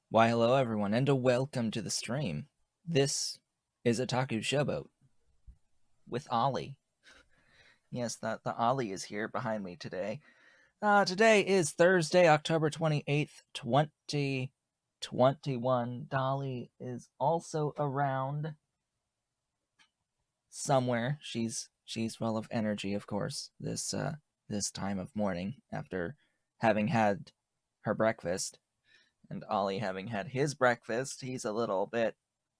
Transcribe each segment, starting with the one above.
Why, hello everyone, and welcome to the stream. This is Otaku Showboat with Ollie. Yes, the Ollie is here behind me today. Today is Thursday, October 28th, 2021. Dolly is also around somewhere. She's full of energy, of course, this time of morning after having had her breakfast. And Ollie having had his breakfast, he's a little bit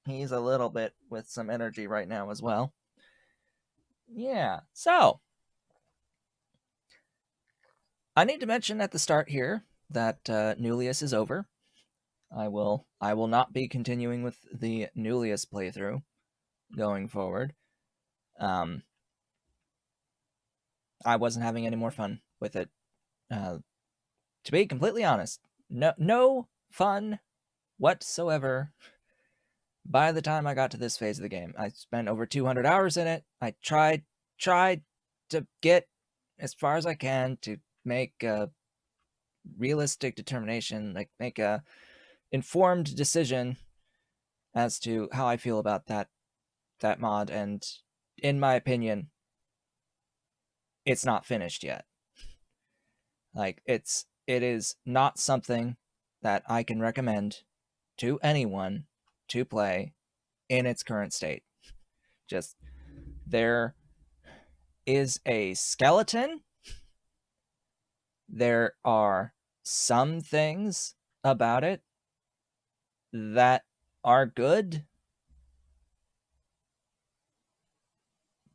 with some energy right now as well. Yeah, so I need to mention at the start here that Nulius is over. I will not be continuing with the Nulius playthrough going forward. I wasn't having any more fun with it. To be completely honest, no fun whatsoever. By the time I got to this phase of the game, I spent over 200 hours in it. I tried to get as far as I can to make a realistic determination, like make a informed decision as to how I feel about that mod, and in my opinion, it's not finished yet. Like it is not something that I can recommend to anyone to play in its current state. Just there is a skeleton. There are some things about it that are good,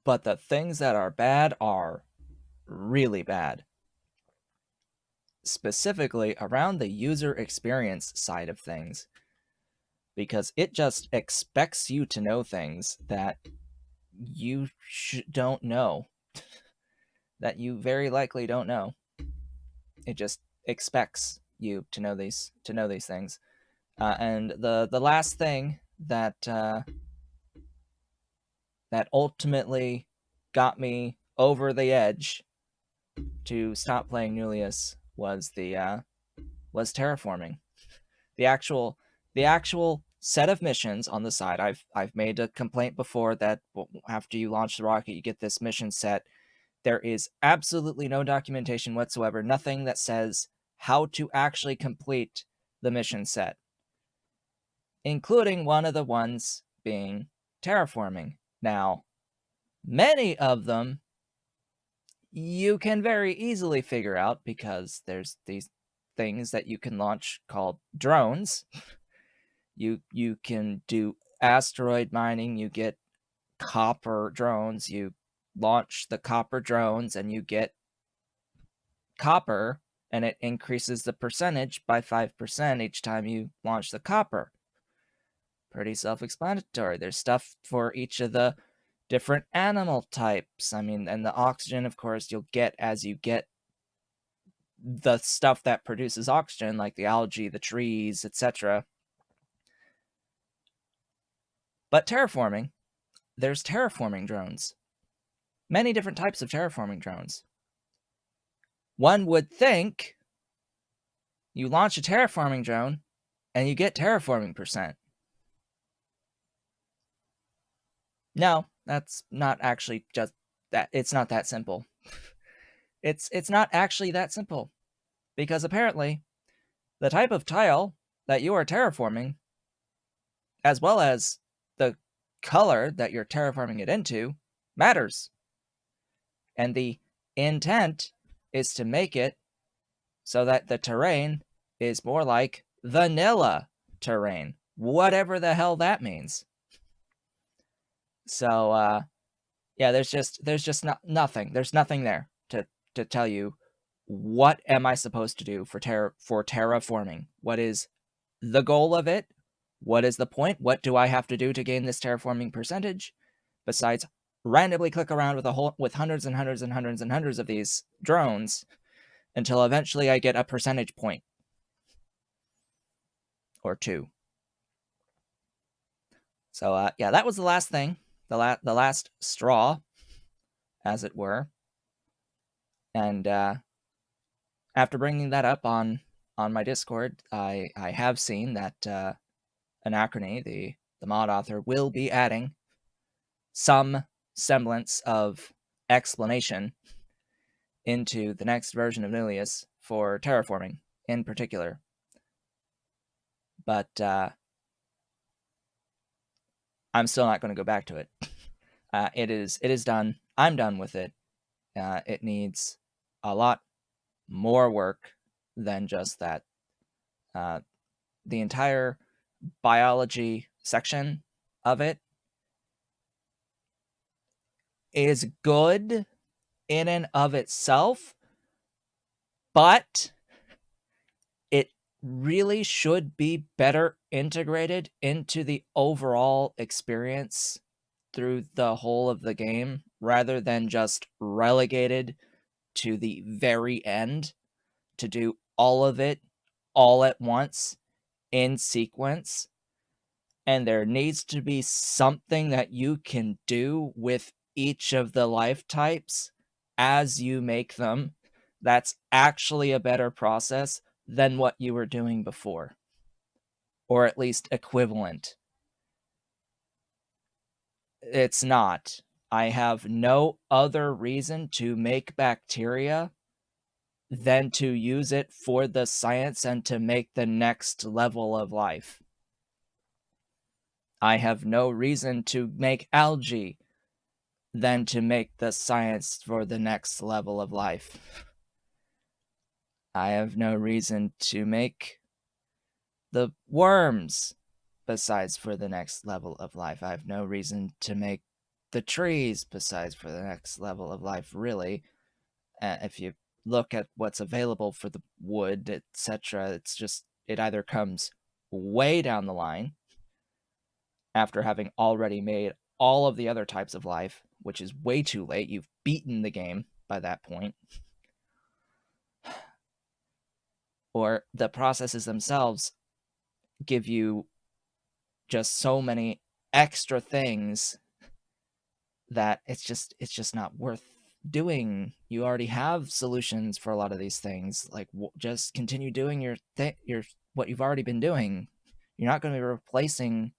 but the things that are bad are really bad. Specifically around the user experience side of things, because it just expects you to know things that you don't know, that you very likely don't know. It just expects you to know these things. And the last thing that that ultimately got me over the edge to stop playing Nulius was terraforming. The actual set of missions on the side. I've made a complaint before that after you launch the rocket, you get this mission set. There is absolutely no documentation whatsoever, nothing that says how to actually complete the mission set, including one of the ones being terraforming. Now, many of them you can very easily figure out because there's these things that you can launch called drones. You can do asteroid mining, you get copper drones, you launch the copper drones and you get copper, and it increases the percentage by 5% each time you launch the copper. Pretty self-explanatory. There's stuff for each of the different animal types. I mean, and the oxygen, of course, you'll get as you get the stuff that produces oxygen, like the algae, the trees, etc. But terraforming, there's terraforming drones. Many different types of terraforming drones. One would think you launch a terraforming drone and you get terraforming percent. No, that's not actually just that. It's not that simple. It's not actually that simple, because apparently the type of tile that you are terraforming, as well as the color that you're terraforming it into, matters. And the intent is to make it so that the terrain is more like vanilla terrain, whatever the hell that means. So yeah, there's just nothing. There's nothing there to tell you what am I supposed to do for terraforming. What is the goal of it? What is the point? What do I have to do to gain this terraforming percentage? Besides randomly click around with hundreds and hundreds and hundreds and hundreds of these drones until eventually I get a percentage point or two. So yeah, that was the last thing, the last straw, as it were. And after bringing that up on my Discord, I have seen that Anachrony, the mod author, will be adding some semblance of explanation into the next version of Nulius for terraforming in particular. But I'm still not going to go back to it. It is done. I'm done with it. It needs a lot more work than just that. The entire biology section of it is good in and of itself, but it really should be better integrated into the overall experience through the whole of the game, rather than just relegated to the very end to do all of it all at once in sequence. And there needs to be something that you can do with each of the life types as you make them that's actually a better process than what you were doing before, or at least equivalent. It's not. I have no other reason to make bacteria than to use it for the science and to make the next level of life. I have no reason to make algae than to make the science for the next level of life. I have no reason to make the worms besides for the next level of life. I have no reason to make the trees besides for the next level of life, really. If you look at what's available for the wood, etc., it's just, it either comes way down the line after having already made all of the other types of life, which is way too late. You've beaten the game by that point. Or the processes themselves give you just so many extra things that it's just not worth doing. You already have solutions for a lot of these things. Like, just continue doing your what you've already been doing. You're not going to be replacing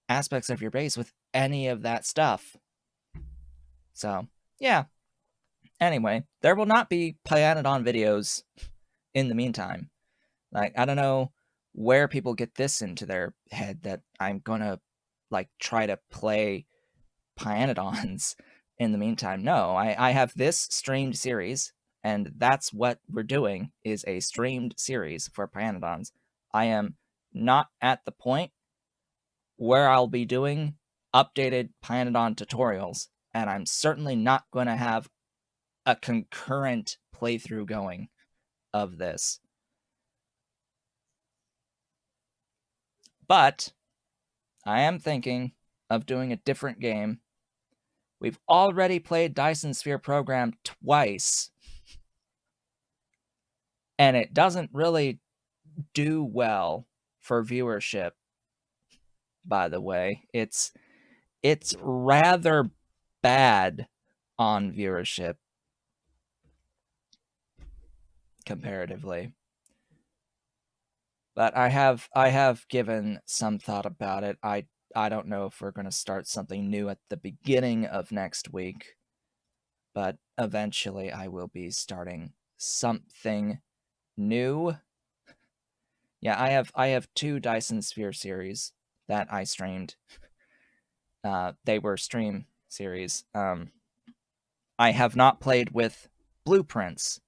aspects of your base with any of that stuff. So, yeah. Anyway, there will not be Pyanodon videos in the meantime. Like, I don't know where people get this into their head that I'm gonna, like, try to play Pyanodons in the meantime. No, I have this streamed series, and that's what we're doing, is a streamed series for Pyanodons. I am not at the point where I'll be doing updated Pyanodon tutorials, and I'm certainly not going to have a concurrent playthrough going of this. But I am thinking of doing a different game. We've already played Dyson Sphere Program twice, and it doesn't really do well for viewership, by the way. It's rather bad on viewership comparatively. But I have given some thought about it. I don't know if we're going to start something new at the beginning of next week, but eventually I will be starting something new. Yeah, I have 2 Dyson Sphere series that I streamed. They were stream series. I have not played with blueprints.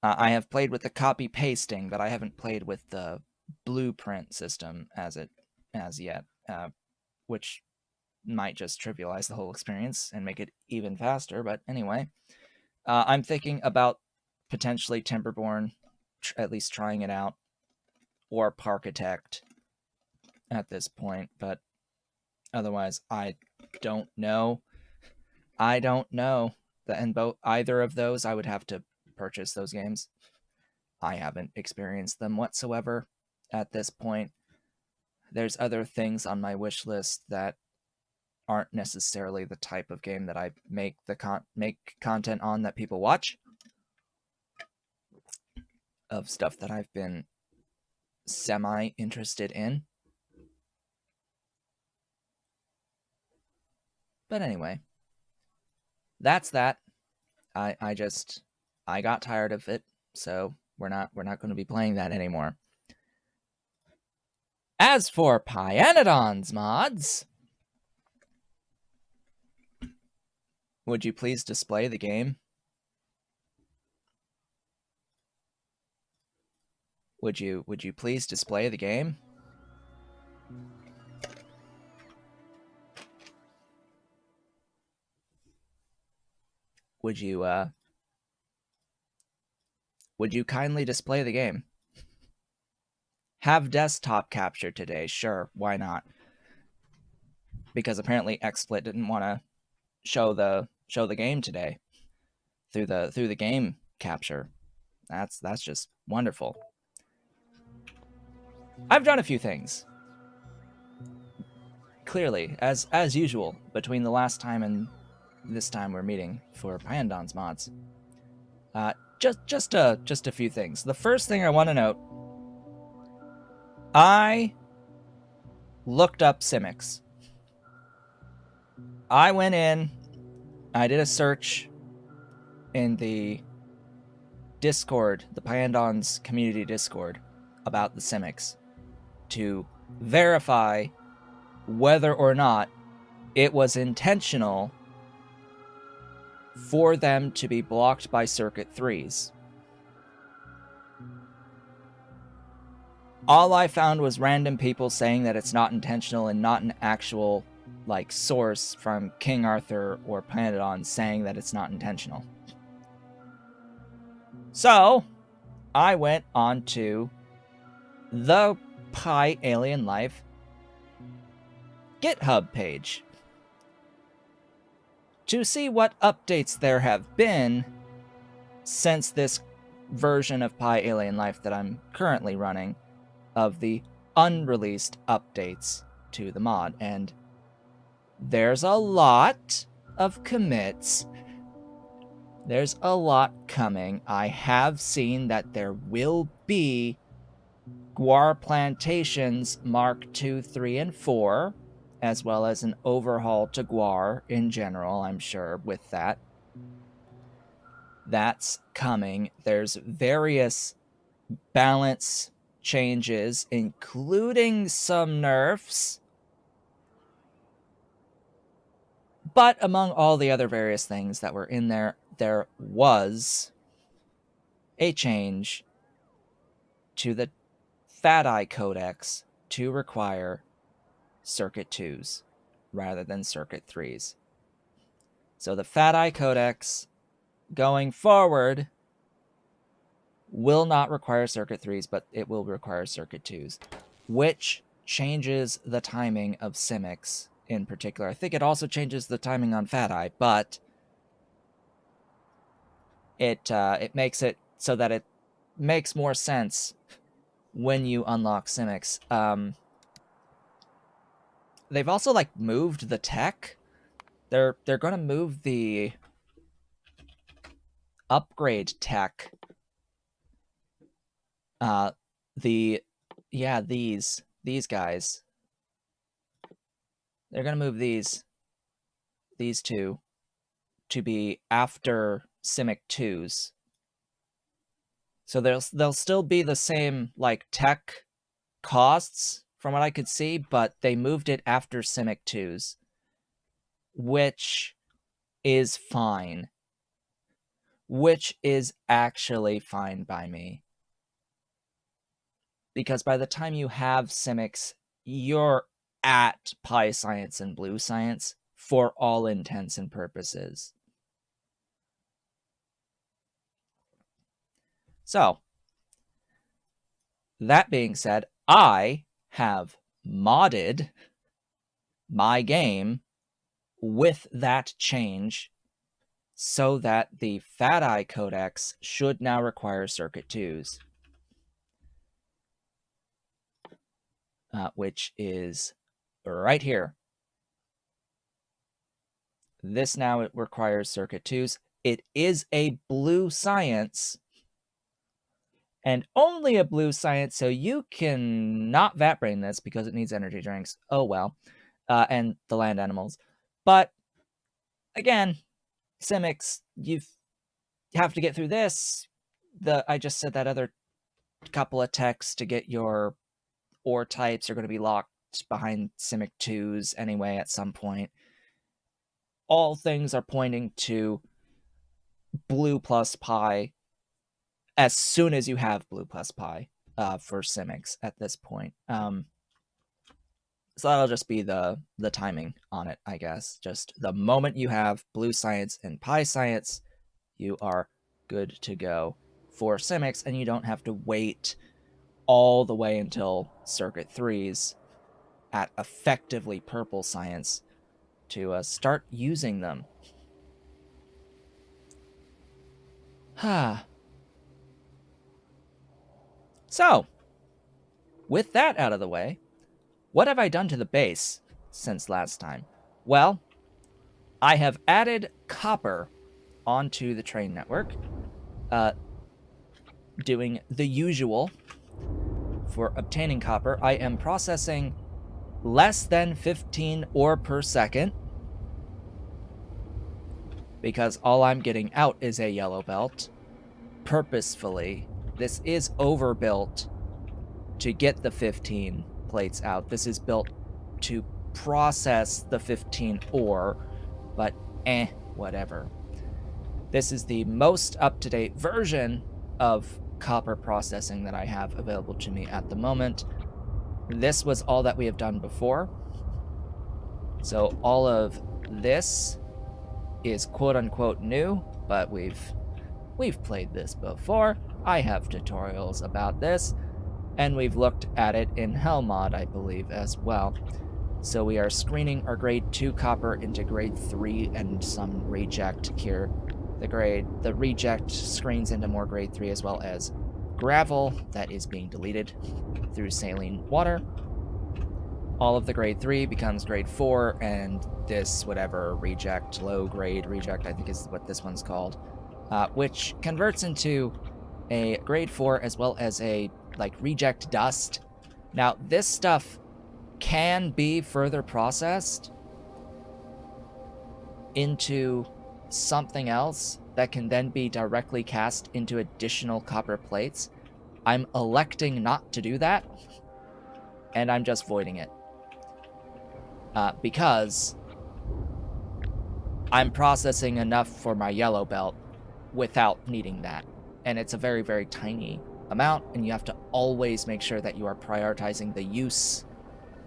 I have played with the copy pasting, but I haven't played with the blueprint system as yet, which might just trivialize the whole experience and make it even faster. But anyway, I'm thinking about potentially Timberborn, at least trying it out, or Parkitect at this point. But otherwise, I don't know. And either of those, I would have to purchase those games. I haven't experienced them whatsoever at this point. There's other things on my wish list that aren't necessarily the type of game that I make content on that people watch, of stuff that I've been semi interested in. But anyway, that's that. I got tired of it, so we're not going to be playing that anymore. As for Pyanodons mods, would you please display the game? Would you please display the game? Would you kindly display the game? Have desktop capture today, sure, why not? Because apparently XSplit didn't want to show the game today through the game capture. That's just wonderful. I've done a few things. Clearly, as usual, between the last time and this time we're meeting for Pyandons mods. Just a few things. The first thing I want to note, I looked up Simics. I went in, I did a search in the Discord, the Pyandons community Discord, about the Simics to verify whether or not it was intentional for them to be blocked by Circuit 3s. All I found was random people saying that it's not intentional and not an actual source from King Arthur or Pyanodon saying that it's not intentional. So I went on to the Pi Alien Life GitHub page to see what updates there have been since this version of Pi Alien Life that I'm currently running, of the unreleased updates to the mod. And there's a lot of commits. There's a lot coming. I have seen that there will be guar plantations Mark 2, 3, and 4, as well as an overhaul to guar in general, I'm sure, with that. That's coming. There's various balance changes, including some nerfs. But among all the other various things that were in there, there was a change to the Fat Eye Codex to require Circuit 2s rather than Circuit 3s. So the Fat Eye Codex going forward will not require Circuit 3s, but it will require Circuit 2s, which changes the timing of Simics in particular. I think it also changes the timing on Fat Eye, but it makes it so that it makes more sense when you unlock Simics. They've also like moved the tech. They're going to move the upgrade tech. These guys. They're going to move these two to be after Simic 2s. So they'll still be the same like tech costs from what I could see, but they moved it after Simic 2s, which is fine. Which is actually fine by me. Because by the time you have Simics, you're at Pi Science and Blue Science for all intents and purposes. So, that being said, I have modded my game with that change so that the Fat Eye Codex should now require Circuit 2s. Which is right here. This now it requires Circuit 2s. It is a Blue Science, and only a Blue Science, so you can not vat brain this because it needs energy drinks. Oh well. And the land animals. But again, Simics, you have to get through this. I just said that other couple of techs to get your ore types are going to be locked behind Simic 2s anyway at some point. All things are pointing to Blue plus Pi as soon as you have Blue plus Pi for Simics at this point. So that'll just be the timing on it, I guess. Just the moment you have Blue Science and Pi Science, you are good to go for Simics, and you don't have to wait all the way until Circuit 3s at effectively Purple Science to start using them. So, with that out of the way, what have I done to the base since last time? Well, I have added copper onto the train network, doing the usual. For obtaining copper, I am processing less than 15 ore per second, because all I'm getting out is a yellow belt. Purposefully, this is overbuilt to get the 15 plates out. This is built to process the 15 ore, but whatever. This is the most up-to-date version of copper processing that I have available to me at the moment. This was all that we have done before. So all of this is quote-unquote new, but we've played this before. I have tutorials about this, and we've looked at it in Hellmod, I believe, as well. So we are screening our grade 2 copper into grade 3 and some reject here. The reject screens into more grade 3 as well as gravel that is being deleted through saline water. All of the grade 3 becomes grade 4, and this whatever reject, low grade reject, I think is what this one's called, which converts into a grade 4 as well as a like reject dust. Now, this stuff can be further processed into something else that can then be directly cast into additional copper plates. I'm electing not to do that, and I'm just voiding it. Because I'm processing enough for my yellow belt without needing that. And it's a very, very tiny amount, and you have to always make sure that you are prioritizing the use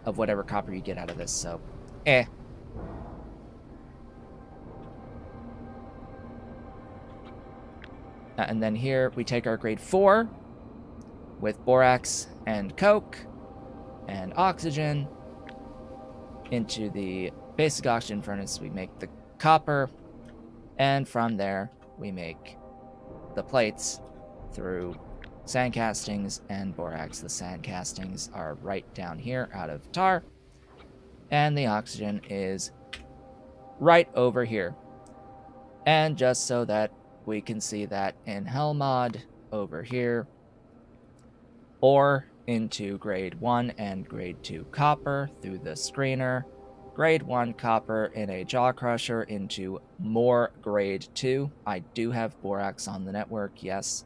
of whatever copper you get out of this, so and then here we take our grade 4 with borax and coke and oxygen into the basic oxygen furnace. We make the copper, and from there we make the plates through sand castings and borax. The sand castings are right down here out of tar, and the oxygen is right over here. And just so that we can see that in Hell mod over here, ore into grade 1 and grade 2 copper through the screener, grade 1 copper in a jaw crusher into more grade 2. I do have borax on the network, yes.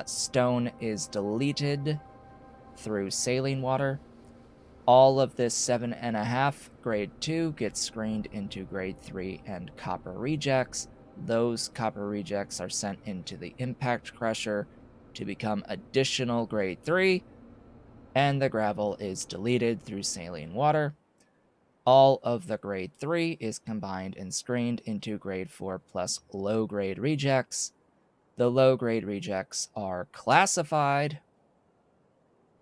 Stone is deleted through saline water. All of this 7.5 grade 2 gets screened into grade 3 and copper rejects. Those copper rejects are sent into the impact crusher to become additional grade 3, and the gravel is deleted through saline water. All of the grade 3 is combined and screened into grade 4 plus low grade rejects. The low grade rejects are classified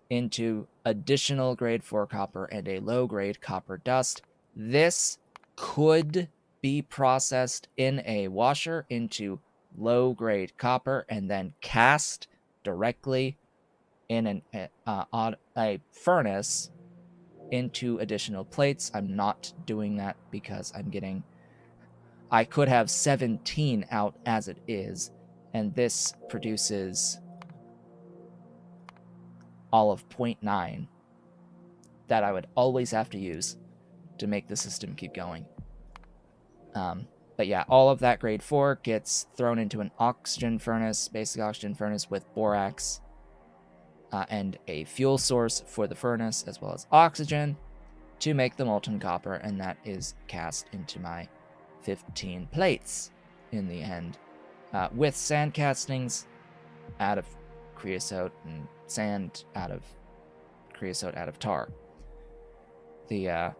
into additional grade 4 copper and a low grade copper dust. This could be processed in a washer into low grade copper and then cast directly in a furnace into additional plates. I'm not doing that because I could have 17 out as it is, and this produces all of 0.9 that I would always have to use to make the system keep going. But yeah, all of that grade 4 gets thrown into an oxygen furnace, basic oxygen furnace with borax and a fuel source for the furnace, as well as oxygen to make the molten copper, and that is cast into my 15 plates in the end, with sand castings out of creosote and sand out of creosote out of tar. The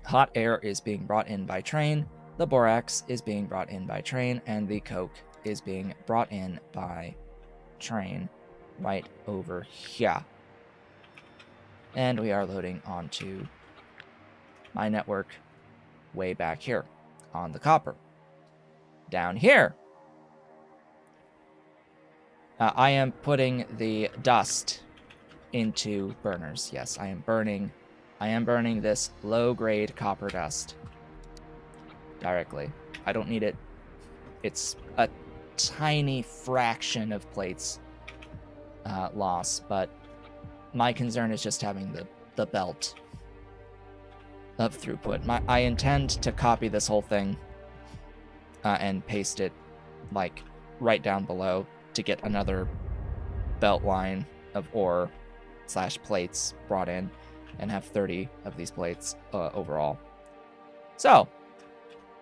hot air is being brought in by train, the borax is being brought in by train, and the coke is being brought in by train right over here. And we are loading onto my network way back here on the copper. Down here, I am putting the dust into burners. Yes, I am burning this low-grade copper dust directly. I don't need it. It's a tiny fraction of plates loss, but my concern is just having the belt of throughput. I intend to copy this whole thing and paste it like right down below to get another belt line of ore / plates brought in and have 30 of these plates overall. So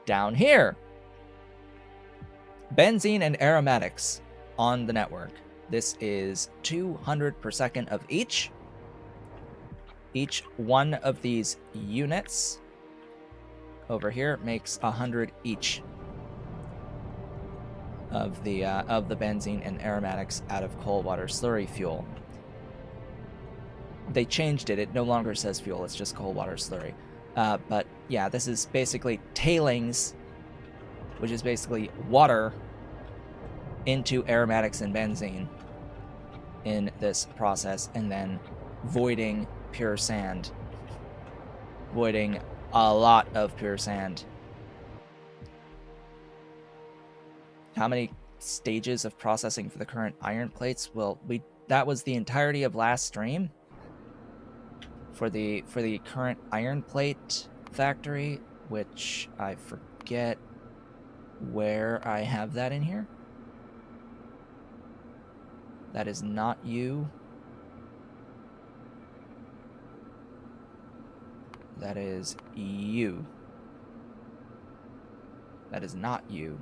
down here, benzene and aromatics on the network. This is 200 per second of each. Each one of these units over here makes 100 each of the benzene and aromatics out of coal water slurry fuel. They changed it. It no longer says fuel. It's just coal water slurry. But yeah, this is basically tailings, which is basically water into aromatics and benzene in this process, and then voiding pure sand. Voiding a lot of pure sand. how many stages of processing for the current iron plates? Well, that was the entirety of last stream for the current iron plate factory, which I forget where I have that in here. That is not you. That is you. That is not you.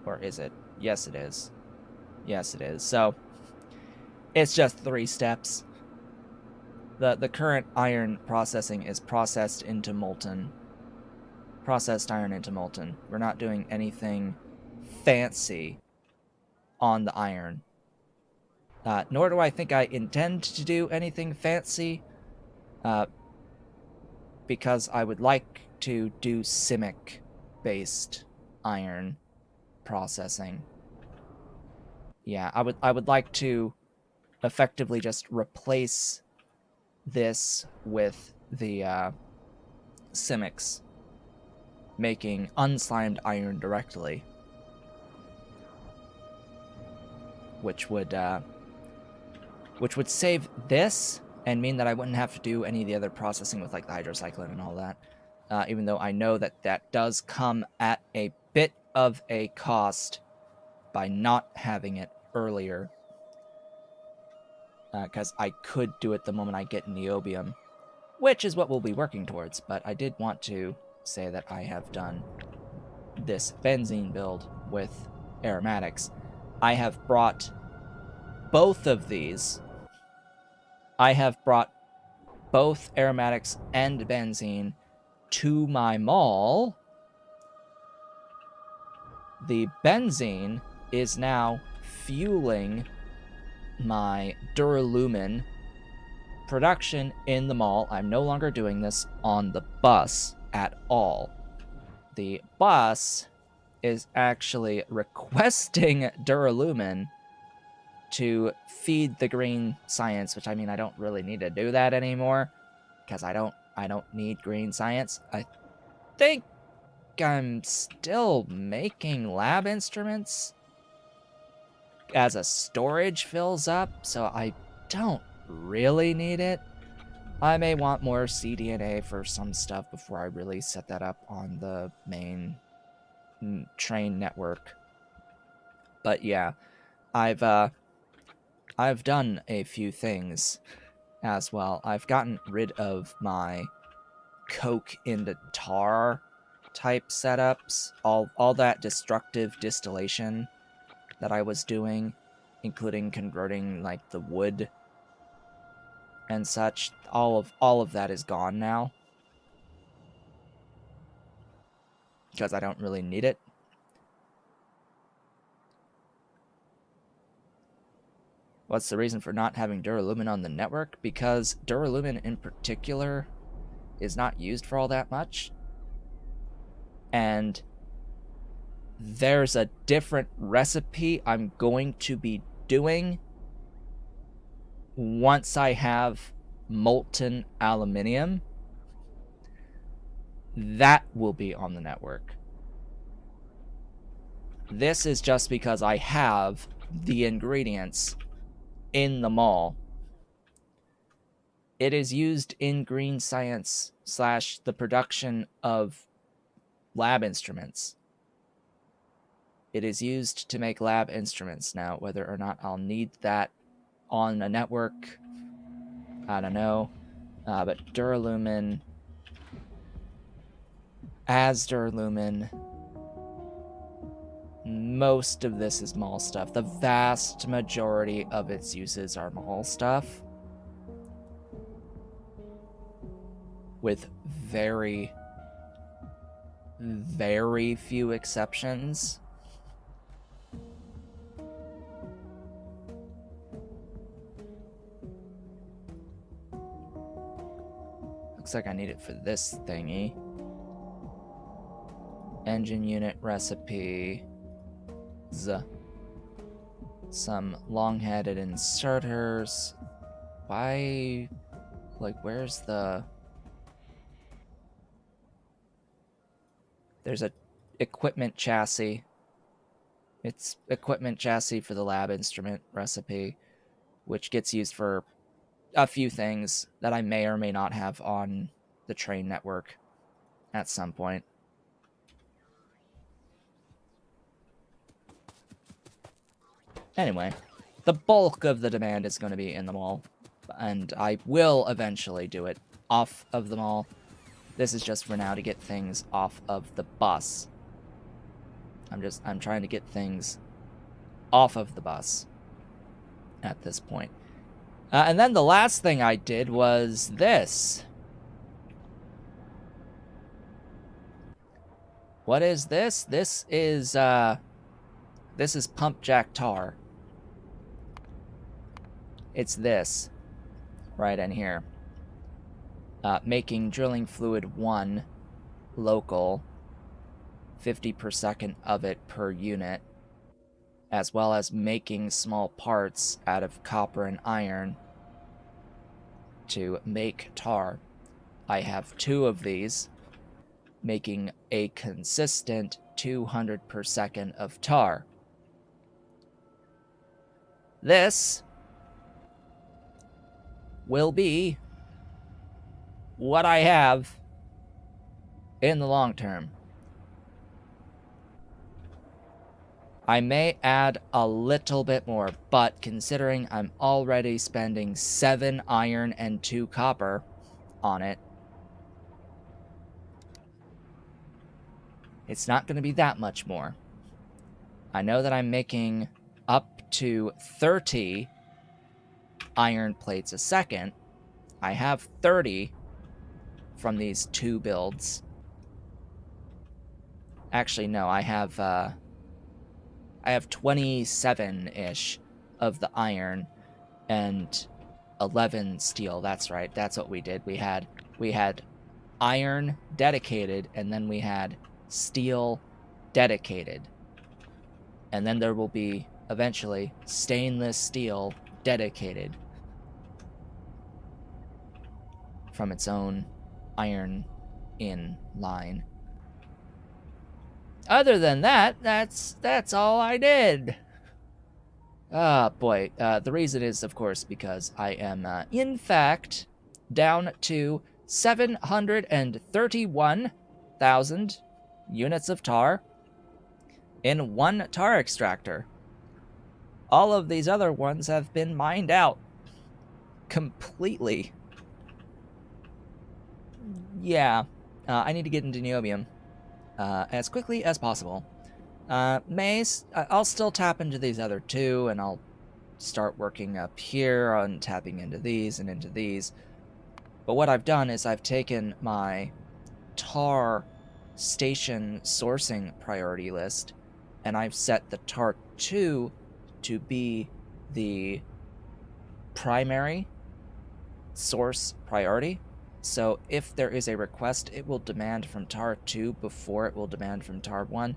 Or is it? Yes, it is. Yes, it is. So, it's just 3 steps. The current iron processing is processed into molten. Processed iron into molten. We're not doing anything fancy on the iron. Nor do I think I intend to do anything fancy, because I would like to do CIMIC-based iron processing. Yeah, I would like to effectively just replace this with the CIMICs, making unslimed iron directly, which would save this and mean that I wouldn't have to do any of the other processing with like the hydrocyclone and all that. Even though I know that that does come at a bit of a cost by not having it earlier. Because I could do it the moment I get Niobium, which is what we'll be working towards. But I did want to say that I have done this benzene build with aromatics. I have brought both of these. I have brought both aromatics and benzene to my mall. The benzene is now fueling my Duralumin production in the mall. I'm no longer doing this on the bus at all. The bus is actually requesting Duralumin to feed the green science, which I mean I don't really need to do that anymore because I don't need green science. I think I'm still making lab instruments as a storage fills up, so I don't really need it. I may want more cDNA for some stuff before I really set that up on the main train network. But yeah, I've done a few things as well. I've gotten rid of my coke into tar type setups, all that destructive distillation that I was doing, including converting like the wood and such. All of that is gone now because I don't really need it. What's the reason for not having Duralumin on the network? Because Duralumin in particular is not used for all that much. And there's a different recipe I'm going to be doing once I have molten aluminium. That will be on the network. This is just because I have the ingredients in the mall. It is used in green science / the production of lab instruments. It is used to make lab instruments now. Whether or not I'll need that on a network, I don't know. But Duralumin, as Duralumin, most of this is mall stuff. The vast majority of its uses are mall stuff, with very, very few exceptions. Looks like I need it for this thingy. Engine unit recipe. Some long-headed inserters. Why? Like, where's the... There's a equipment chassis. It's equipment chassis for the lab instrument recipe, which gets used for a few things that I may or may not have on the train network at some point. Anyway, the bulk of the demand is going to be in the mall, and I will eventually do it off of the mall. This is just for now to get things off of the bus. I'm trying to get things off of the bus at this point. And then the last thing I did was this. What is this? This is pump jack tar. It's this right in here. Making drilling fluid 1 local, 50 per second of it per unit, as well as making small parts out of copper and iron to make tar. I have 2 of these, making a consistent 200 per second of tar. This will be what I have in the long term. I may add a little bit more, but considering I'm already spending 7 iron and 2 copper on it, it's not going to be that much more. I know that I'm making up to 30 iron plates a second. I have 30 from these 2 builds. Actually, no, I have 27-ish of the iron and 11 steel. That's right. That's what we did. We had iron dedicated, and then we had steel dedicated. And then there will be eventually stainless steel dedicated from its own iron in line. Other than that, that's all I did. Boy. The reason is, of course, because I am, in fact, down to 731,000 units of tar in 1 tar extractor. All of these other ones have been mined out completely. Yeah, I need to get into Niobium as quickly as possible. I'll still tap into these other 2, and I'll start working up here on tapping into these and into these. But what I've done is I've taken my tar station sourcing priority list, and I've set the tar 2 to be the primary source priority. So if there is a request, it will demand from tar 2 before it will demand from tar 1.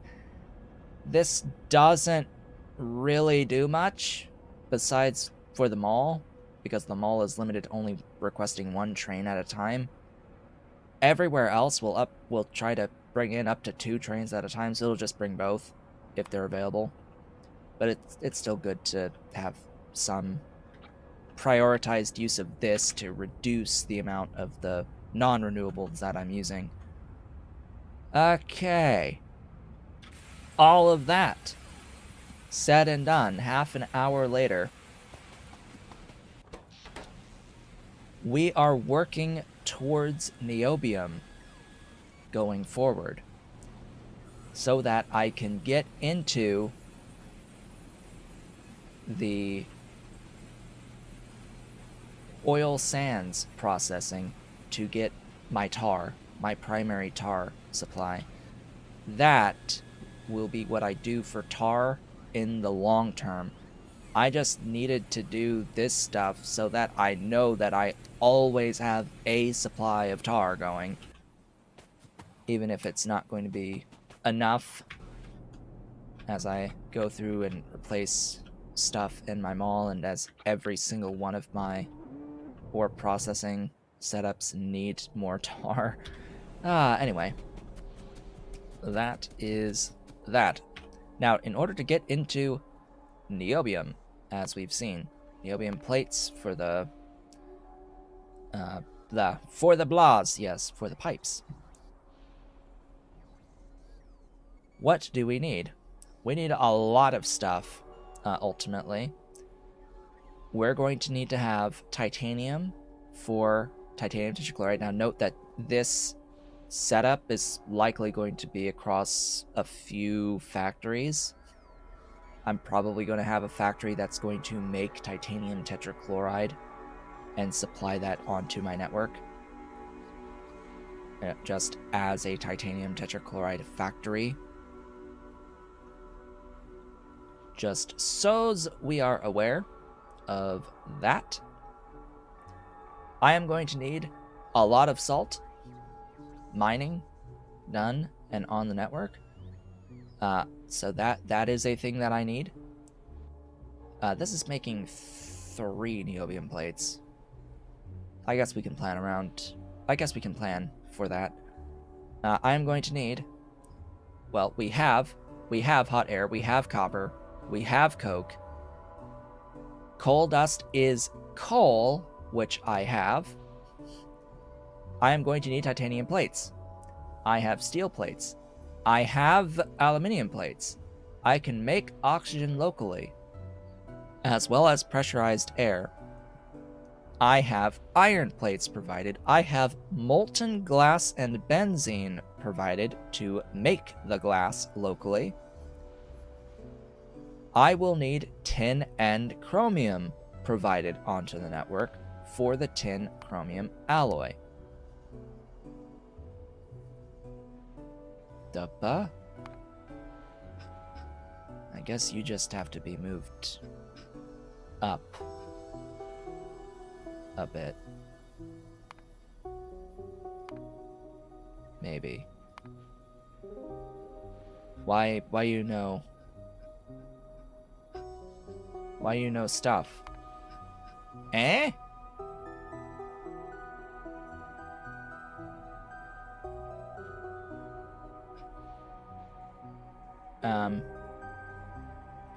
This doesn't really do much besides for the mall, because the mall is limited to only requesting 1 train at a time. Everywhere else will try to bring in up to 2 trains at a time, so it'll just bring both if they're available. But it's still good to have some prioritized use of this to reduce the amount of the non-renewables that I'm using. Okay. All of that said and done, half an hour later. We are working towards Niobium going forward so that I can get into the oil sands processing to get my tar, my primary tar supply. That will be what I do for tar in the long term. I just needed to do this stuff so that I know that I always have a supply of tar going, even if it's not going to be enough as I go through and replace stuff in my mall, and as every single one of my ore processing setups need more tar. Anyway, that is that. Now, in order to get into niobium, as we've seen, niobium plates for the blahs, yes, for the pipes. What do we need? We need a lot of stuff, ultimately. We're going to need to have titanium for titanium tetrachloride. Now, note that this setup is likely going to be across a few factories. I'm probably going to have a factory that's going to make titanium tetrachloride and supply that onto my network, just as a titanium tetrachloride factory. Just so's we are aware of that. I am going to need a lot of salt, mining, done, and on the network. So that is a thing that I need. This is making 3 niobium plates. I guess we can plan for that. I am going to need, well, we have hot air, we have copper, we have coke. Coal dust is coal, which I have. I am going to need titanium plates. I have steel plates. I have aluminium plates. I can make oxygen locally, as well as pressurized air. I have iron plates provided. I have molten glass and benzene provided to make the glass locally. I will need tin and chromium provided onto the network for the tin chromium alloy. Duppa. I guess you just have to be moved up a bit. Maybe. Why you know? Why you know stuff? Eh?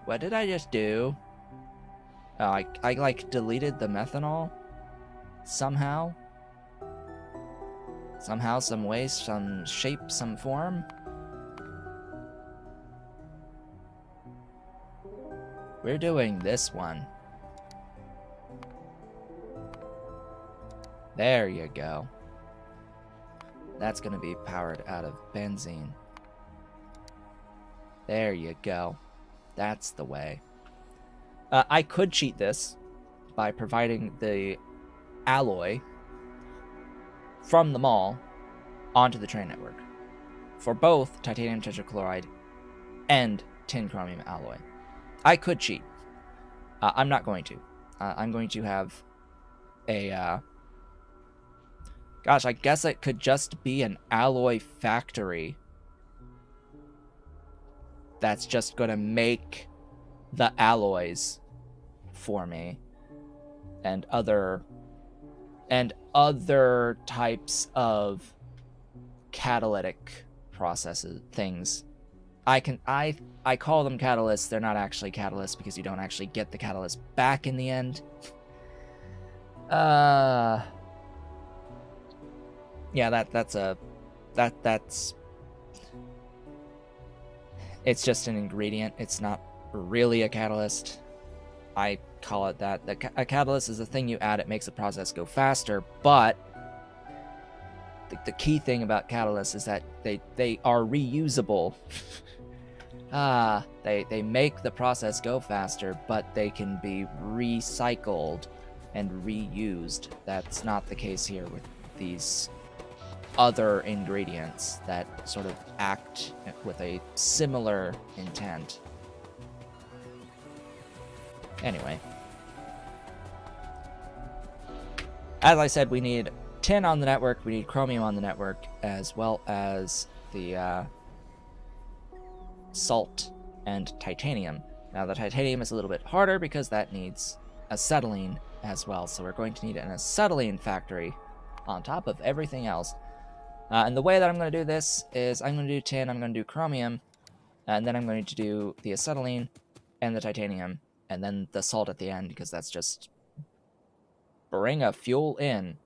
What did I just do? Oh, I like deleted the methanol? Somehow? Somehow, some way, some shape, some form? We're doing this one. There you go. That's gonna be powered out of benzene. There you go. That's the way. I could cheat this by providing the alloy from the mall onto the train network for both titanium tetrachloride and tin chromium alloy. I could cheat. I'm not going to. I'm going to have a... Gosh, I guess it could just be an alloy factory that's just going to make the alloys for me and other types of catalytic processes, things. I call them catalysts. They're not actually catalysts because you don't actually get the catalyst back in the end. Yeah, that's it's just an ingredient. It's not really a catalyst. I call it that. A catalyst is a thing you add. It makes the process go faster, but the key thing about catalysts is that they are reusable. They make the process go faster, but they can be recycled and reused. That's not the case here with these other ingredients that sort of act with a similar intent. Anyway, as I said, we need tin on the network, we need chromium on the network, as well as the salt and titanium. Now the titanium is a little bit harder because that needs acetylene as well, so we're going to need an acetylene factory on top of everything else. And the way that I'm going to do this is I'm going to do tin, I'm going to do chromium, and then I'm going to do the acetylene and the titanium, and then the salt at the end, because that's just bring a fuel in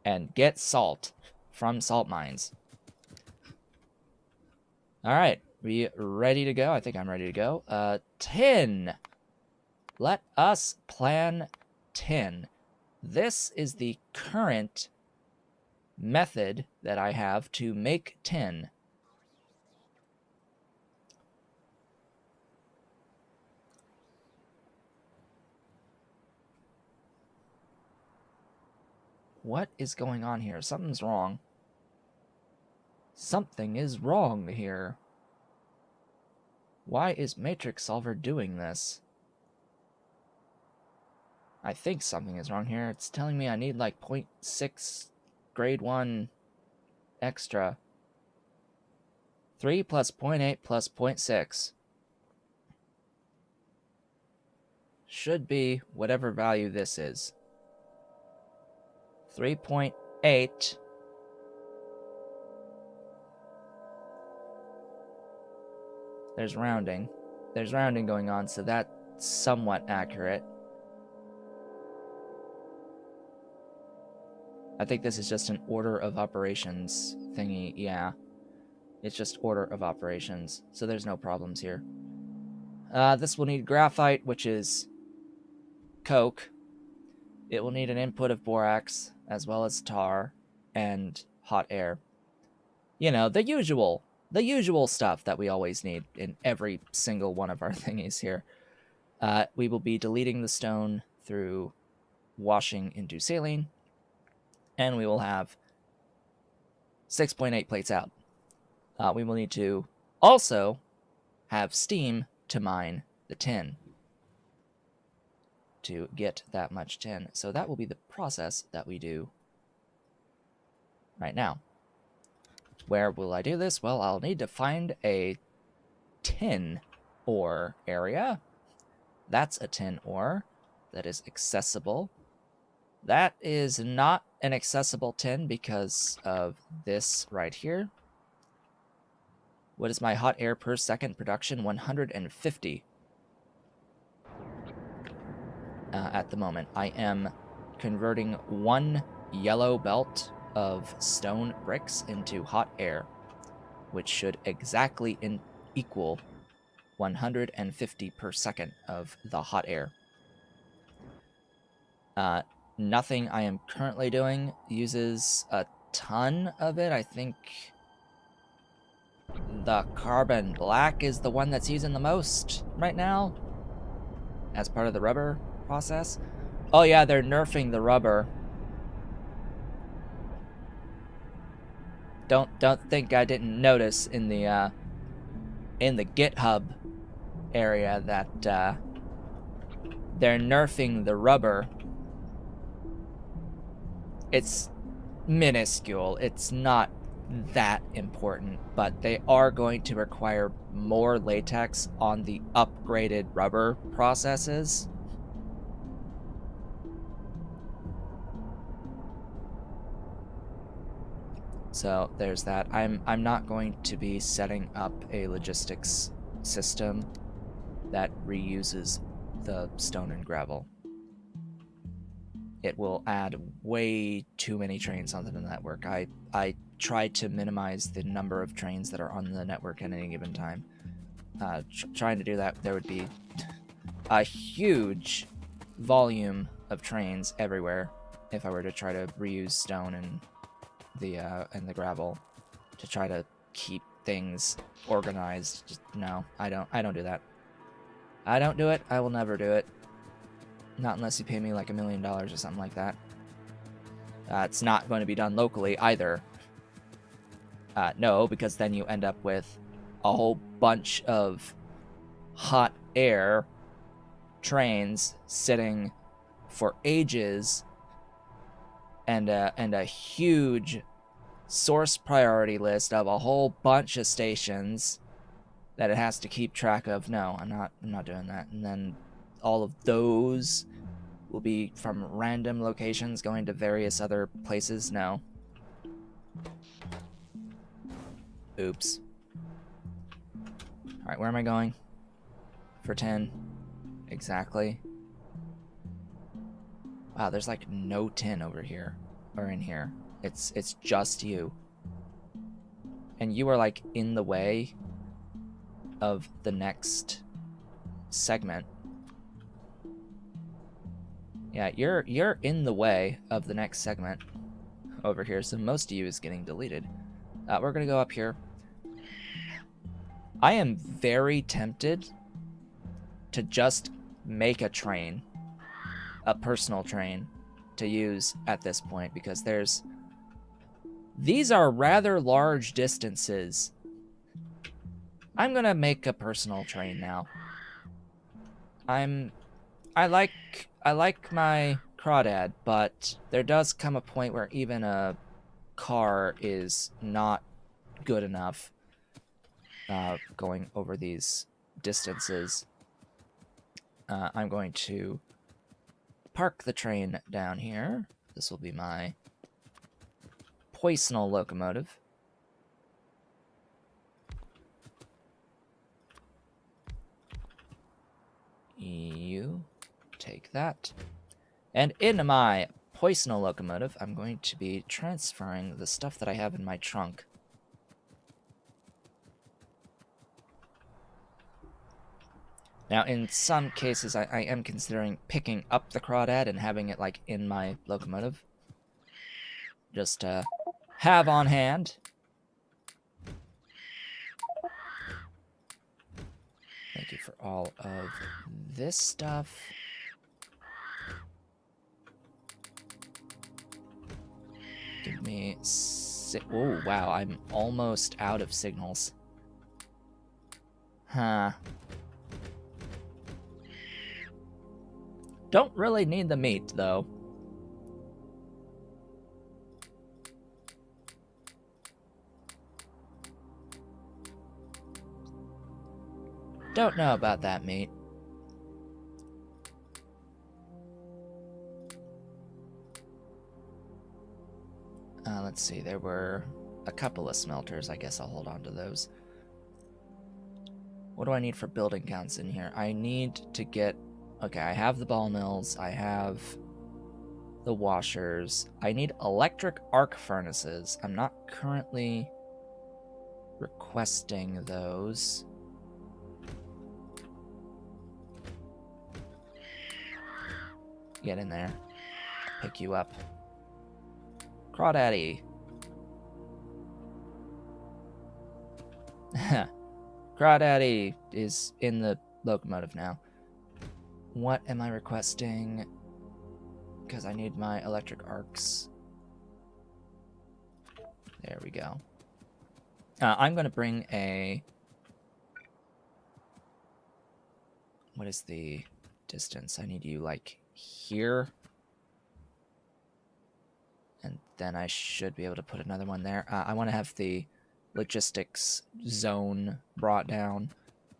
and get salt from salt mines. All right, we ready to go? I think I'm ready to go. Tin. Let us plan tin. This is the current method that I have to make tin. What is going on here? Something's wrong. Something is wrong here. Why is Matrix Solver doing this? I think something is wrong here. It's telling me I need like 0.6 grade 1 extra. 3 plus 0.8 plus 0.6. Should be whatever value this is. 3.8. There's rounding. There's rounding going on, so that's somewhat accurate. I think this is just an order of operations thingy. Yeah. It's just order of operations, so there's no problems here. This will need graphite, which is coke. It will need an input of borax, as well as tar and hot air. You know, the usual stuff that we always need in every single one of our thingies here. We will be deleting the stone through washing into saline, and we will have 6.8 plates out. We will need to also have steam to mine the tin to get that much tin. So that will be the process that we do right now. Where will I do this? Well, I'll need to find a tin ore area. That's a tin ore that is accessible. That is not an accessible tin because of this right here. What is my hot air per second production? 150. At the moment, I am converting 1 yellow belt of stone bricks into hot air, which should exactly equal 150 per second of the hot air. Nothing I am currently doing uses a ton of it. I think the carbon black is the one that's using the most right now as part of the rubber process. Oh yeah, they're nerfing the rubber. Don't think I didn't notice in the GitHub area that they're nerfing the rubber. It's minuscule. It's not that important, but they are going to require more latex on the upgraded rubber processes. So there's that. I'm not going to be setting up a logistics system that reuses the stone and gravel. It will add way too many trains onto the network. I try to minimize the number of trains that are on the network at any given time. Trying to do that, there would be a huge volume of trains everywhere if I were to try to reuse stone and the gravel to try to keep things organized. Just, no, I don't do that. I don't do it. I will never do it. Not unless you pay me like $1 million or something like that. It's not going to be done locally either. No, because then you end up with a whole bunch of hot air trains sitting for ages and a huge source priority list of a whole bunch of stations that it has to keep track of. No, I'm not doing that. And then all of those will be from random locations going to various other places. No. Oops. Alright, where am I going? For 10. Exactly. Wow, there's like no tin over here. Or in here. It's just you. And you are like in the way of the next segment. Yeah, you're in the way of the next segment over here, so most of you is getting deleted. We're gonna go up here. I am very tempted to just make a train, a personal train, to use at this point, because these are rather large distances. I'm gonna make a personal train now. I like my crawdad, but there does come a point where even a car is not good enough going over these distances. I'm going to park the train down here. This will be my Poisonal locomotive. You take that. And in my Poisonal locomotive, I'm going to be transferring the stuff that I have in my trunk. Now, in some cases, I am considering picking up the crawdad and having it, like, in my locomotive. Just to have on hand. Thank you for all of this stuff. Give me... Oh, wow, I'm almost out of signals. Huh. Don't really need the meat, though. Don't know about that meat. Let's see, there were a couple of smelters. I guess I'll hold on to those. What do I need for building counts in here? I need to get... Okay, I have the ball mills. I have the washers. I need electric arc furnaces. I'm not currently requesting those. Get in there. Pick you up. Crawdaddy. Crawdaddy is in the locomotive now. What am I requesting? Because I need my electric arcs. There we go. I'm going to bring a... What is the distance? I need you, like, here. And then I should be able to put another one there. I want to have the logistics zone brought down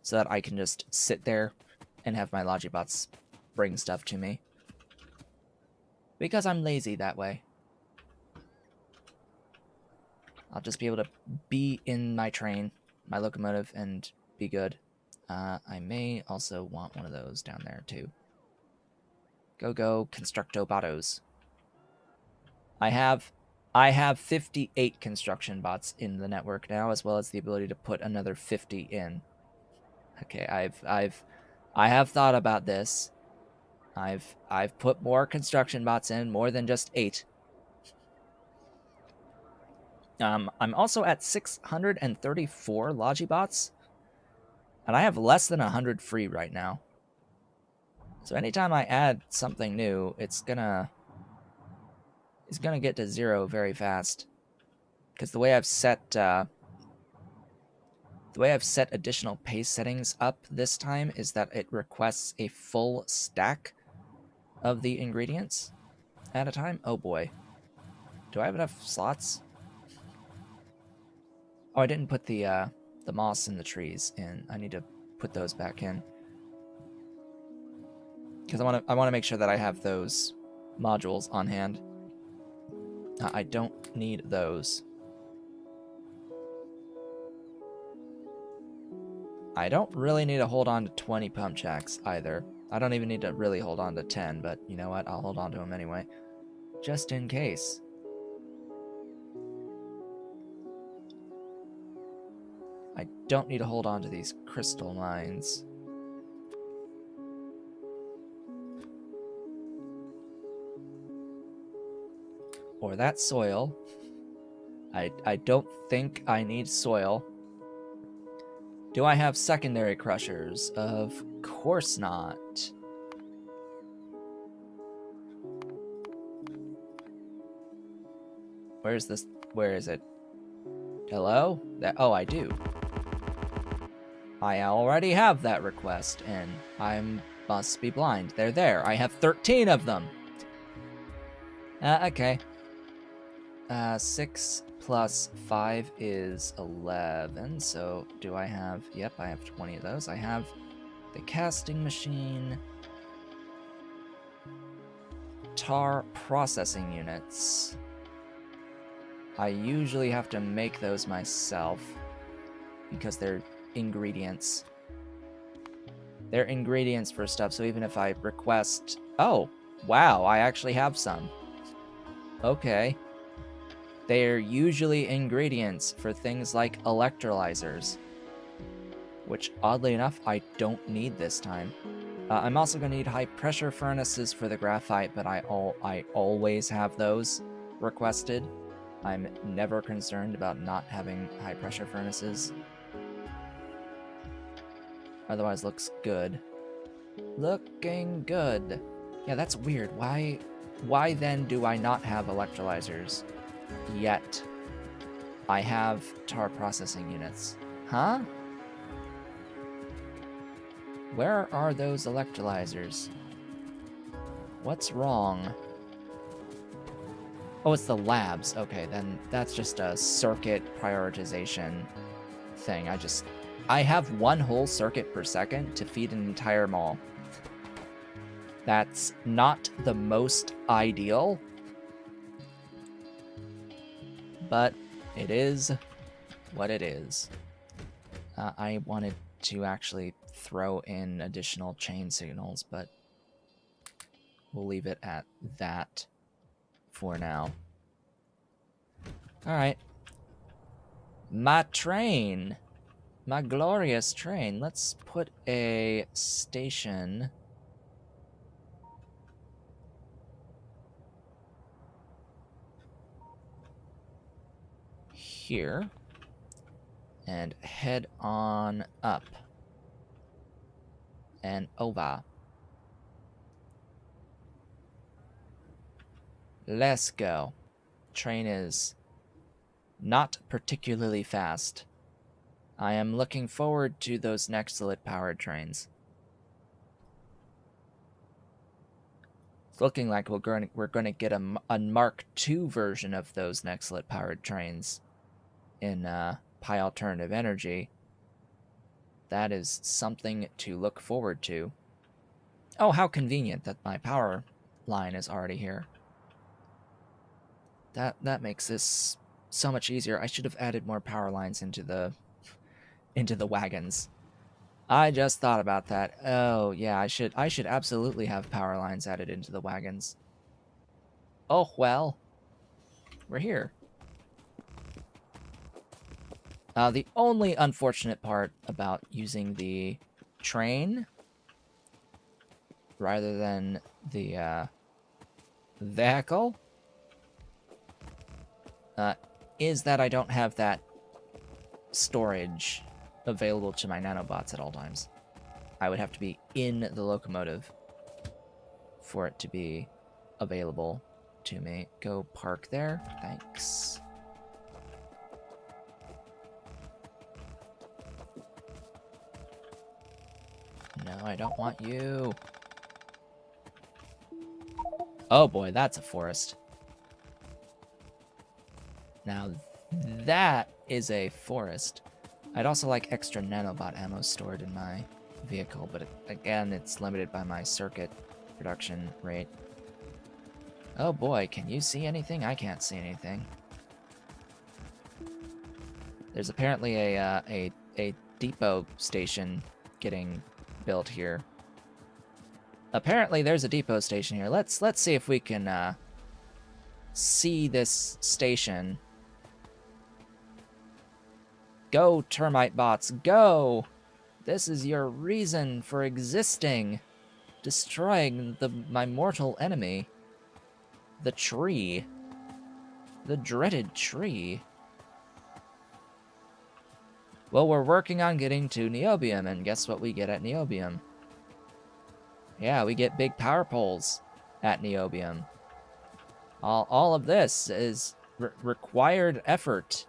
so that I can just sit there and have my Logibots bring stuff to me. Because I'm lazy that way. I'll just be able to be in my train, my locomotive, and be good. I may also want one of those down there, too. Go, Constructobotos. I have 58 construction bots in the network now, as well as the ability to put another 50 in. Okay, I have thought about this. I've put more construction bots in, more than just 8. I'm also at 634 Logibots, and I have less than 100 free right now. So anytime I add something new, it's gonna get to 0 very fast. Because the way I've set additional pace settings up this time is that it requests a full stack of the ingredients at a time. Oh boy. Do I have enough slots? Oh, I didn't put the moss in the trees in. I need to put those back in. Because I want to make sure that I have those modules on hand. I don't need those. I don't really need to hold on to 20 pump jacks either. I don't even need to really hold on to 10, but you know what? I'll hold on to them anyway. Just in case. I don't need to hold on to these crystal mines. Or that soil. I don't think I need soil. Do I have secondary crushers? Of course not. Where's this? Where is it? Hello? Oh, I do. I already have that request, and I must be blind. They're there. I have 13 of them. Okay. 6 plus 5 is 11. So do I have... Yep, I have 20 of those. I have the casting machine. Tar processing units. I usually have to make those myself because they're ingredients. They're ingredients for stuff, so even if I request... Oh, wow, I actually have some. Okay. They're usually ingredients for things like electrolyzers, which, oddly enough, I don't need this time. I'm also going to need high-pressure furnaces for the graphite, but I always have those requested. I'm never concerned about not having high-pressure furnaces. Otherwise, looks good. Looking good. Yeah, that's weird. Why then do I not have electrolyzers? Yet I have tar processing units. Huh? Where are those electrolyzers? What's wrong? Oh, it's the labs. Okay, then that's just a circuit prioritization thing. I have one whole circuit per second to feed an entire mall. That's not the most ideal, but it is what it is. I wanted to actually throw in additional chain signals, but we'll leave it at that for now. Alright. My train. My glorious train. Let's put a station here and head on up and over. Let's go. Train is not particularly fast. I am looking forward to those Nextlit powered trains. It's looking like we're going to get a Mark II version of those Nextlit powered trains in Pi Alternative Energy. That is something to look forward to. Oh, how convenient that my power line is already here. That makes this so much easier. I should have added more power lines into the wagons. I just thought about that. Oh, yeah, I should absolutely have power lines added into the wagons. Oh, well. We're here. The only unfortunate part about using the train rather than the vehicle is that I don't have that storage available to my nanobots at all times. I would have to be in the locomotive for it to be available to me. Go park there. Thanks. No, I don't want you. Oh boy, that's a forest. Now, that is a forest. I'd also like extra nanobot ammo stored in my vehicle, but again, it's limited by my circuit production rate. Oh boy, can you see anything? I can't see anything. There's apparently a depot station getting built here. Apparently there's a depot station here. Let's see if we can see this station. Go, termite bots, go! This is your reason for existing. Destroying my mortal enemy. The tree. The dreaded tree. Well, we're working on getting to Niobium, and guess what we get at Niobium? Yeah, we get big power poles at Niobium. All of this is required effort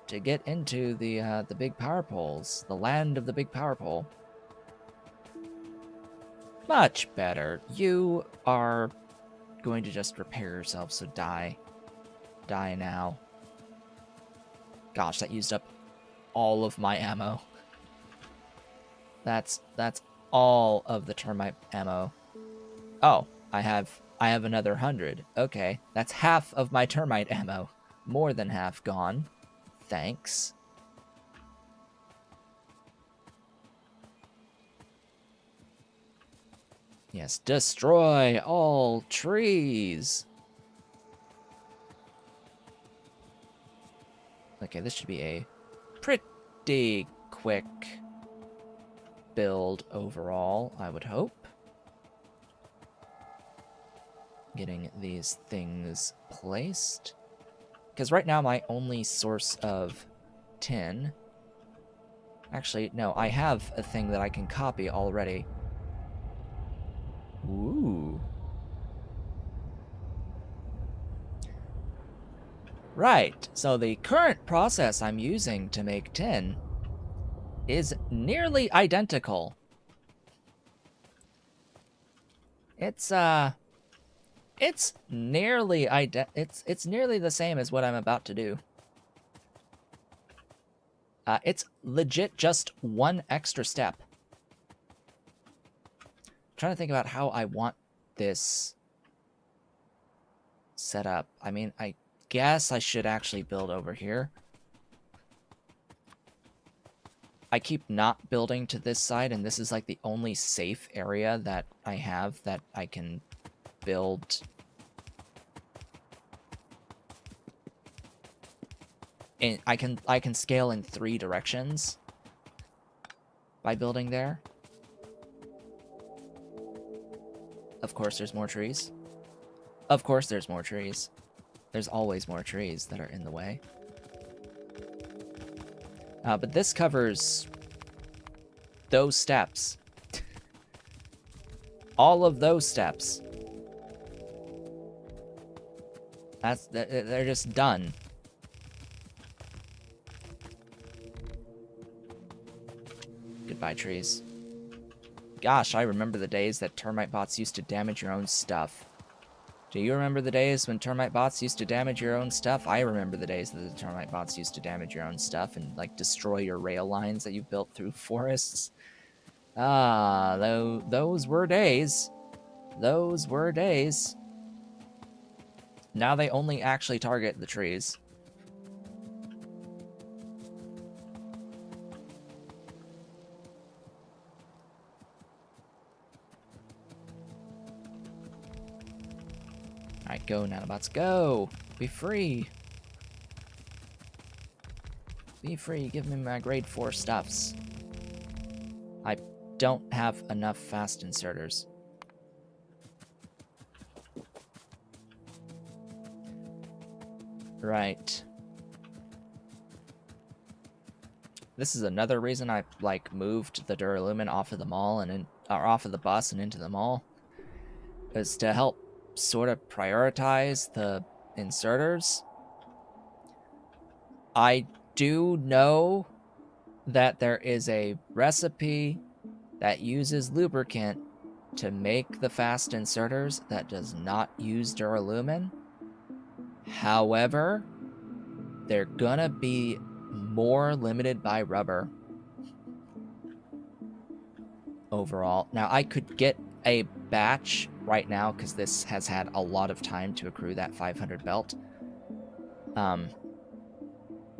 to get into the big power poles, the land of the big power pole. Much better. You are going to just repair yourself, so die. Die now. Gosh, that used up all of my ammo. That's all of the termite ammo. Oh, I have another 100. Okay, that's half of my termite ammo. More than half gone. Thanks. Yes, destroy all trees. Okay, this should be a pretty quick build overall, I would hope. Getting these things placed. Because right now my only source of tin... Actually, no, I have a thing that I can copy already. Ooh. Right, so the current process I'm using to make tin is nearly identical. It's nearly it's nearly the same as what I'm about to do. It's legit just one extra step. I'm trying to think about how I want this set up. I mean, I guess I should actually build over here. I keep not building to this side, and this is like the only safe area that I have that I can build. And I can scale in 3 directions by building there. Of course there's more trees. Of course there's more trees. There's always more trees that are in the way. But this covers those steps. All of those steps. They're just done. Goodbye, trees. Gosh, I remember the days that termite bots used to damage your own stuff. Do you remember the days when termite bots used to damage your own stuff? I remember the days that the termite bots used to damage your own stuff and, like, destroy your rail lines that you built through forests. Ah, those were days. Those were days. Now they only actually target the trees. Alright, go, nanobots, go! Be free! Be free, give me my grade 4 stuffs. I don't have enough fast inserters. Right. This is another reason I, like, moved the Duralumin off of the mall and or off of the bus and into the mall. Is to help sort of prioritize the inserters. I do know that there is a recipe that uses lubricant to make the fast inserters that does not use Duralumin. However, they're gonna be more limited by rubber overall. Now, I could get a batch right now because this has had a lot of time to accrue that 500 belt.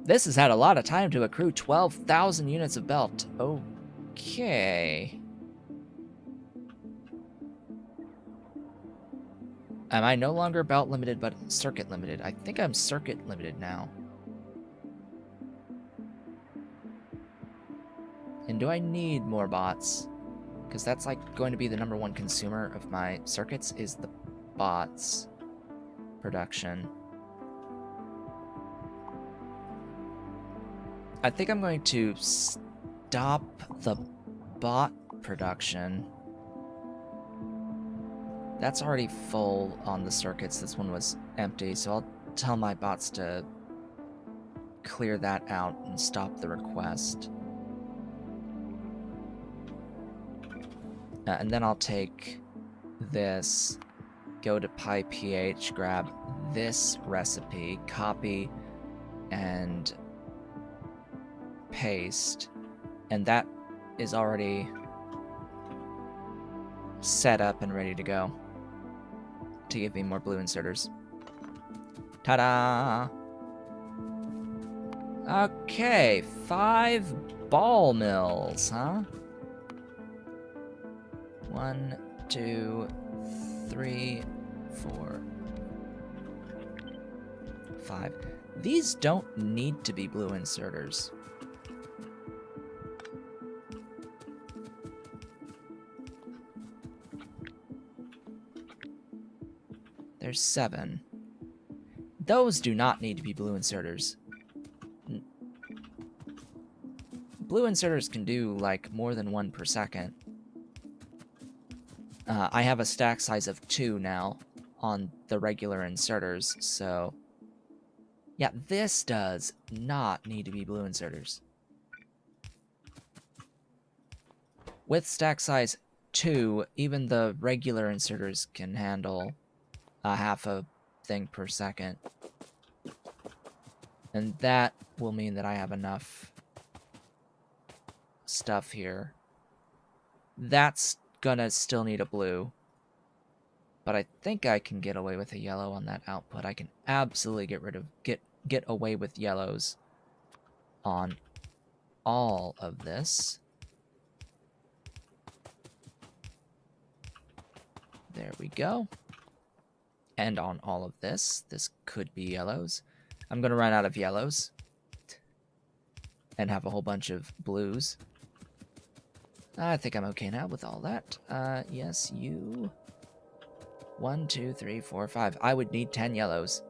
This has had a lot of time to accrue 12,000 units of belt. Okay. Am I no longer belt limited, but circuit limited? I think I'm circuit limited now. And do I need more bots? Because that's like going to be the #1 consumer of my circuits is the bots production. I think I'm going to stop the bot production. That's already full on the circuits. This one was empty, so I'll tell my bots to clear that out and stop the request. And then I'll take this, go to PyPH, grab this recipe, copy, and paste. And that is already set up and ready to go to give me more blue inserters. Ta-da! Okay, 5 ball mills, huh? 1, 2, 3, 4, 5. These don't need to be blue inserters. There's 7. Those do not need to be blue inserters. Blue inserters can do like more than 1 per second. I have a stack size of 2 now on the regular inserters, so yeah, this does not need to be blue inserters. With stack size 2, even the regular inserters can handle a half a thing per second. And that will mean that I have enough stuff here. That's gonna still need a blue, but I think I can get away with a yellow on that output. I can absolutely get away with yellows on all of this. There we go. And on all of this. This could be yellows. I'm gonna run out of yellows and have a whole bunch of blues. I think I'm okay now with all that. Yes, you. 1, 2, 3, 4, 5. I would need 10 yellows.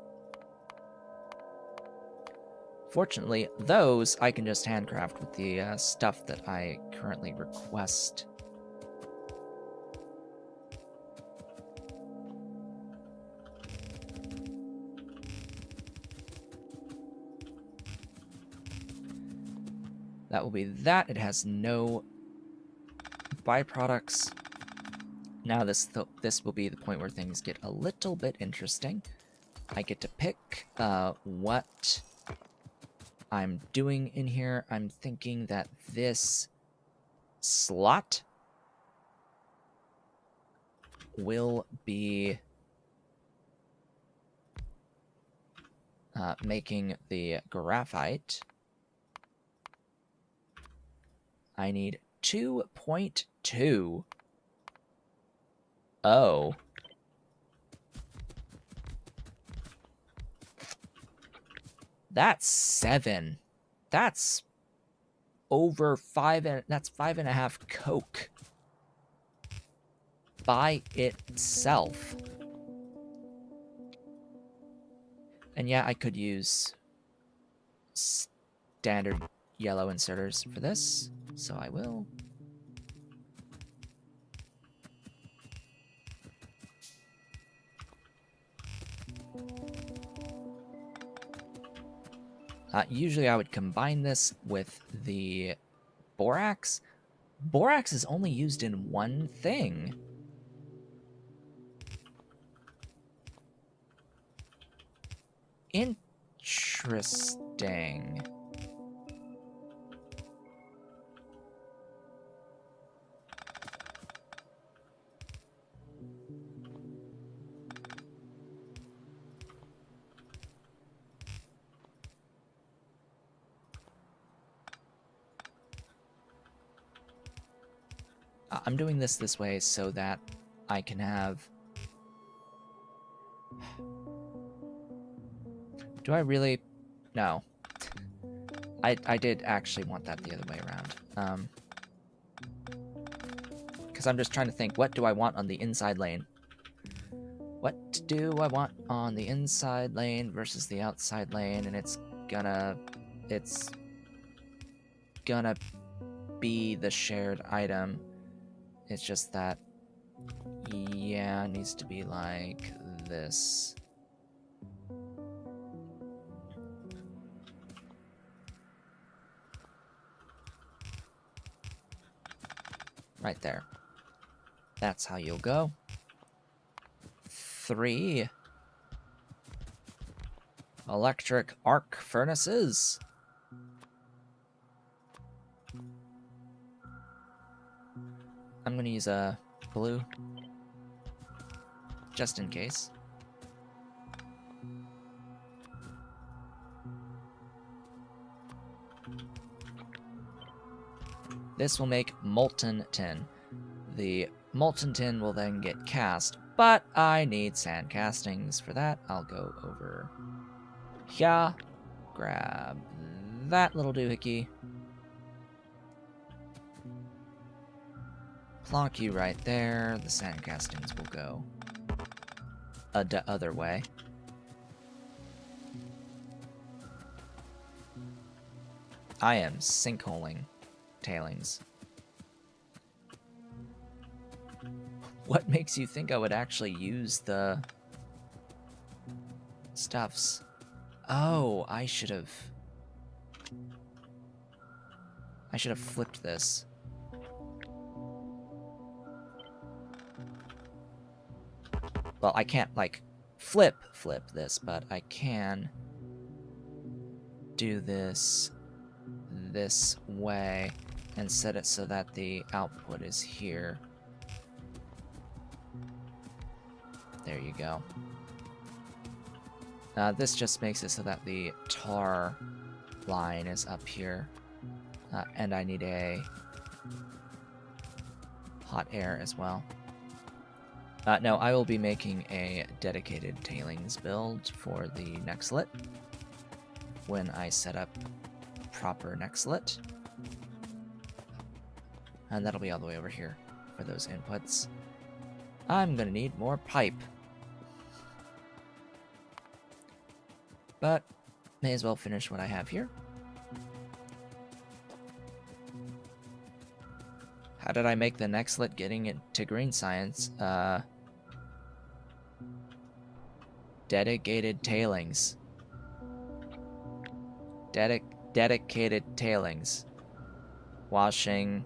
Fortunately, those I can just handcraft with the stuff that I currently request. That will be that. It has no byproducts. Now this will be the point where things get a little bit interesting. I get to pick what I'm doing in here. I'm thinking that this slot will be making the graphite. I need 2.2. Oh. That's 7. That's over 5, and that's 5.5 coke by itself. And yeah, I could use standard yellow inserters for this, so I will. Usually I would combine this with the borax. Borax is only used in one thing. Interesting. I'm doing this way so that I can have... Do I really? No. I did actually want that the other way around. Because I'm just trying to think, what do I want on the inside lane? What do I want on the inside lane versus the outside lane? And it's gonna be the shared item. It's just that, yeah, it needs to be like this. Right there. That's how you'll go. 3 electric arc furnaces. I'm going to use a blue, just in case. This will make molten tin. The molten tin will then get cast, but I need sand castings. For that, I'll go over here, grab that little doohickey, plonk you right there. The sand castings will go the other way. I am sinkholing tailings. What makes you think I would actually use the stuffs? Oh, I should have flipped this. Well, I can't, like, flip this, but I can do this way and set it so that the output is here. There you go. This just makes it so that the tar line is up here. And I need a hot air as well. No, I will be making a dedicated tailings build for the Nextlet when I set up proper Nextlet. And that'll be all the way over here for those inputs. I'm gonna need more pipe. But may as well finish what I have here. How did I make the Nextlet getting into green science? Dedicated tailings. Dedicated tailings. Washing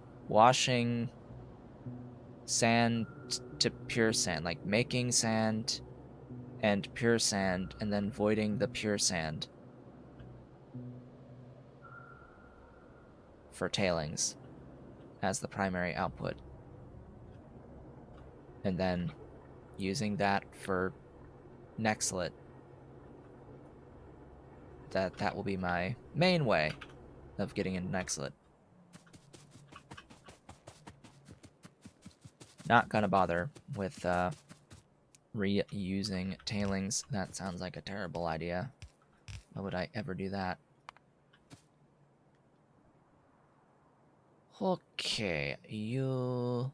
sand to pure sand, like making sand and pure sand, and then voiding the pure sand for tailings as the primary output, and then using that for Nextlet. That will be my main way of getting into Nextlet. Not gonna bother with reusing tailings. That sounds like a terrible idea. Why would I ever do that? Okay, you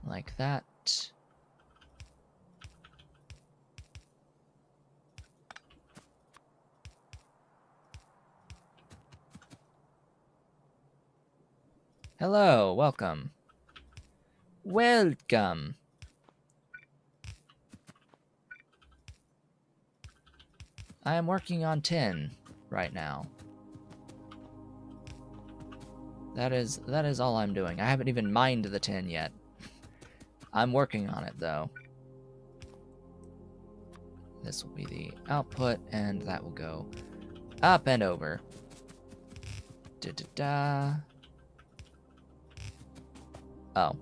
like that. Hello, welcome. Welcome. I am working on tin right now. That is all I'm doing. I haven't even mined the tin yet. I'm working on it though. This will be the output, and that will go up and over. Da-da-da. Oh.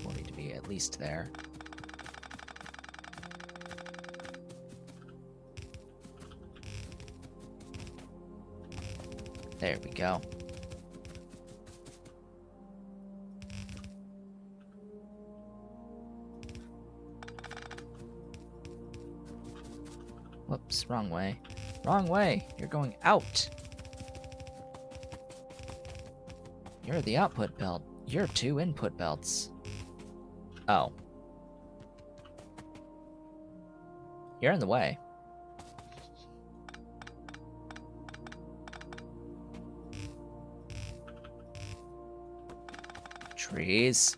We'll need to be at least there. There we go. Whoops, wrong way. Wrong way! You're going out! You're the output belt. You're 2 input belts. Oh. You're in the way. Trees.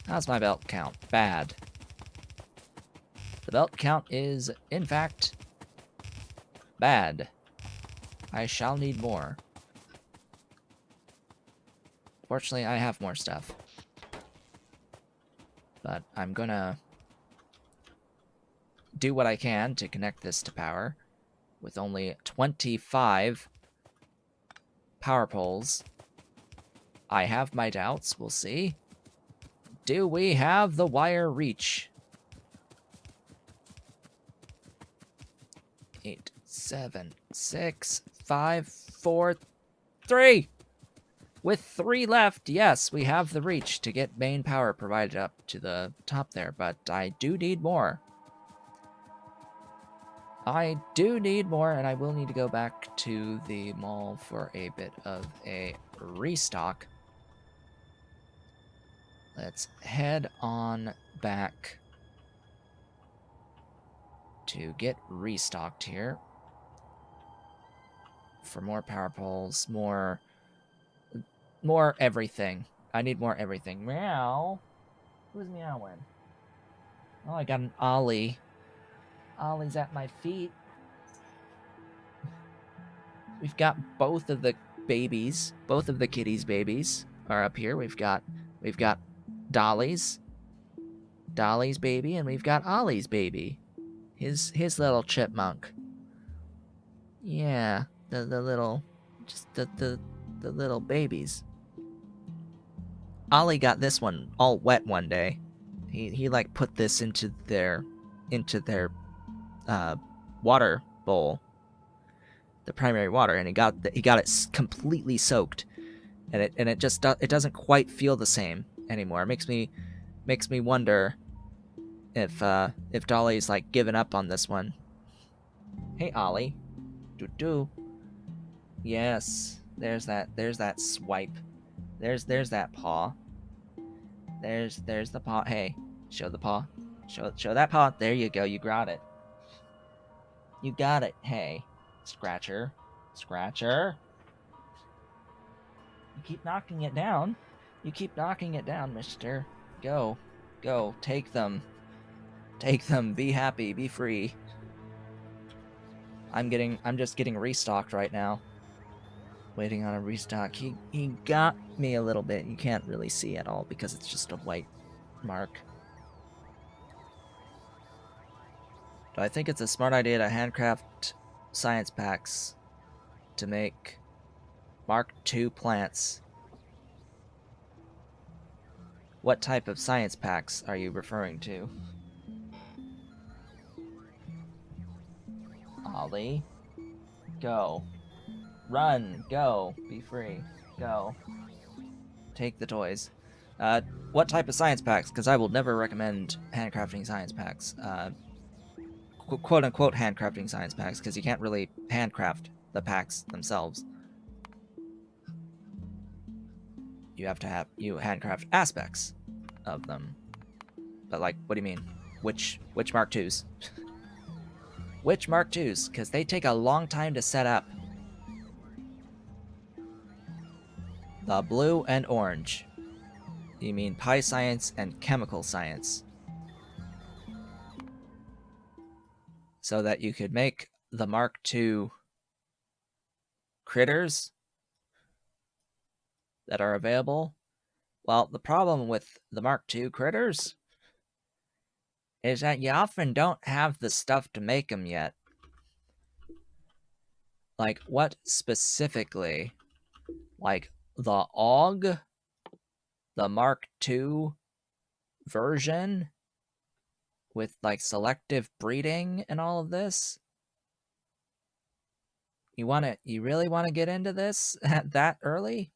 How's my belt count? Bad. The belt count is, in fact, bad. I shall need more. Fortunately, I have more stuff. But I'm gonna do what I can to connect this to power with only 25 power poles. I have my doubts. We'll see. Do we have the wire reach? 8, 7, 6, 5, 4, 3. With 3 left, yes, we have the reach to get main power provided up to the top there, but I do need more. I do need more, and I will need to go back to the mall for a bit of a restock. Let's head on back to get restocked here. For more power poles, more everything. I need more everything. Meow. Who's meowing? Oh, I got an Ollie. Ollie's at my feet. We've got both of the babies. Both of the kitties' babies are up here. We've got Dolly's baby, and we've got Ollie's baby. His little chipmunk. Yeah, the little, just the little babies. Ollie got this one all wet one day. He like put this into their water bowl, the primary water, and he got it completely soaked, and it just it doesn't quite feel the same anymore. It makes me wonder if Dolly's like given up on this one. Hey Ollie, do. Yes, there's that swipe. There's that paw. There's the paw. Hey, show the paw. Show that paw. There you go. You got it. You got it. Hey, Scratcher. You keep knocking it down. You keep knocking it down, mister. Go. Take them. Be happy. Be free. I'm just getting restocked right now. Waiting on a restock. He got me a little bit. You can't really see at all because it's just a white mark. Do I think it's a smart idea to handcraft science packs to make Mark II plants? What type of science packs are you referring to? Ollie, go. Run, go, be free, go. Take the toys. What type of science packs? Because I will never recommend handcrafting science packs. Quote-unquote handcrafting science packs, because you can't really handcraft the packs themselves. You handcraft aspects of them. But like, what do you mean? Which Mark IIs? Which Mark IIs? Because they take a long time to set up. The blue and orange. You mean pie science and chemical science. So that you could make the Mark II critters that are available. Well, the problem with the Mark II critters is that you often don't have the stuff to make them yet. Like, what specifically? Like, the AUG? The Mark II version? With, like, selective breeding and all of this? You really want to get into this that early?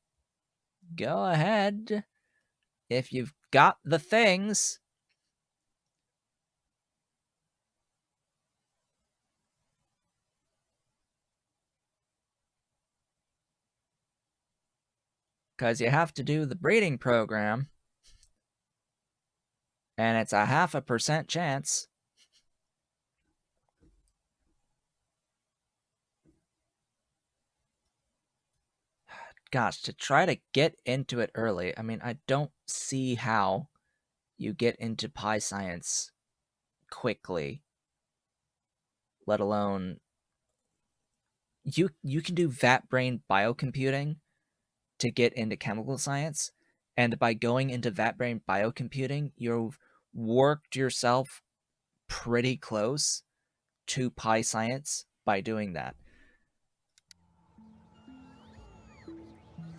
Go ahead. If you've got the things. Because you have to do the breeding program. And it's a 0.5% chance. Gosh, to try to get into it early, I mean, I don't see how you get into Pi Science quickly, let alone you can do vat brain biocomputing to get into chemical science, and by going into vat brain biocomputing, you've worked yourself pretty close to Pi Science by doing that.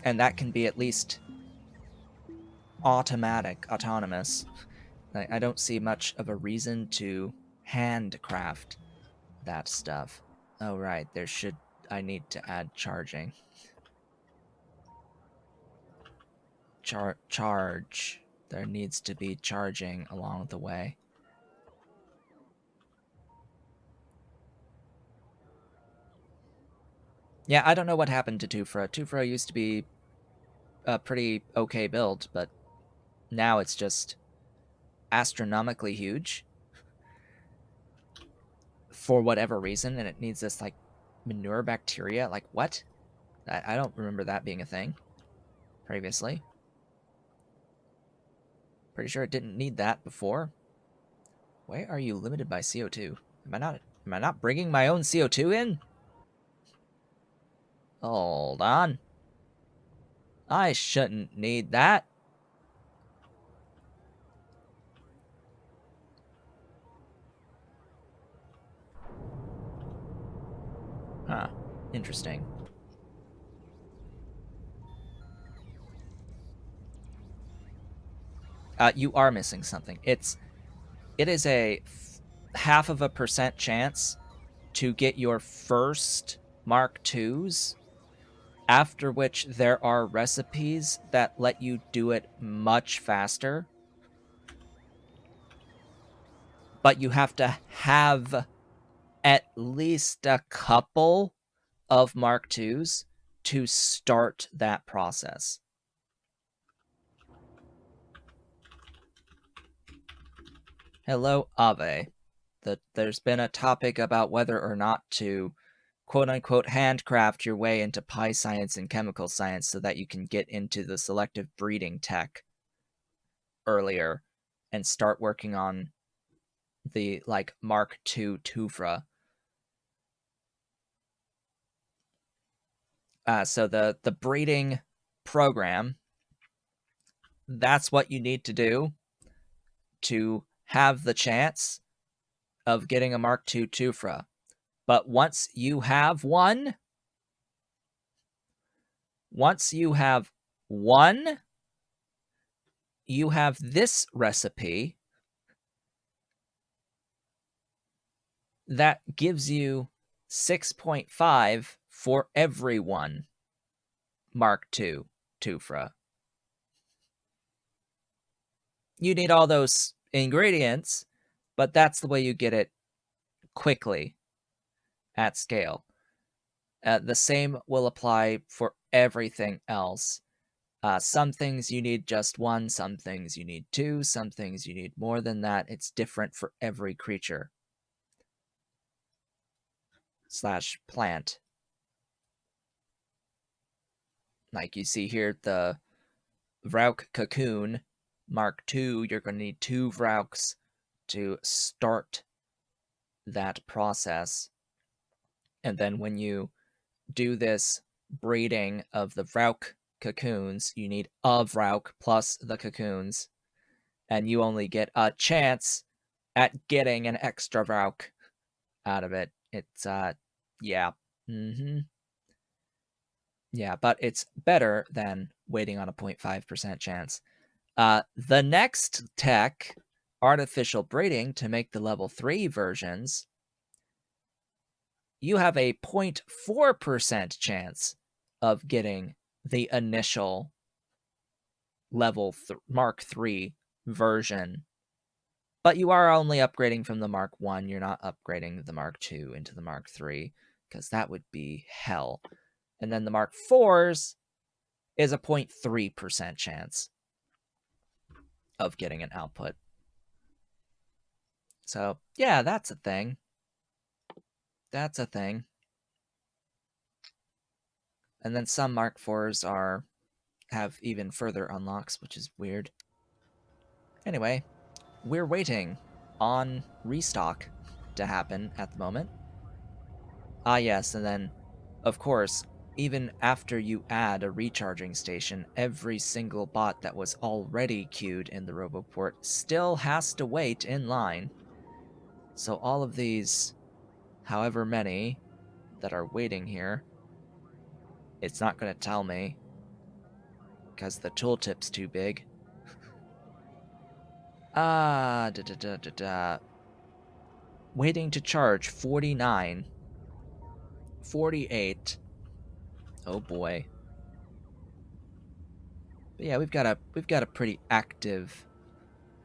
And that can be at least autonomous. I don't see much of a reason to handcraft that stuff. Oh, right, I need to add charging. Charge. There needs to be charging along the way. Yeah, I don't know what happened to Tufra. Tufra used to be a pretty okay build, but now it's just astronomically huge for whatever reason, and it needs this, like, manure bacteria. Like, what? I don't remember that being a thing previously. Pretty sure it didn't need that before. Why are you limited by CO2? Am I not bringing my own CO2 in? Hold on. I shouldn't need that. Huh. Interesting. You are missing something. It is a 0.5% chance to get your first Mark IIs, after which there are recipes that let you do it much faster. But you have to have at least a couple of Mark IIs to start that process. Hello, Ave. There's been a topic about whether or not to quote-unquote handcraft your way into Pi Science and chemical science so that you can get into the selective breeding tech earlier and start working on the, like, Mark II Tufra. So the breeding program, that's what you need to do to have the chance of getting a Mark II Tufra. But once you have one, you have this recipe that gives you 6.5 for every one Mark II Tufra. You need all those ingredients, but that's the way you get it quickly at scale. The same will apply for everything else. Some things you need just one, some things you need two, some things you need more than that. It's different for every creature / plant. Like you see here, the Vrauk cocoon Mark II, you're going to need 2 Vrauks to start that process. And then when you do this breeding of the Vrauk cocoons, you need a Vrauk plus the cocoons, and you only get a chance at getting an extra Vrauk out of it. It's, yeah. Yeah, but it's better than waiting on a 0.5% chance. The next tech, artificial breeding to make the level 3 versions, you have a 0.4% chance of getting the initial level Mark III version. But you are only upgrading from the Mark I. You're not upgrading the Mark II into the Mark III, because that would be hell. And then the Mark IVs is a 0.3% chance of getting an output. So, yeah, that's a thing. That's a thing. And then some Mark IVs have even further unlocks, which is weird. Anyway, we're waiting on restock to happen at the moment. Ah, yes, and then, of course, even after you add a recharging station, every single bot that was already queued in the Roboport still has to wait in line. So all of these, however many that are waiting here, it's not going to tell me because the tooltip's too big. Waiting to charge 49. 48. Oh boy. But yeah, we've got a pretty active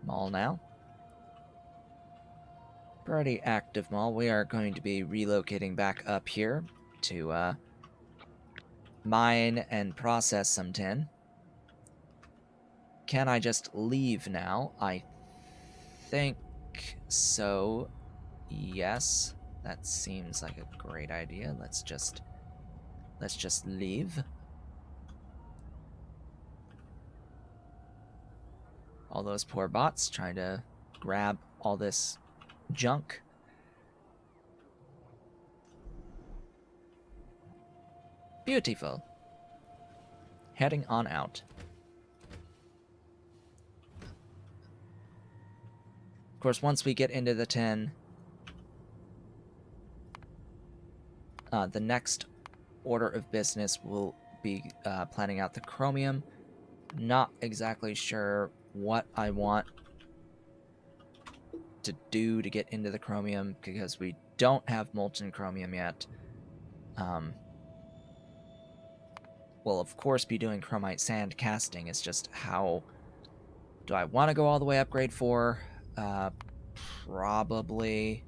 mall now. Pretty active mall. We are going to be relocating back up here to mine and process some tin. Can I just leave now? I think so. Yes. That seems like a great idea. Let's just leave. All those poor bots trying to grab all this junk. Beautiful. Heading on out. Of course, once we get into the tin, the next order of business will be planning out the chromium. Not exactly sure what I want to do to get into the chromium because we don't have molten chromium yet. We'll of course be doing chromite sand casting. It's just how do I want to go all the way upgrade 4? Probably.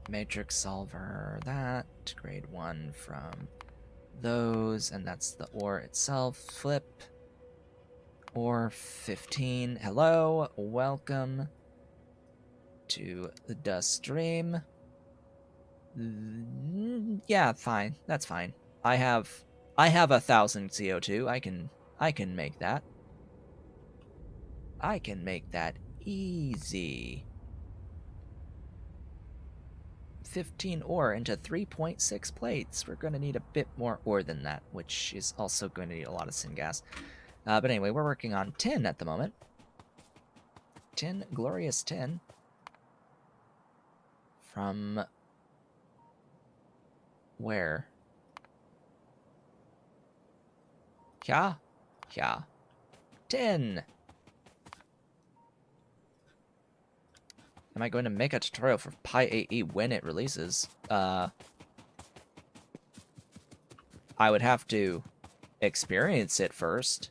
Matrix solver, that. Grade 1 from those, and that's the ore itself. Flip. Ore 15. Hello, welcome to the dust stream. Yeah, fine. That's fine. I have 1,000 CO2. I can make that. I can make that easy. 15 ore into 3.6 plates. We're going to need a bit more ore than that, which is also going to need a lot of syngas. But anyway, we're working on tin at the moment. Tin, glorious tin. From where? Yeah. Tin. Am I going to make a tutorial for PyAE when it releases? I would have to experience it first.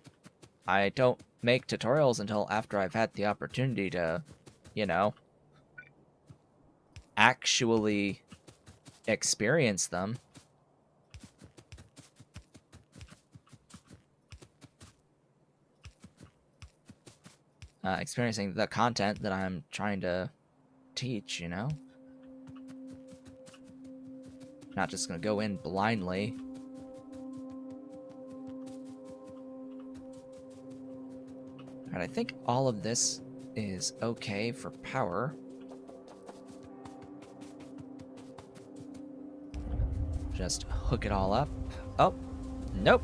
I don't make tutorials until after I've had the opportunity to, you know, actually experience them. Experiencing the content that I'm trying to teach, you know? Not just gonna go in blindly. Alright, I think all of this is okay for power. Just hook it all up. Oh, nope.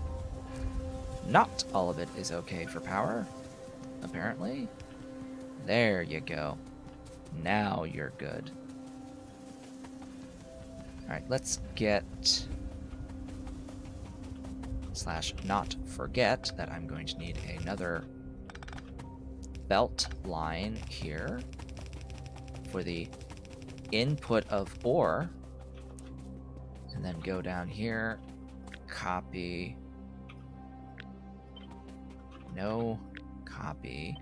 Not all of it is okay for power, apparently. There you go. Now you're good. Alright, let's get... / not forget that I'm going to need another belt line here for the input of ore. And then go down here, copy, no copy.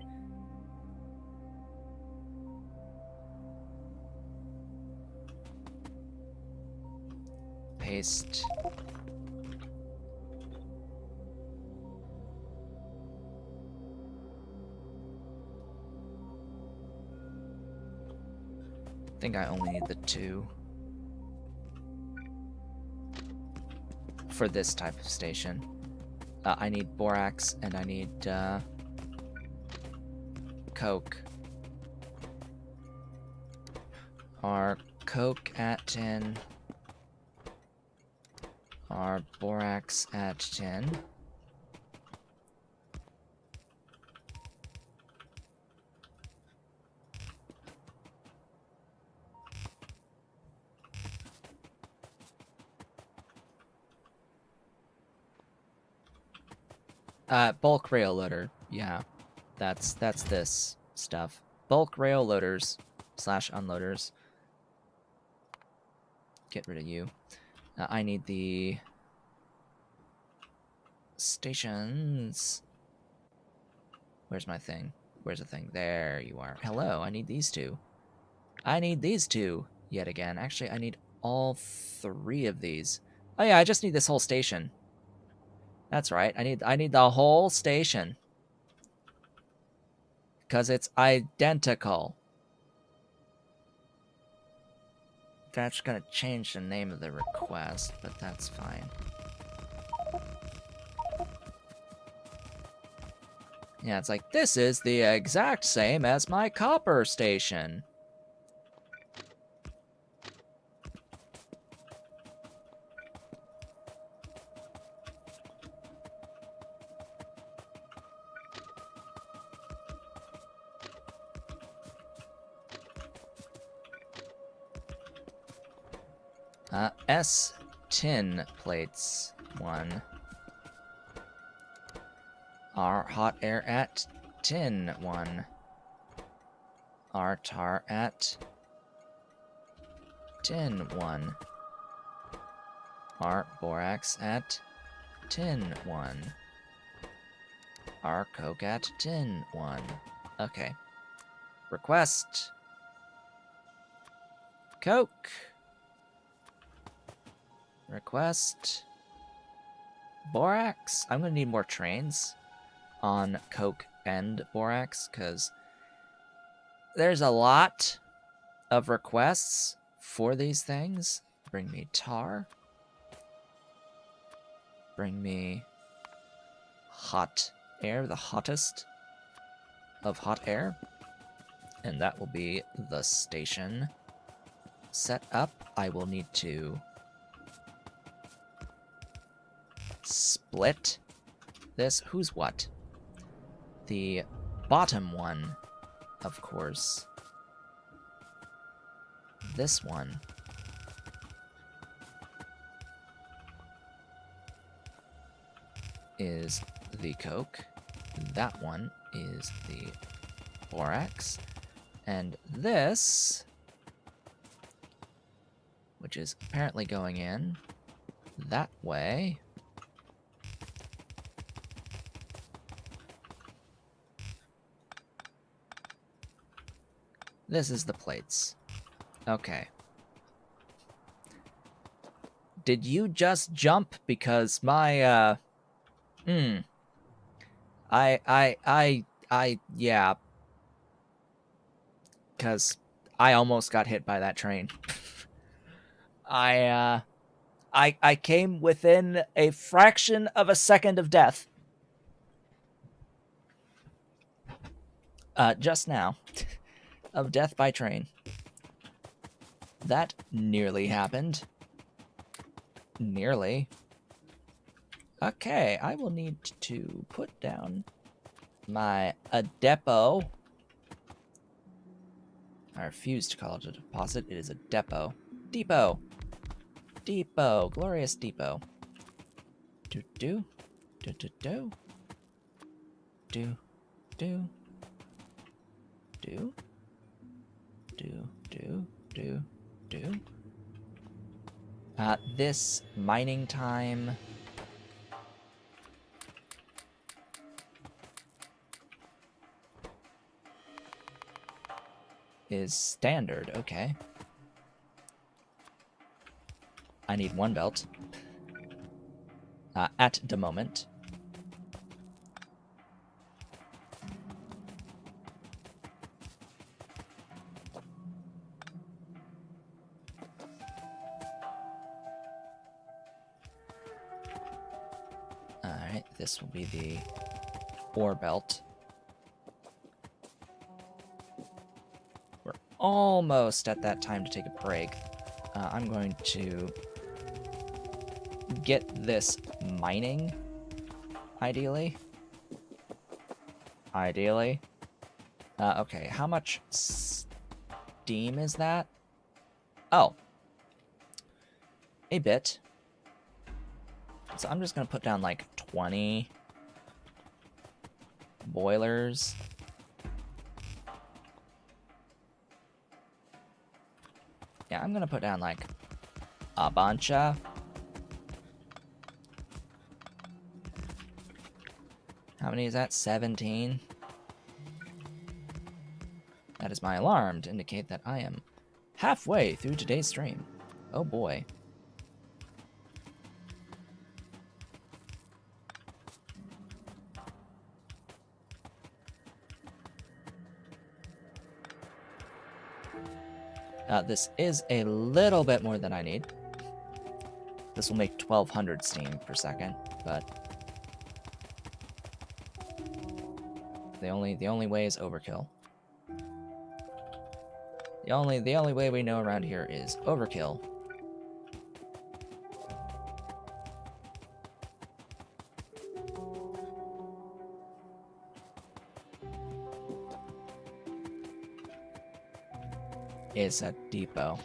Paste. I think I only need the 2 for this type of station. I need borax and I need coke. Our coke at 10. Our borax at 10. Bulk rail loader. Yeah, that's this stuff. Bulk rail loaders / unloaders. Get rid of you. I need the stations. Where's my thing? Where's the thing? There you are. Hello, I need these 2. I need these 2 yet again. Actually, I need all 3 of these. Oh yeah, I just need this whole station. That's right. I need the whole station. Because it's identical. That's gonna change the name of the request, but that's fine. Yeah, it's like, this is the exact same as my copper station. S tin plates 1. R hot air at tin 1. R tar at tin 1. R borax at tin 1. R coke at tin 1. Okay. Request. Coke. Request. Borax. I'm gonna need more trains on coke and borax, because there's a lot of requests for these things. Bring me tar. Bring me hot air, the hottest of hot air. And that will be the station set up. I will need to split this. Who's what? The bottom one, of course. This one. Is the coke. That one is the borax. And this, which is apparently going in that way. This is the plates. Okay. Did you just jump? Because my, yeah. Because I almost got hit by that train. I came within a fraction of a second of death. Just now. Of death by train. That nearly happened. Nearly. Okay, I will need to put down my depot. I refuse to call it a deposit. It is a depot. Depot. Depot. Glorious depot. Do do. Do do do. Do do. do, do, do, do, do. This mining time is standard. Okay. I need one belt at the moment. Alright, this will be the ore belt. We're almost at that time to take a break. I'm going to get this mining, ideally. Okay, how much steam is that? Oh. A bit. So I'm just going to put down like 20 boilers. Yeah, I'm going to put down like a bunch of. How many is that? 17? That is my alarm to indicate that I am halfway through today's stream. Oh boy. This is a little bit more than I need. This will make 1200 steam per second, but the only way is overkill. The only way we know around here is overkill. Is a depot.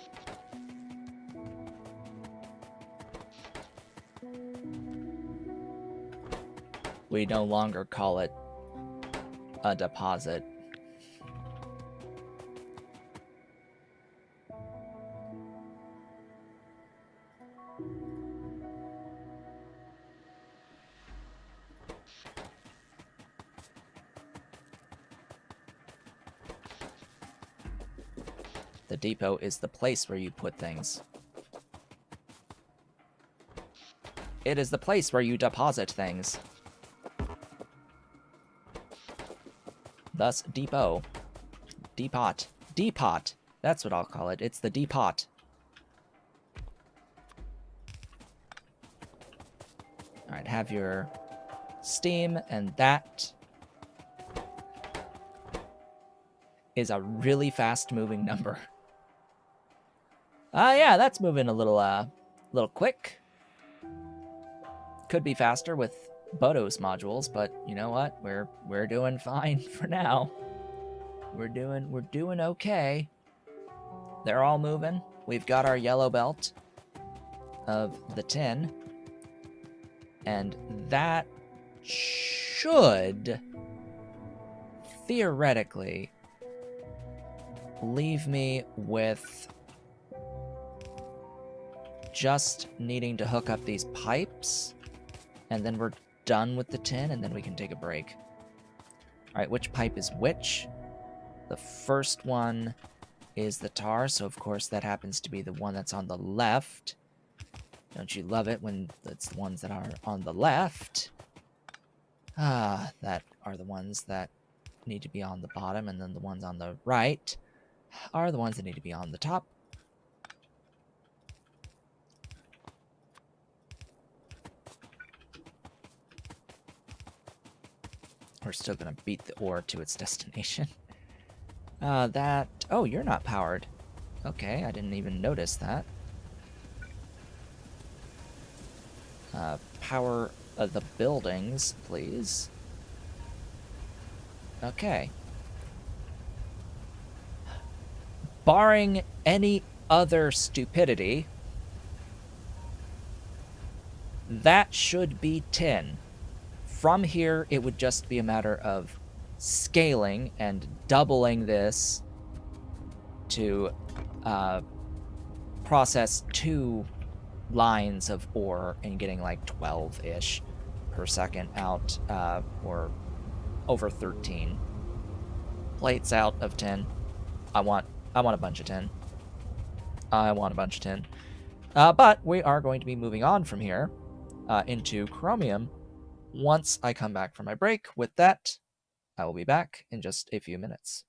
We no longer call it a deposit. The depot is the place where you put things. It is the place where you deposit things. Thus, depot. Depot. Depot. That's what I'll call it. It's the depot. Alright, have your steam, and that is a really fast-moving number. Yeah, that's moving a little quick. Could be faster with Bodo's modules, but you know what? We're doing fine for now. We're doing okay. They're all moving. We've got our yellow belt of the tin, and that should theoretically leave me with just needing to hook up these pipes, and then we're done with the tin, and then we can take a break. Alright, which pipe is which? The first one is the tar, so of course that happens to be the one that's on the left. Don't you love it when it's the ones that are on the left? That are the ones that need to be on the bottom, and then the ones on the right are the ones that need to be on the top. We're still gonna beat the ore to its destination. Oh, you're not powered. Okay, I didn't even notice that. Power of the buildings, please. Okay. Barring any other stupidity, that should be tin. From here, it would just be a matter of scaling and doubling this to process 2 lines of ore and getting like 12-ish per second out, or over 13 plates out of 10. I want a bunch of 10. I want a bunch of 10. But we are going to be moving on from here into chromium once I come back from my break. With that, I will be back in just a few minutes.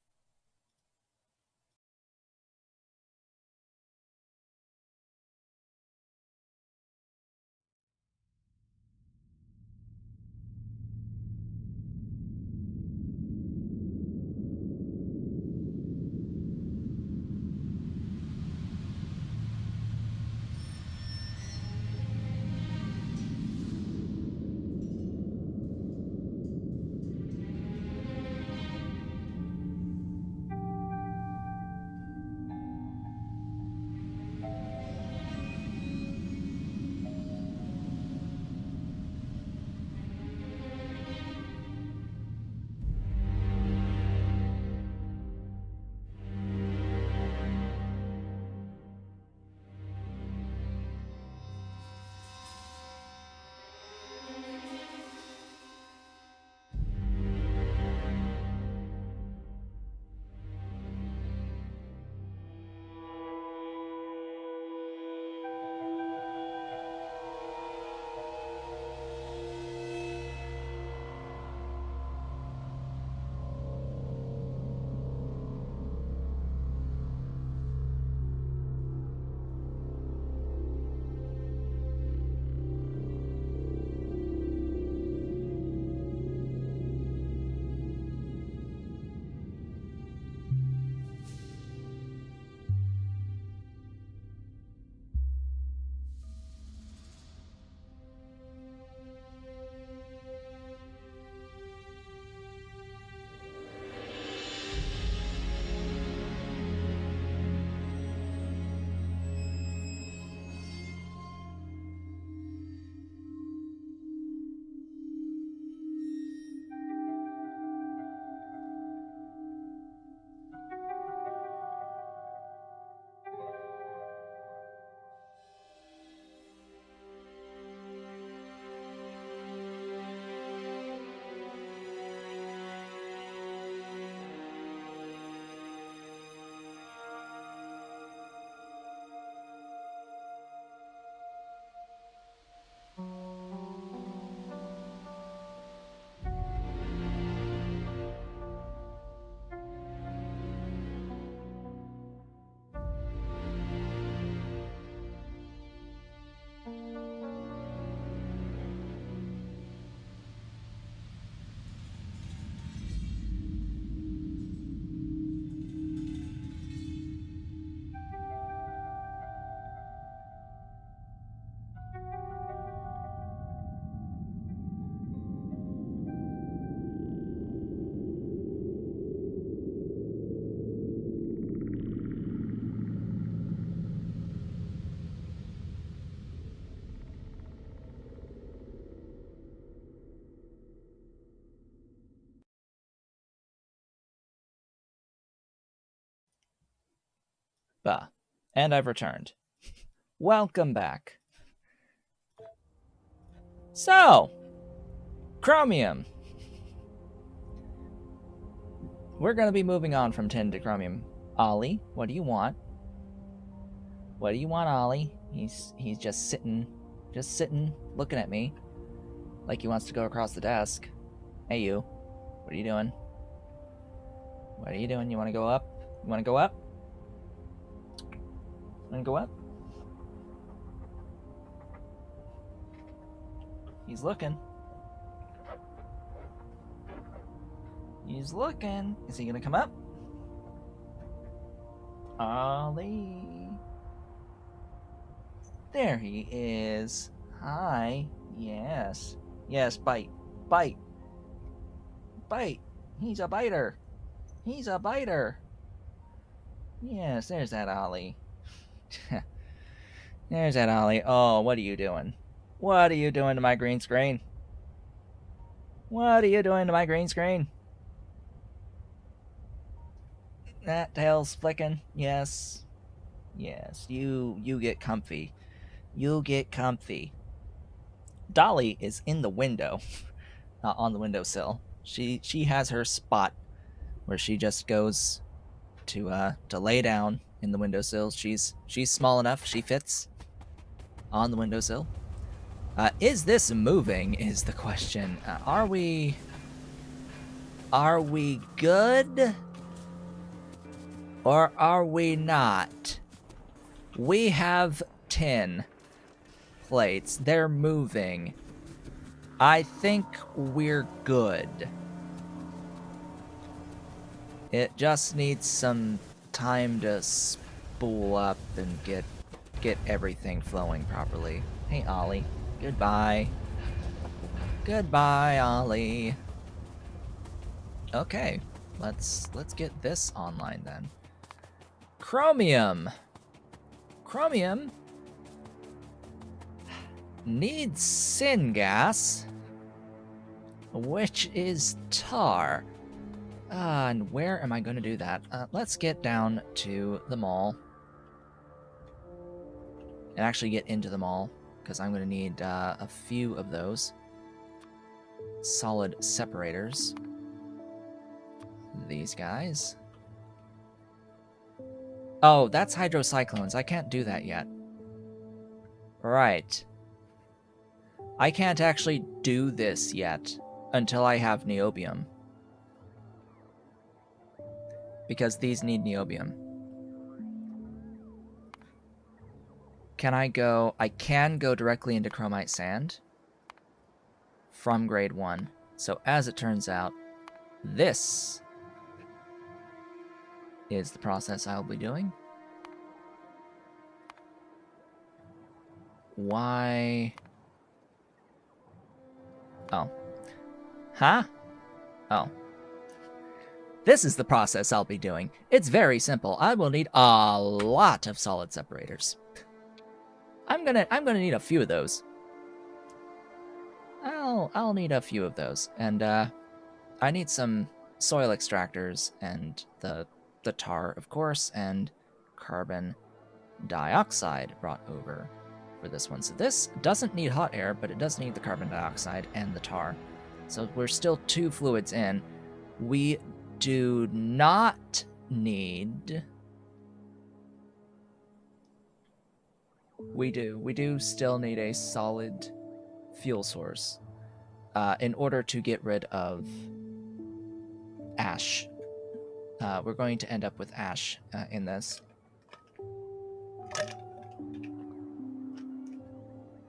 Bah. And I've returned. Welcome back. So, chromium. We're going to be moving on from tin to chromium. Ollie, what do you want? What do you want, Ollie? He's just sitting, looking at me like he wants to go across the desk. Hey, you. What are you doing? What are you doing? You want to go up? You want to go up? Want to go up? He's looking. He's looking. Is he gonna come up? Ollie. There he is. Hi. Yes. Yes, bite. Bite. Bite. He's a biter. He's a biter. Yes, there's that Ollie. There's that Ollie. Oh, what are you doing? What are you doing to my green screen? What are you doing to my green screen? That tail's flicking. Yes. Yes. You get comfy. You get comfy. Dolly is in the window, on the windowsill. She has her spot where she just goes to lay down in the windowsill. She's small enough. She fits on the windowsill. Is this moving? Is the question. Are we good or are we not? We have 10 plates. They're moving. I think we're good. It just needs some time to spool up and get everything flowing properly. Hey, Ollie. Goodbye. Goodbye, Ollie. Okay, let's get this online then. Chromium. Chromium needs syngas, which is tar. And where am I going to do that? Let's get down to the mall and actually get into the mall, because I'm going to need a few of those solid separators. These guys. Oh, that's hydrocyclones. I can't do that yet. Right. I can't actually do this yet until I have niobium, because these need niobium. Can I go? I can go directly into chromite sand from grade 1. So as it turns out, this is the process I'll be doing. Why? Oh. Huh? Oh. This is the process I'll be doing. It's very simple. I will need a lot of solid separators. I'm gonna need a few of those. I'll need a few of those. And I need some soil extractors and the tar, of course, and carbon dioxide brought over for this one. So this doesn't need hot air, but it does need the carbon dioxide and the tar. So we're still 2 fluids in. We do not need... We do still need a solid fuel source in order to get rid of ash. We're going to end up with ash in this.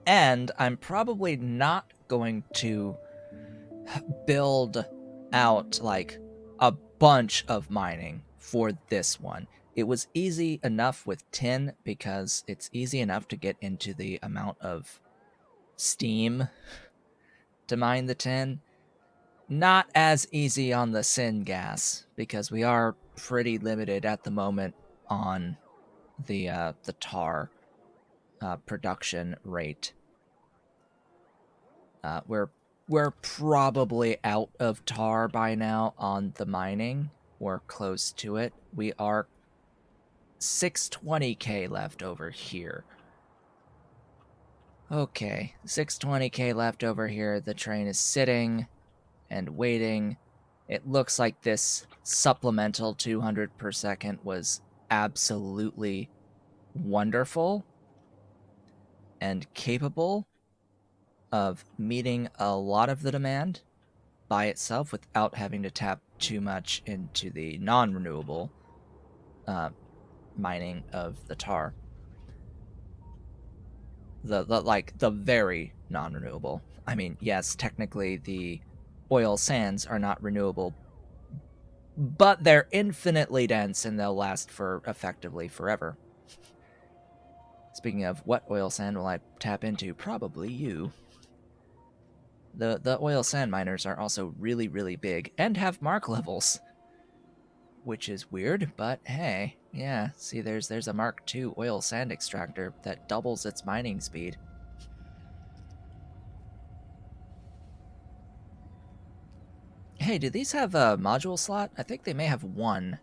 And I'm probably not going to build out like a bunch of mining for this one. It was easy enough with tin because it's easy enough to get into the amount of steam to mine the tin. Not as easy on the syngas because we are pretty limited at the moment on the tar production rate. We're probably out of tar by now on the mining, or close to it. We are 620k left over here. Okay, 620k left over here. The train is sitting and waiting. It looks like this supplemental 200 per second was absolutely wonderful and capable of meeting a lot of the demand by itself without having to tap too much into the non-renewable mining of the tar. The very non-renewable. I mean, yes, technically the oil sands are not renewable, but they're infinitely dense and they'll last for effectively forever. Speaking of, what oil sand will I tap into? Probably you. The oil sand miners are also really, really big and have mark levels, which is weird, but hey, yeah, see, there's a Mark II oil sand extractor that doubles its mining speed. Hey, do these have a module slot? I think they may have one.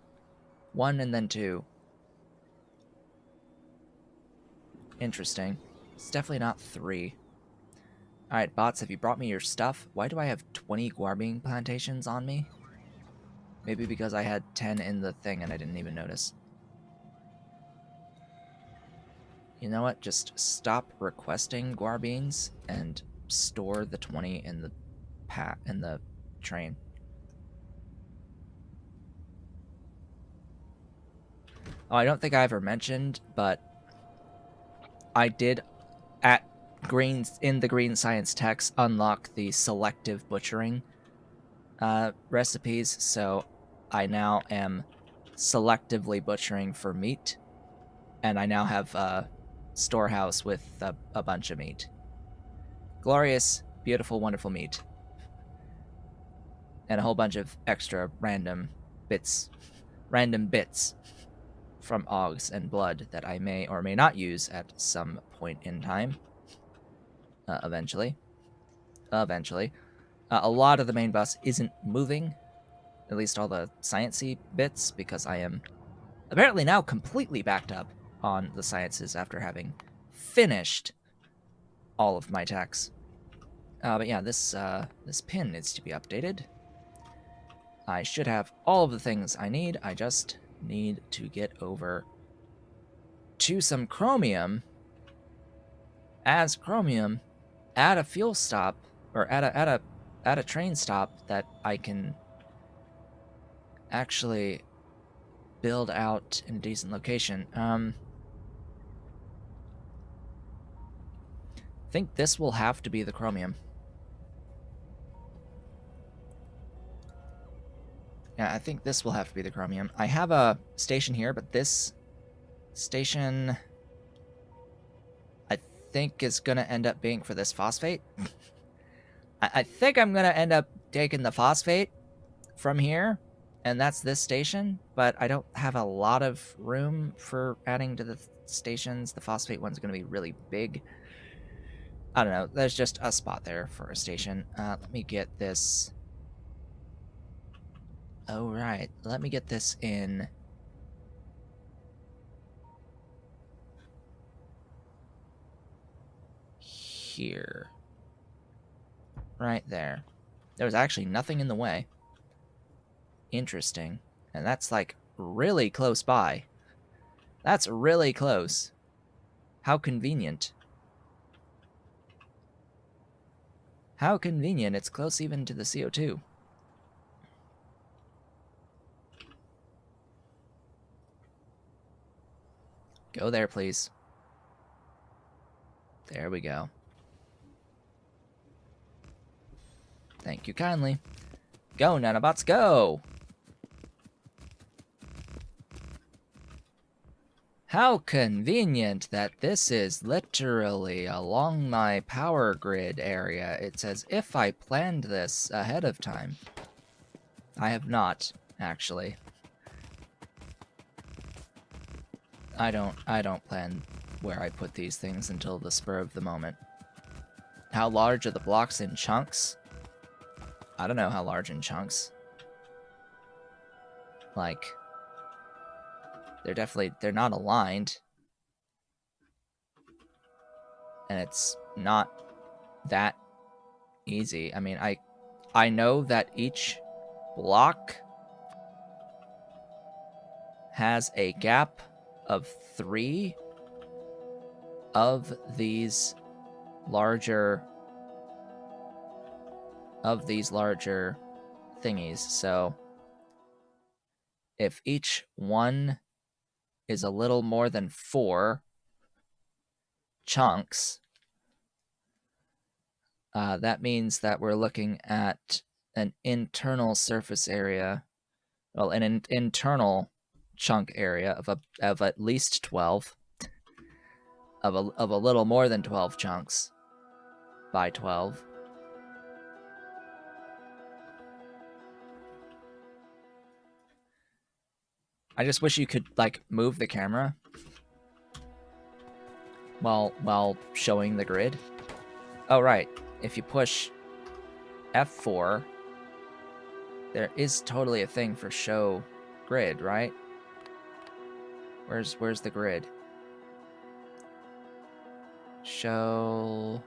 1 and then 2. Interesting. It's definitely not 3. Alright, bots, have you brought me your stuff? Why do I have 20 guarbean plantations on me? Maybe because I had 10 in the thing and I didn't even notice. You know what? Just stop requesting guarbeans and store the 20 in the train. Oh, I don't think I ever mentioned, but I did in the green science text unlock the selective butchering recipes, so I now am selectively butchering for meat, and I now have a storehouse with a bunch of meat. Glorious, beautiful, wonderful meat. And a whole bunch of extra random bits from Augs and blood that I may or may not use at some point in time. Eventually. A lot of the main bus isn't moving, at least all the sciencey bits, because I am apparently now completely backed up on the sciences after having finished all of my techs. But yeah, this pin needs to be updated. I should have all of the things I need. I just need to get over to some chromium. As chromium, at a fuel stop or at a train stop that I can actually build out in a decent location. I think this will have to be the chromium. Yeah, I think this will have to be the chromium. I have a station here, but this station I think is going to end up being for this phosphate. I think I'm going to end up taking the phosphate from here, and that's this station, but I don't have a lot of room for adding to the stations. The phosphate one's going to be really big. I don't know. There's just a spot there for a station. Let me get this. Oh, right. Let me get this in. Here. Right there. There was actually nothing in the way. Interesting. And that's like really close by. That's really close. How convenient. How convenient. It's close even to the CO2. Go there, please. There we go. Thank you kindly. Go, nanobots, go! How convenient that this is literally along my power grid area. It's as if I planned this ahead of time. I have not, actually. I don't plan where I put these things until the spur of the moment. How large are the blocks in chunks? I don't know how large in chunks. Like, they're not aligned. And it's not that easy. I mean, I know that each block has a gap of 3 of these larger thingies. So if each one is a little more than 4 chunks, that means that we're looking at an internal surface area, well, an internal chunk area of at least 12, of a little more than 12 chunks by 12. I just wish you could like move the camera while showing the grid. Oh right, if you push F4, there is totally a thing for show grid, right? Where's the grid? Show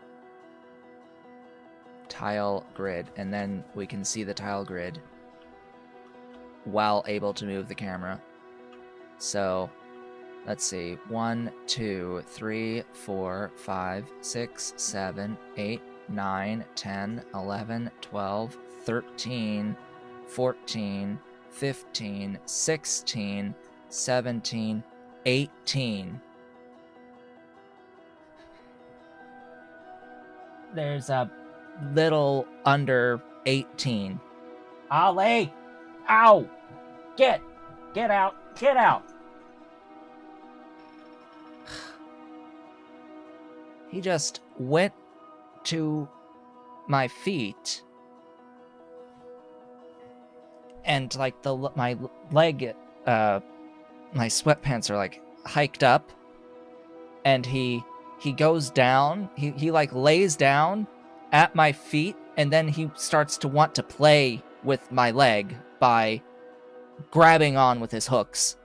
tile grid, and then we can see the tile grid while able to move the camera. So let's see, 1, 2, 3, 4, 5, 6, 7, 8, 9, 10, 11, 12, 13, 14, 15, 16, 17, 18. There's a little under 18. Ollie! Ow! Get out! Get out! He just went to my feet, and like my leg, my sweatpants are like hiked up, and he goes down. He like lays down at my feet, and then he starts to want to play with my leg by grabbing on with his hooks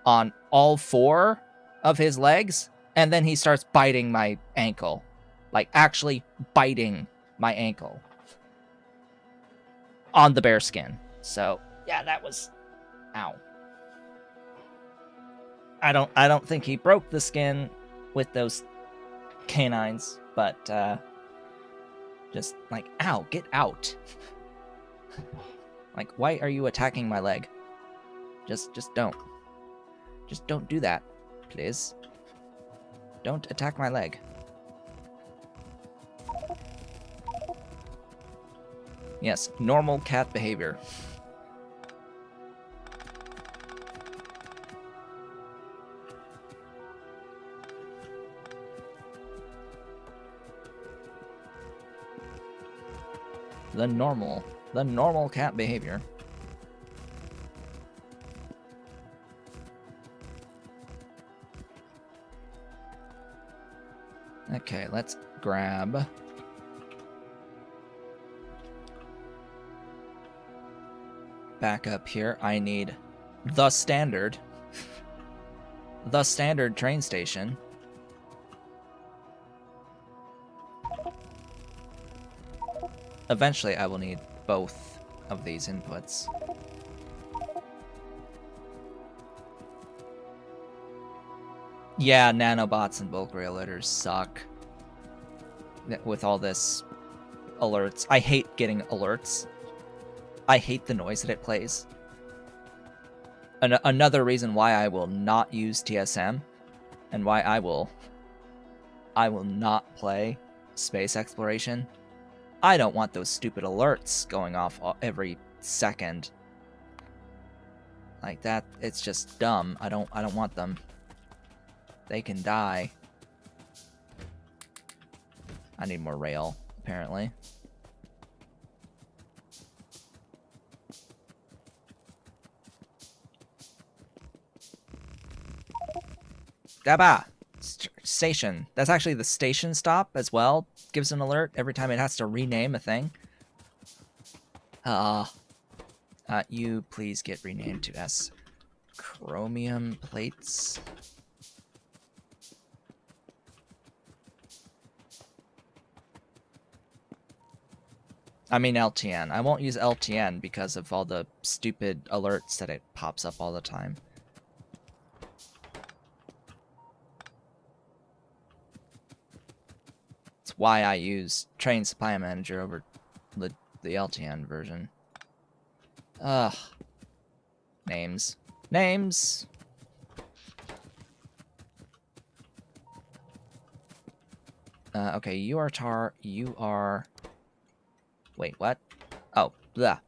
on all 4 of his legs, and then he starts biting my ankle. Like, actually biting my ankle on the bear skin. So, yeah, that was... Ow. I don't think he broke the skin with those canines, but, just, like, ow, get out. Like, why are you attacking my leg? Just don't. Just don't do that, please. Don't attack my leg. Yes, normal cat behavior. The normal cat behavior. Okay, let's grab... Back up here, I need the standard train station. Eventually, I will need both of these inputs. Yeah, nanobots and bulk rail loaders suck. With all this alerts. I hate getting alerts. I hate the noise that it plays. Another reason why I will not use TSM and why I will not play space exploration. I don't want those stupid alerts going off every second. Like that, it's just dumb. I don't want them. They can die. I need more rail, apparently. Daba! Station. That's actually the station stop as well. Gives an alert every time it has to rename a thing. You please get renamed to S. Chromium plates. I mean LTN. I won't use LTN because of all the stupid alerts that it pops up all the time. It's why I use Train Supply Manager over the LTN version. Ugh. Names. Names! Okay, you are tar, you are... Wait, what? Oh, blah.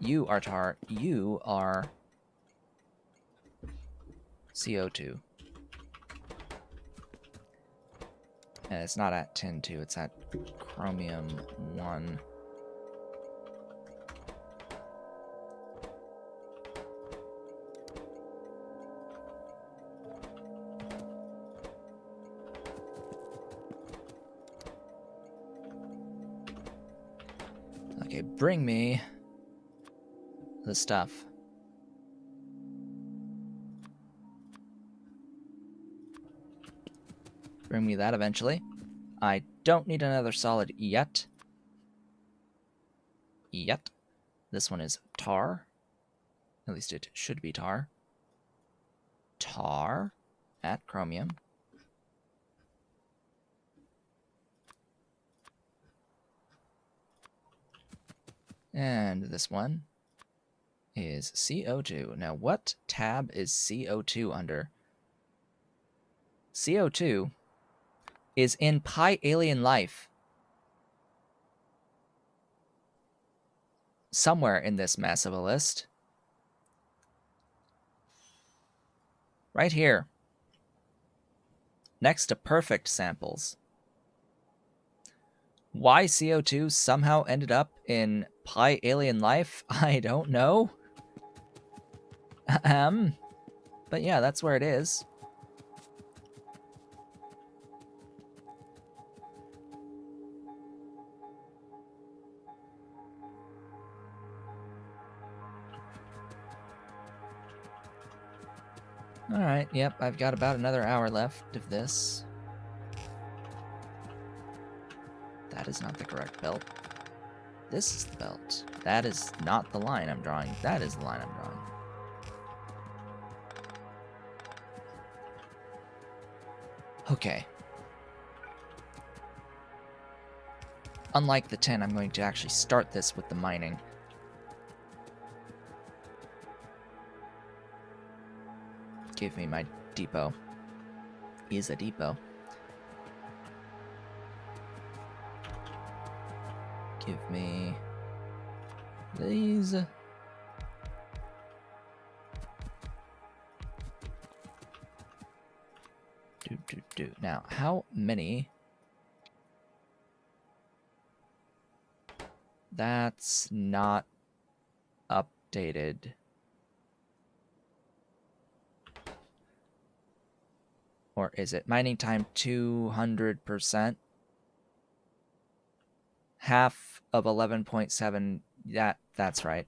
You are tar, you are... CO2. It's not at tin 2, it's at Chromium 1. Okay, bring me the stuff. bring me that eventually. I don't need another solid yet. This one is tar. At least it should be tar. Tar at chromium. And this one is CO2. Now, what tab is CO2 under? CO2 is in Alien Life. Somewhere in this mess of a list. Right here. Next to perfect samples. Why CO2 somehow ended up in Alien Life, I don't know. But yeah, that's where it is. Alright, yep, I've got about another hour left of this. That is not the correct belt. This is the belt. That is not the line I'm drawing. That is the line I'm drawing. Okay. Unlike the 10, I'm going to actually start this with the mining. Give me my depot. Is a depot. Give me these. Now, how many? That's not updated. Or is it? Mining time 200%. Half of 11.7. That's right.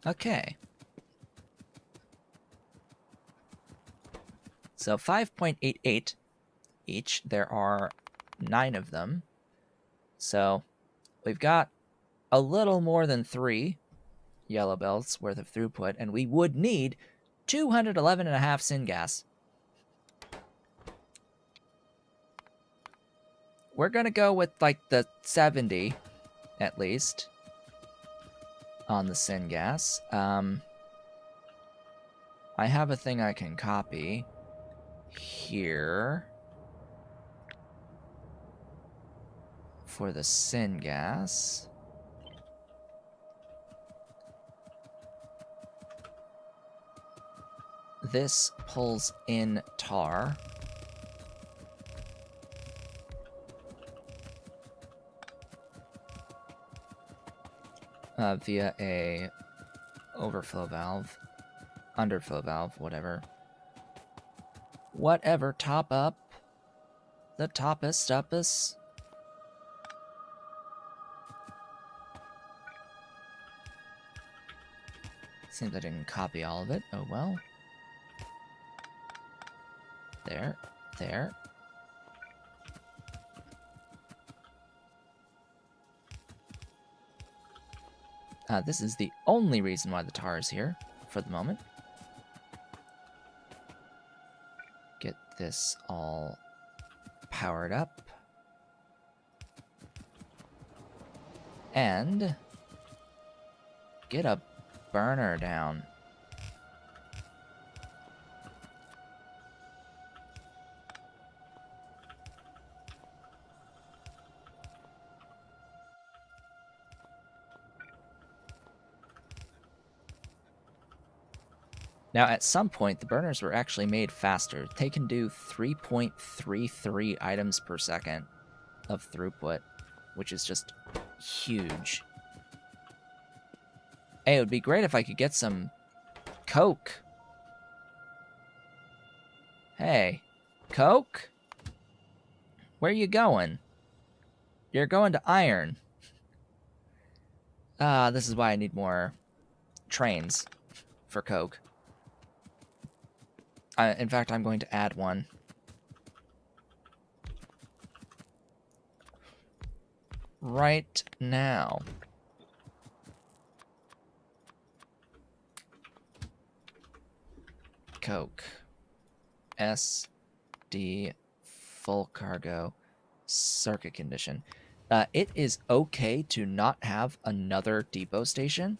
Okay. So 5.88 each. There are 9 of them. So we've got a little more than 3 yellow belts worth of throughput, and we would need 211.5 syngas. We're going to go with like the 70 at least on the syngas. I have a thing I can copy here for the syngas. This pulls in tar. Via a overflow valve, underflow valve, whatever. Whatever, top up. The toppest uppus. Seems I didn't copy all of it. Oh well. There. There. This is the only reason why the tar is here for the moment. Get this all powered up. And get a burner down. Now, at some point, the burners were actually made faster. They can do 3.33 items per second of throughput, which is just huge. Hey, it would be great if I could get some coke Hey, Coke? Where you going? You're going to iron. This is why I need more trains for Coke. In fact, I'm going to add one. Right now. Coke. SD full cargo circuit condition. It is okay to not have another depot station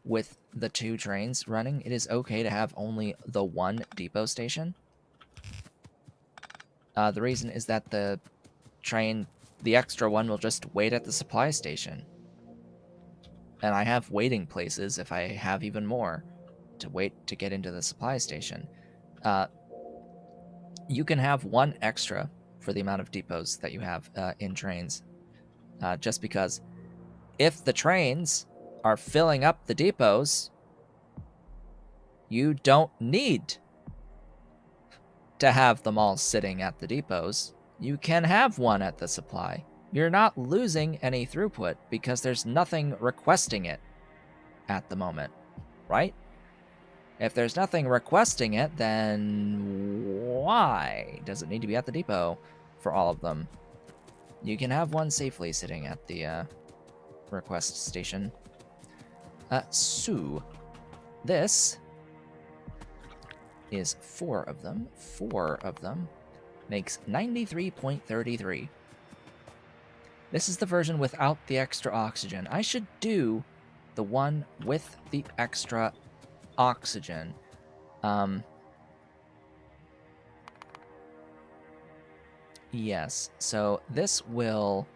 with the 2 trains running. It is okay to have only the 1 depot station. The reason is that the train, the extra one, will just wait at the supply station. And I have waiting places if I have even more to wait to get into the supply station. You can have 1 extra for the amount of depots that you have in trains. Just because if the trains are filling up the depots, you don't need to have them all sitting at the depots. You can have 1 at the supply. You're not losing any throughput because there's nothing requesting it at the moment, right? If there's nothing requesting it, then why does it need to be at the depot for all of them? You can have 1 safely sitting at the request station. So, this is 4 of them. 4 of them makes 93.33. This is the version without the extra oxygen. I should do the one with the extra oxygen. Yes, so this will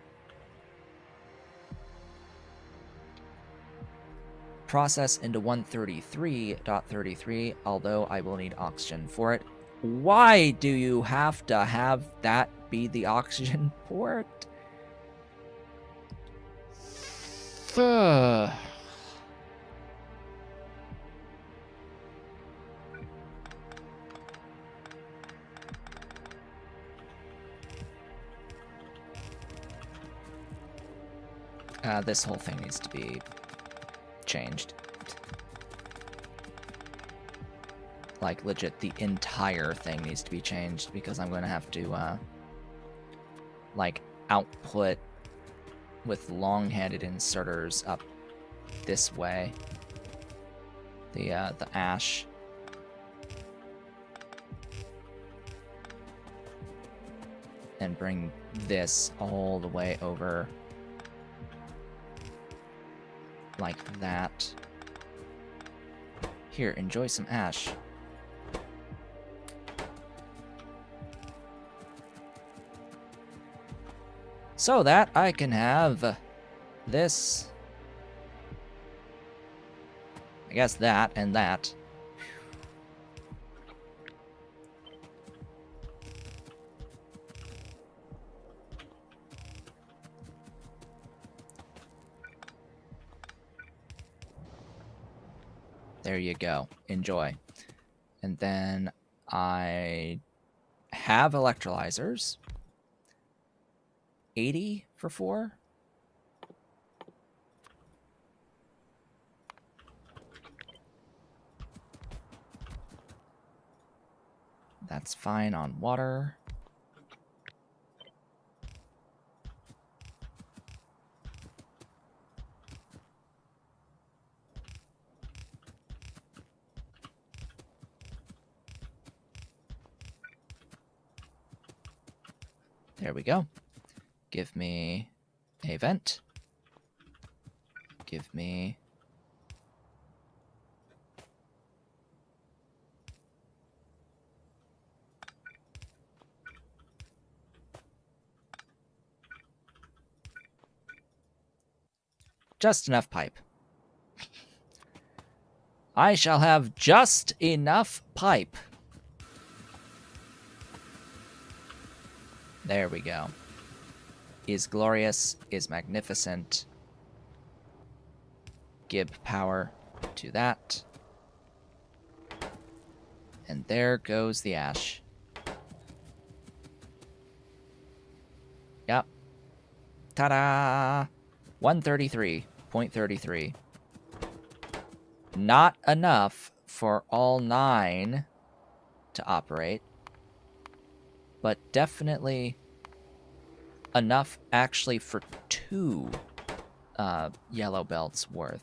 process into 133.33, although I will need oxygen for it. Why do you have to have that be the oxygen port? This whole thing needs to be changed. Like, legit, the entire thing needs to be changed because I'm going to have to, like, output with long-handed inserters up this way. The ash. And bring this all the way over like that. Here, enjoy some ash. So that I can have this, I guess that and that. There you go. Enjoy. And then I have electrolyzers. 80 for 4. That's fine on water. There we go. Give me a vent. Give me just enough pipe. I shall have just enough pipe. There we go. Is glorious, is magnificent. Give power to that. And there goes the ash. Yep. Ta-da! 133.33. Not enough for all 9 to operate, but definitely enough actually for 2 yellow belts worth.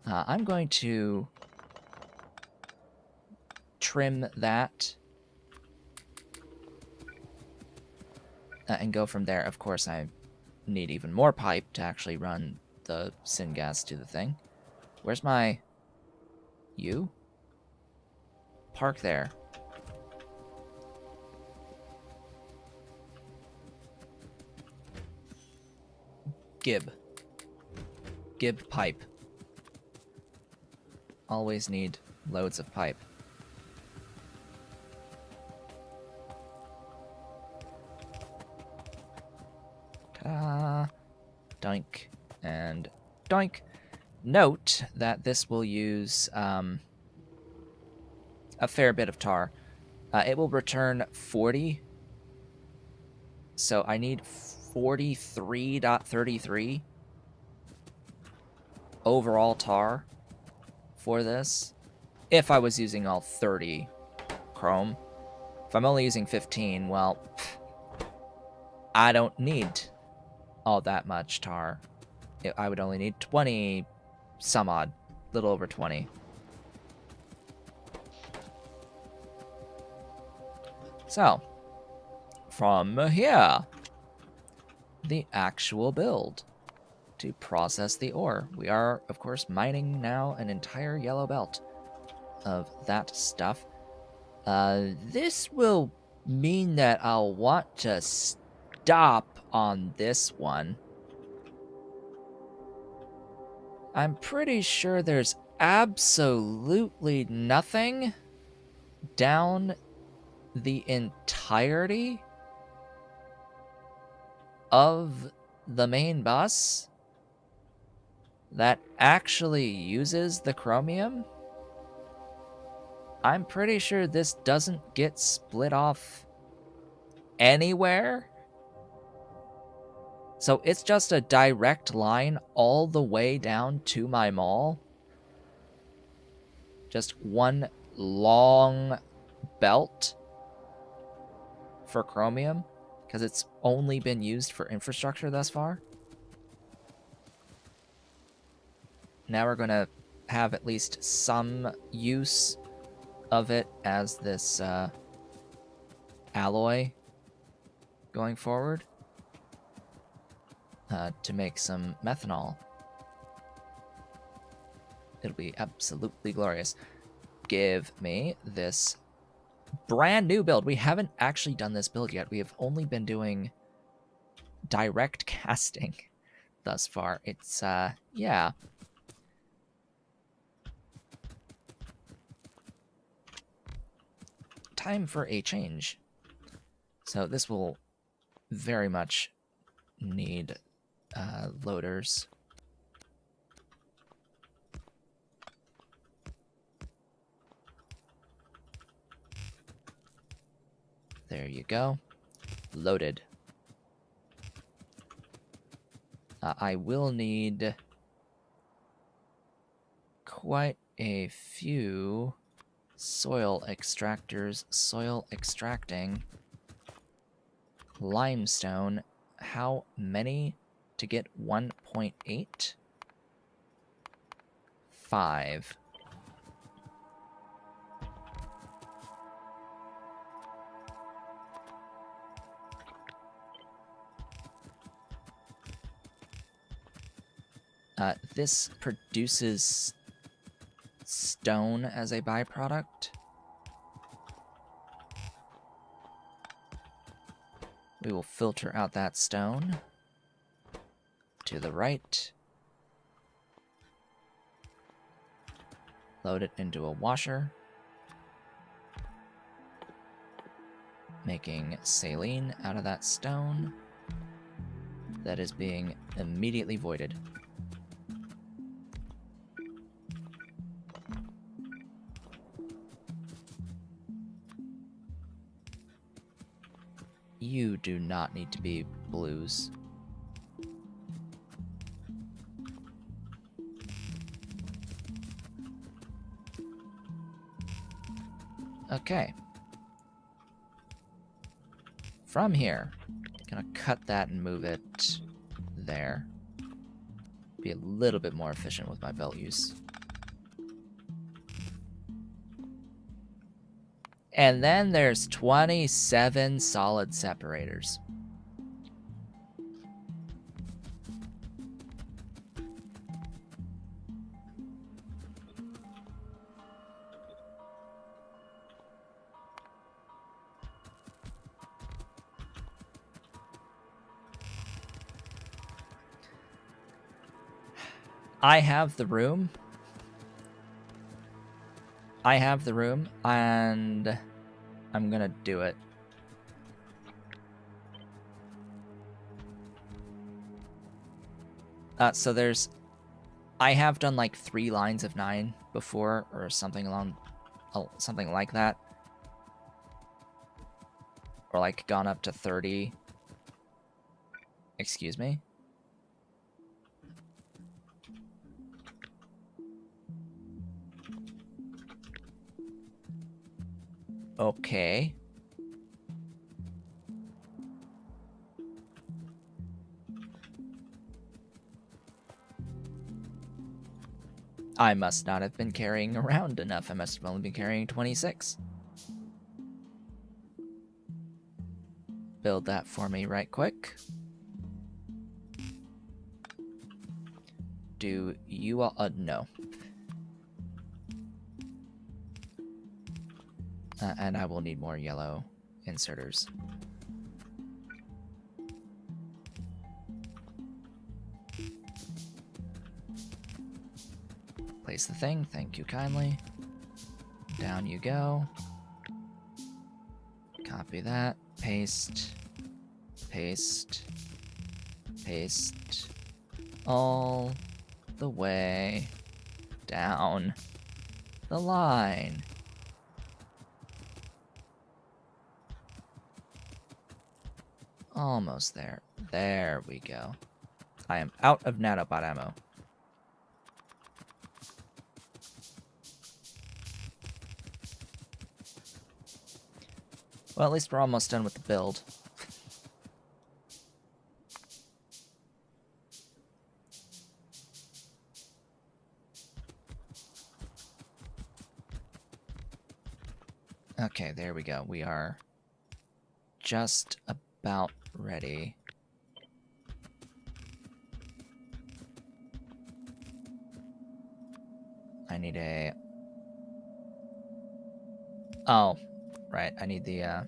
I'm going to trim that and go from there. Of course, I need even more pipe to actually run the syngas to the thing. Where's my... You? Park there. Gib pipe. Always need loads of pipe. Ta-da! Doink and doink. Note that this will use a fair bit of tar. It will return 40. So I need 43.33 overall tar for this. If I was using all 30 chrome. If I'm only using 15, well, I don't need all that much tar. I would only need 20 some odd, little over 20. So, from here, the actual build to process the ore. We are, of course, mining now an entire yellow belt of that stuff. This will mean that I'll want to stop on this one. I'm pretty sure there's absolutely nothing down the entirety of the main bus that actually uses the chromium. I'm pretty sure this doesn't get split off anywhere. So it's just a direct line all the way down to my mall. Just one long belt for chromium, because it's only been used for infrastructure thus far. Now we're going to have at least some use of it as this alloy going forward. To make some methanol. It'll be absolutely glorious. Give me this brand new build. We haven't actually done this build yet. We have only been doing direct casting thus far. It's, yeah. Time for a change. So this will very much need loaders. There you go. Loaded. I will need quite a few soil extractors, soil extracting, limestone. How many to get 1.8? 5. This produces stone as a byproduct. We will filter out that stone to the right. Load it into a washer, making saline out of that stone that is being immediately voided. You do not need to be blues. Okay. From here, gonna cut that and move it there. Be a little bit more efficient with my belt use. And then there's 27 solid separators. I have the room. And I'm gonna do it. So there's... I have done like 3 lines of 9 before, or something like that. Or like gone up to 30. Excuse me? Okay. I must not have been carrying around enough. I must have only been carrying 26. Build that for me right quick. Do you all... no. And I will need more yellow inserters. Place the thing, thank you kindly. Down you go. Copy that, paste, paste, paste, all the way down the line. Almost there. There we go. I am out of nanobot ammo. Well, at least we're almost done with the build. Okay, there we go. We are just about ready. I need a... Oh, right. I need the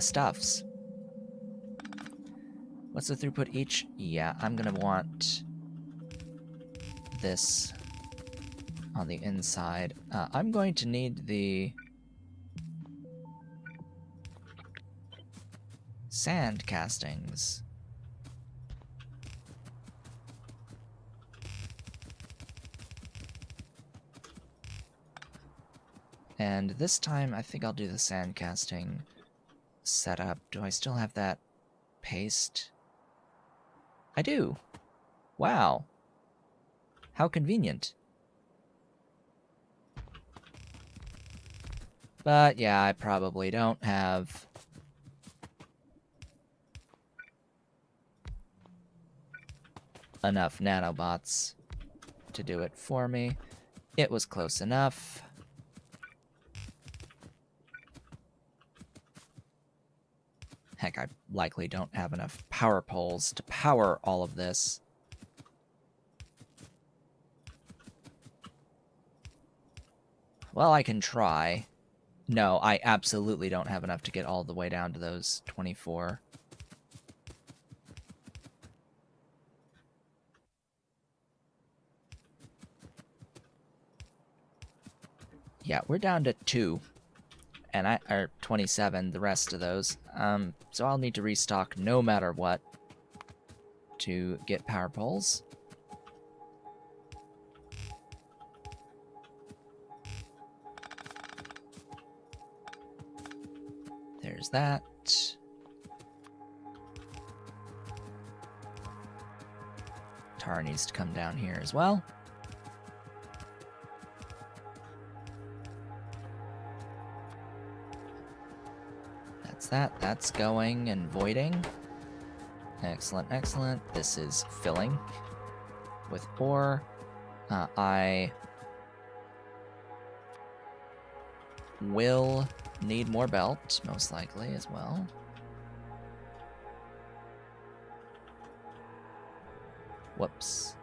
stuffs. What's the throughput each? Yeah, I'm gonna want this on the inside. I'm going to need the sand castings. And this time, I think I'll do the sand casting setup. Do I still have that paste? I do. Wow. How convenient. But yeah, I probably don't have enough nanobots to do it for me. It was close enough. Heck, I likely don't have enough power poles to power all of this. Well, I can try. No, I absolutely don't have enough to get all the way down to those 24. Yeah, we're down to 2. And or 27, the rest of those. So I'll need to restock no matter what to get power poles. There's that. Tar needs to come down here as well. That's that. That's going and voiding. Excellent, excellent. This is filling with ore. I will need more belt, most likely, as well. Whoops.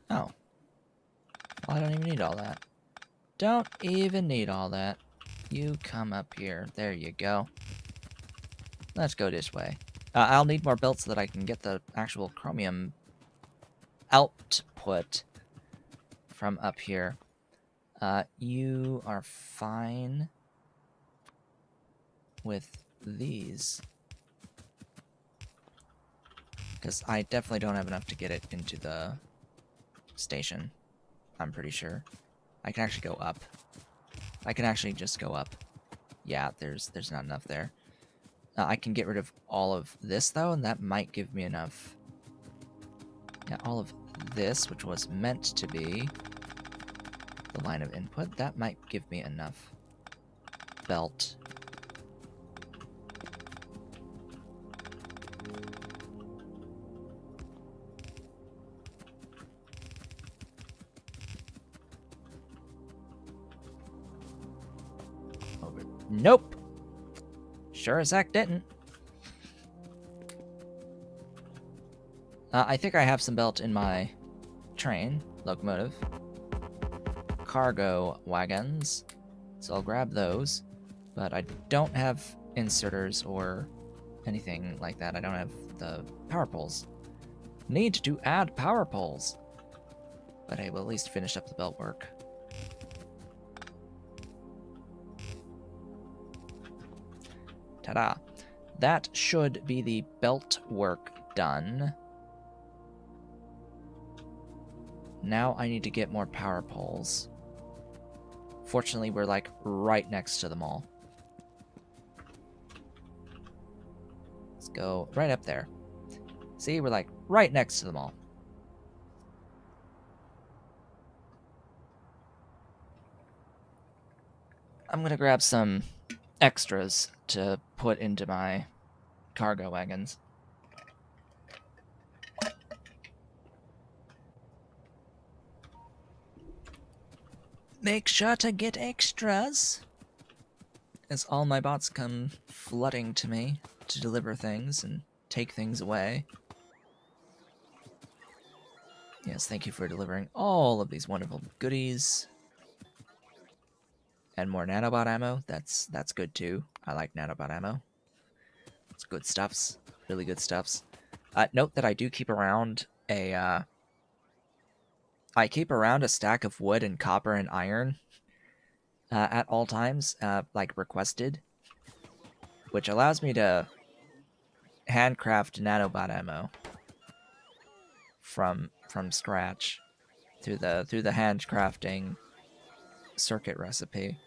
Oh. Well, I don't even need all that. Don't even need all that. You come up here. There you go. Let's go this way. I'll need more belts so that I can get the actual chromium output from up here. You are fine with these. Because I definitely don't have enough to get it into the station. I'm pretty sure. I can actually go up. I can actually just go up. Yeah, there's not enough there. I can get rid of all of this, though, and that might give me enough. Yeah, all of this, which was meant to be the line of input, that might give me enough belt. Over. Nope. Sure as heck didn't. I think I have some belt in my train, locomotive. Cargo wagons. So I'll grab those. But I don't have inserters or anything like that. I don't have the power poles. Need to add power poles. But I will at least finish up the belt work. Ta-da. That should be the belt work done. Now I need to get more power poles. Fortunately, we're like right next to them all. Let's go right up there. See, we're like right next to them all. I'm gonna grab some extras to put into my cargo wagons. Make sure to get extras, as all my bots come flooding to me to deliver things and take things away. Yes, thank you for delivering all of these wonderful goodies. And more nanobot ammo, that's good too. I like nanobot ammo. It's good stuffs, really good stuffs. Note that I do keep around a stack of wood and copper and iron at all times, like requested, which allows me to handcraft nanobot ammo from scratch through the handcrafting circuit recipe.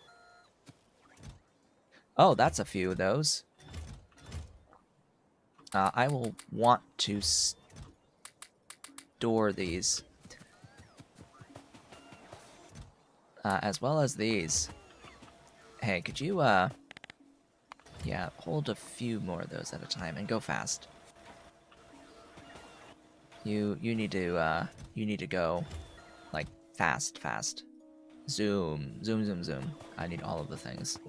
Oh, that's a few of those. I will want to store these. As well as these. Hey, could you, yeah, hold a few more of those at a time and go fast. You need to go, like, fast. Zoom. I need all of the things.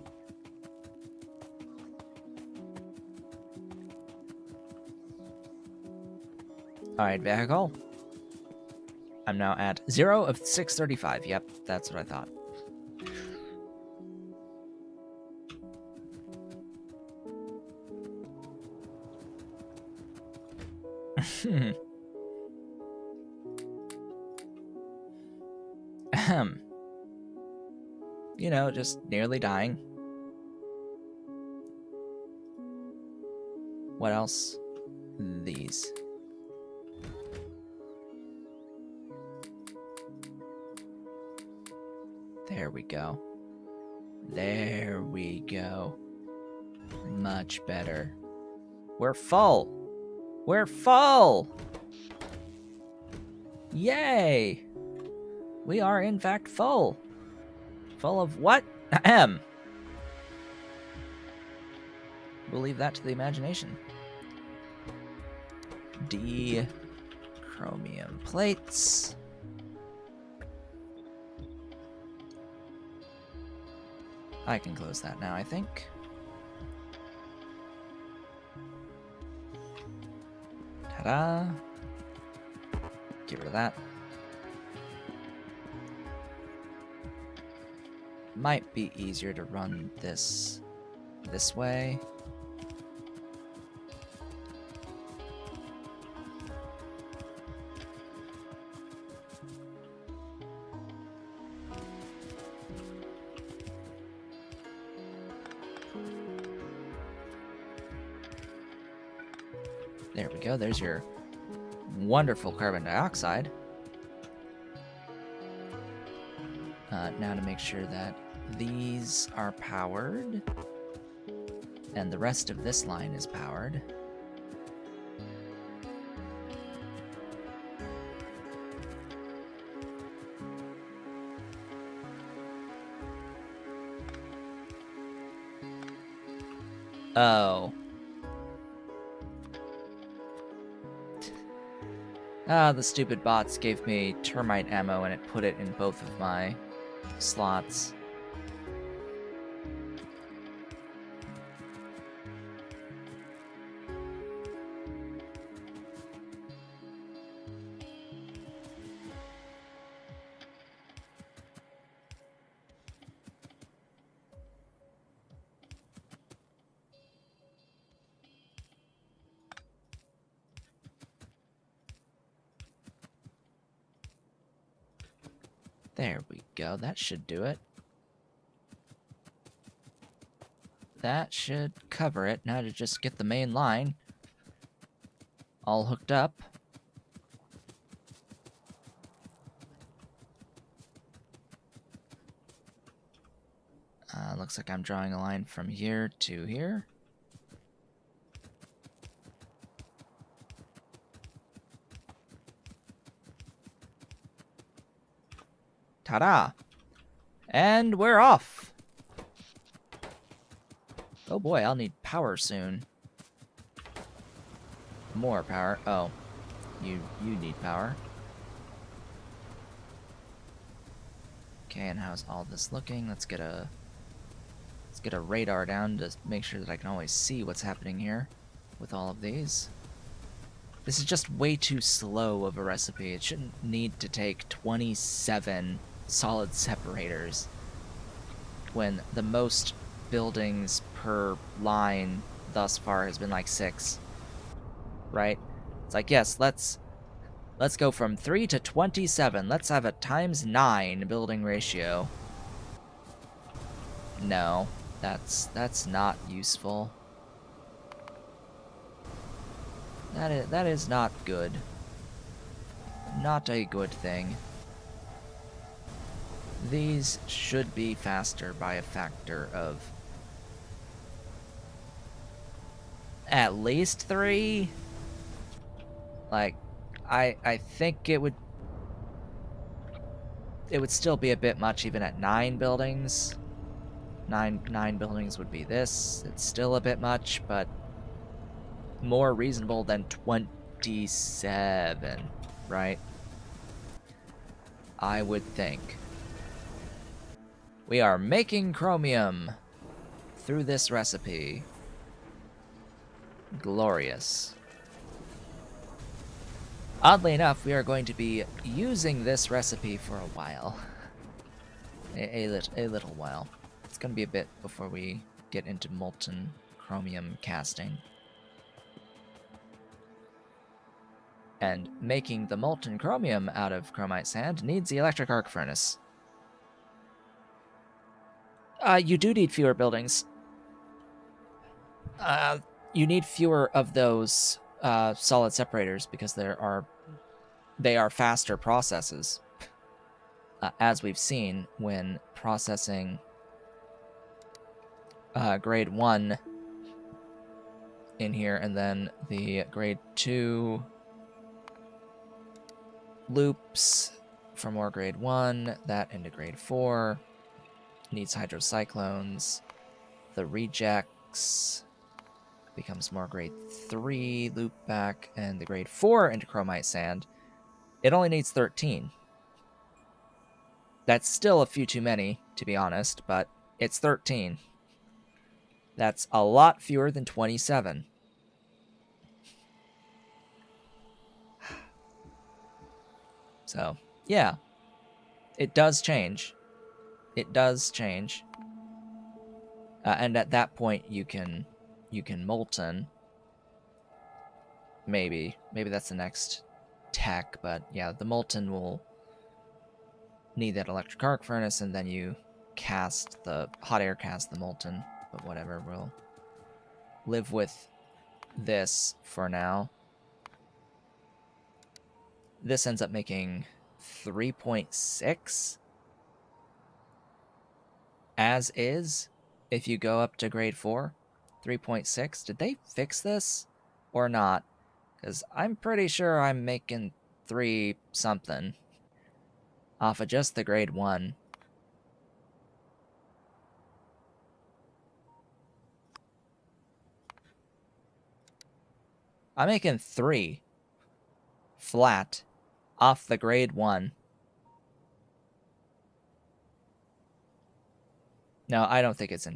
Alright, vehicle. I'm now at 0 of 635. Yep, that's what I thought. Ahem. You know, just nearly dying. What else? These. There we go. There we go. Much better. We're full! We're full! Yay! We are in fact full. Full of what? Ahem. We'll leave that to the imagination. Chromium plates. I can close that now, I think. Ta-da! Get rid of that. Might be easier to run this way. There we go. There's your wonderful carbon dioxide. Now to make sure that these are powered and the rest of this line is powered. Oh. The stupid bots gave me termite ammo and it put it in both of my slots. There we go. That should do it. That should cover it. Now to just get the main line all hooked up. Looks like I'm drawing a line from here to here. Ta-da! And we're off! Oh boy, I'll need power soon. More power. Oh, you need power. Okay, and how's all this looking? Let's get a radar down to make sure that I can always see what's happening here with all of these. This is just way too slow of a recipe. It shouldn't need to take 27 solid separators when the most buildings per line thus far has been like 6. Right? It's like, yes, let's go from 3 to 27. Let's have a ×9 building ratio. No, that's not useful. That is not good. Not a good thing. These should be faster by a factor of at least 3. Like, I think it would still be a bit much even at 9 buildings. 9 buildings would be this. It's still a bit much, but more reasonable than 27, right? I would think. We are making chromium through this recipe. Glorious. Oddly enough, we are going to be using this recipe for a while. A little while. It's going to be a bit before we get into molten chromium casting. And making the molten chromium out of chromite sand needs the electric arc furnace. You do need fewer buildings. You need fewer of those solid separators because they are faster processes. As we've seen when processing grade 1 in here, and then the grade 2 loops for more grade 1, that into grade 4, needs hydrocyclones. The rejects becomes more grade 3 loop back, and the grade 4 into chromite sand, it only needs 13. That's still a few too many, to be honest, but it's 13. That's a lot fewer than 27. So, yeah. It does change. It does change. And at that point, you can molten. Maybe that's the next tech, but yeah, the molten will need that electric arc furnace, and then you cast the hot air cast the molten. But whatever, we'll live with this for now. This ends up making 3.6 as is. If you go up to grade 4, 3.6. Did they fix this or not? Because I'm pretty sure I'm making 3 something off of just the grade 1. I'm making 3 flat off the grade 1. No, I don't think it's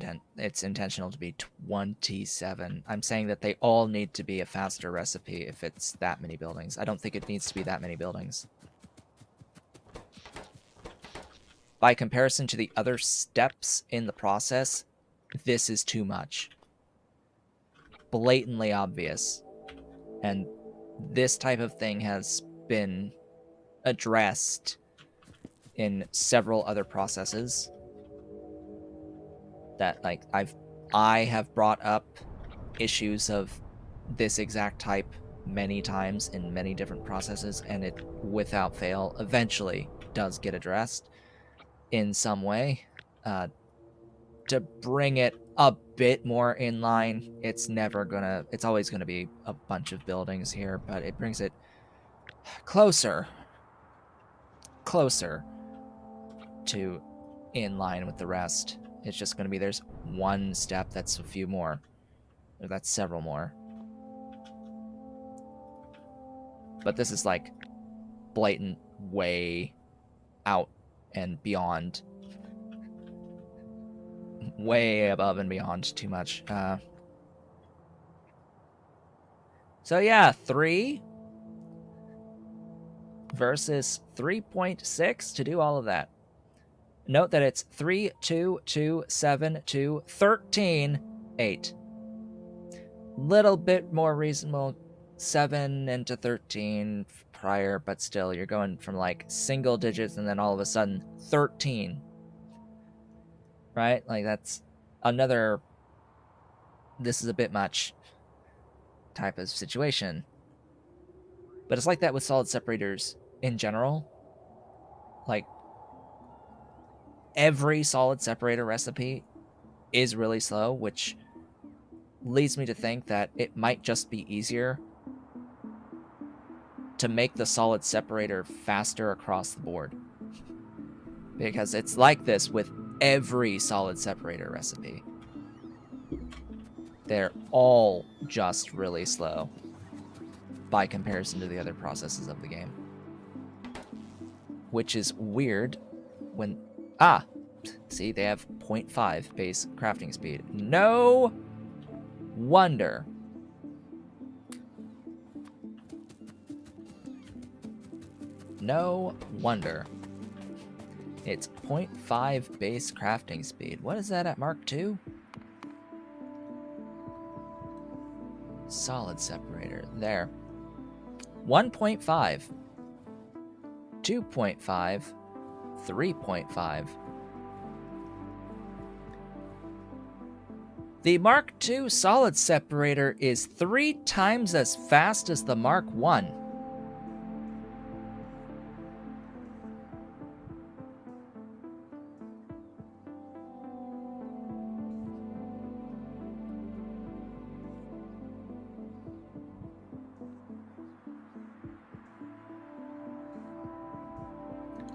intentional to be 27. I'm saying that they all need to be a faster recipe if it's that many buildings. I don't think it needs to be that many buildings. By comparison to the other steps in the process, this is too much. Blatantly obvious. And this type of thing has been addressed in several other processes. That, like, I have brought up issues of this exact type many times in many different processes, and it, without fail, eventually does get addressed in some way. To bring it a bit more in line, it's always gonna be a bunch of buildings here, but it brings it closer to in line with the rest. It's just going to be there's one step that's a few more. Or that's several more. But this is like blatant way out and beyond. Way above and beyond too much. So yeah, 3 versus 3.6 to do all of that. Note that it's 3, 2, 2, 7, 2, 13, 8. Little bit more reasonable, 7 into 13 prior, but still, you're going from like single digits and then all of a sudden 13. Right? Like that's another, this is a bit much type of situation. But it's like that with solid separators in general. Like, every solid separator recipe is really slow, which leads me to think that it might just be easier to make the solid separator faster across the board. Because it's like this with every solid separator recipe. They're all just really slow by comparison to the other processes of the game. Which is weird when... see, they have 0.5 base crafting speed. No wonder. No wonder. It's 0.5 base crafting speed. What is that at Mark II? Solid separator. There. 1.5, 2.5, 3.5. The Mark II solid separator is 3 times as fast as the Mark I.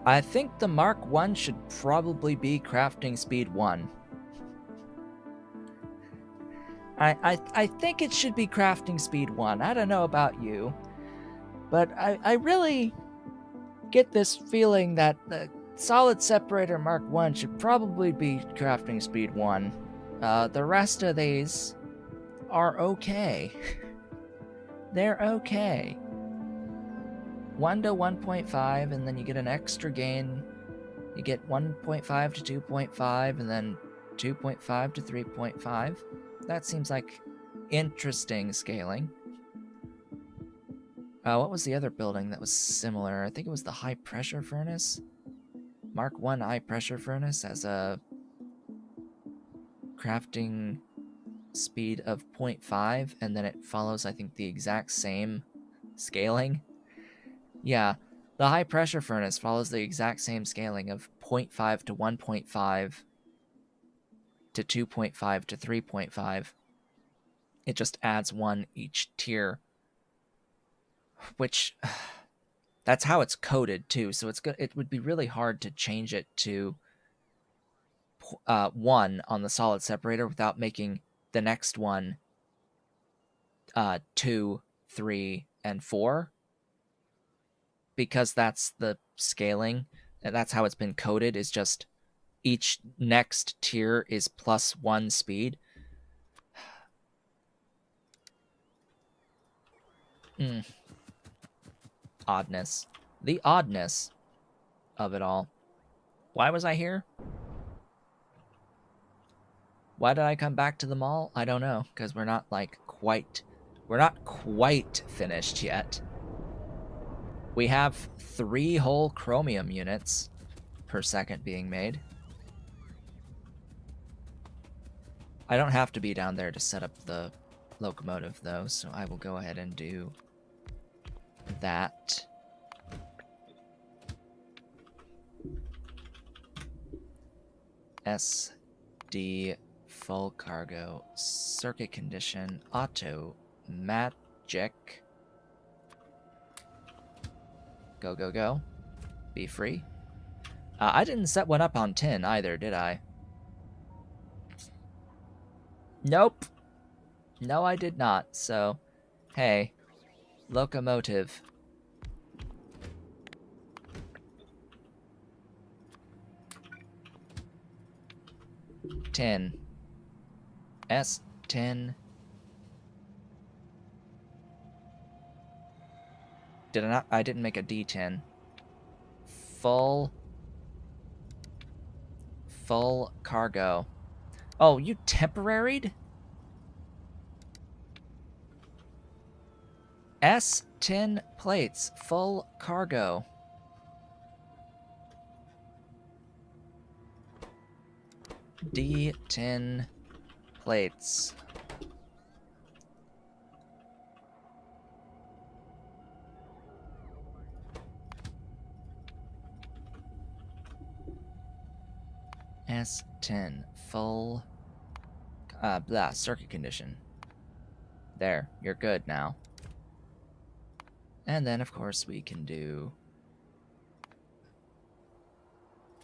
I think the Mark I should probably be crafting speed 1. I think it should be crafting speed 1. I don't know about you, but I really get this feeling that the solid separator Mark I should probably be crafting speed 1. The rest of these are okay. They're okay. 1 to 1.5, and then you get an extra gain. You get 1.5 to 2.5, and then 2.5 to 3.5. That seems like interesting scaling. What was the other building that was similar? I think it was the high pressure furnace. Mark I high pressure furnace has a crafting speed of 0.5, and then it follows, I think, the exact same scaling. Yeah, the high pressure furnace follows the exact same scaling of 0.5 to 1.5 to 2.5 to 3.5. It just adds 1 each tier, which that's how it's coded too. So it's good. It would be really hard to change it to 1 on the solid separator without making the next one 2, 3, and 4, because that's the scaling, and that's how it's been coded, is just each next tier is plus 1 speed. Oddness. The oddness of it all. Why was I here? Why did I come back to the mall? I don't know, because we're not quite finished yet. We have 3 whole chromium units per second being made. I don't have to be down there to set up the locomotive though, so I will go ahead and do that. SD full cargo, circuit condition, auto, magic. Go, go, go. Be free. I didn't set one up on 10 either, did I? Nope. No, I did not. So, hey, locomotive. S10. Did I not? I didn't make a D10. Full cargo. Oh, you temporaried? S10 plates, full cargo. D10 plates. S10 full circuit condition. There, you're good now. And then of course we can do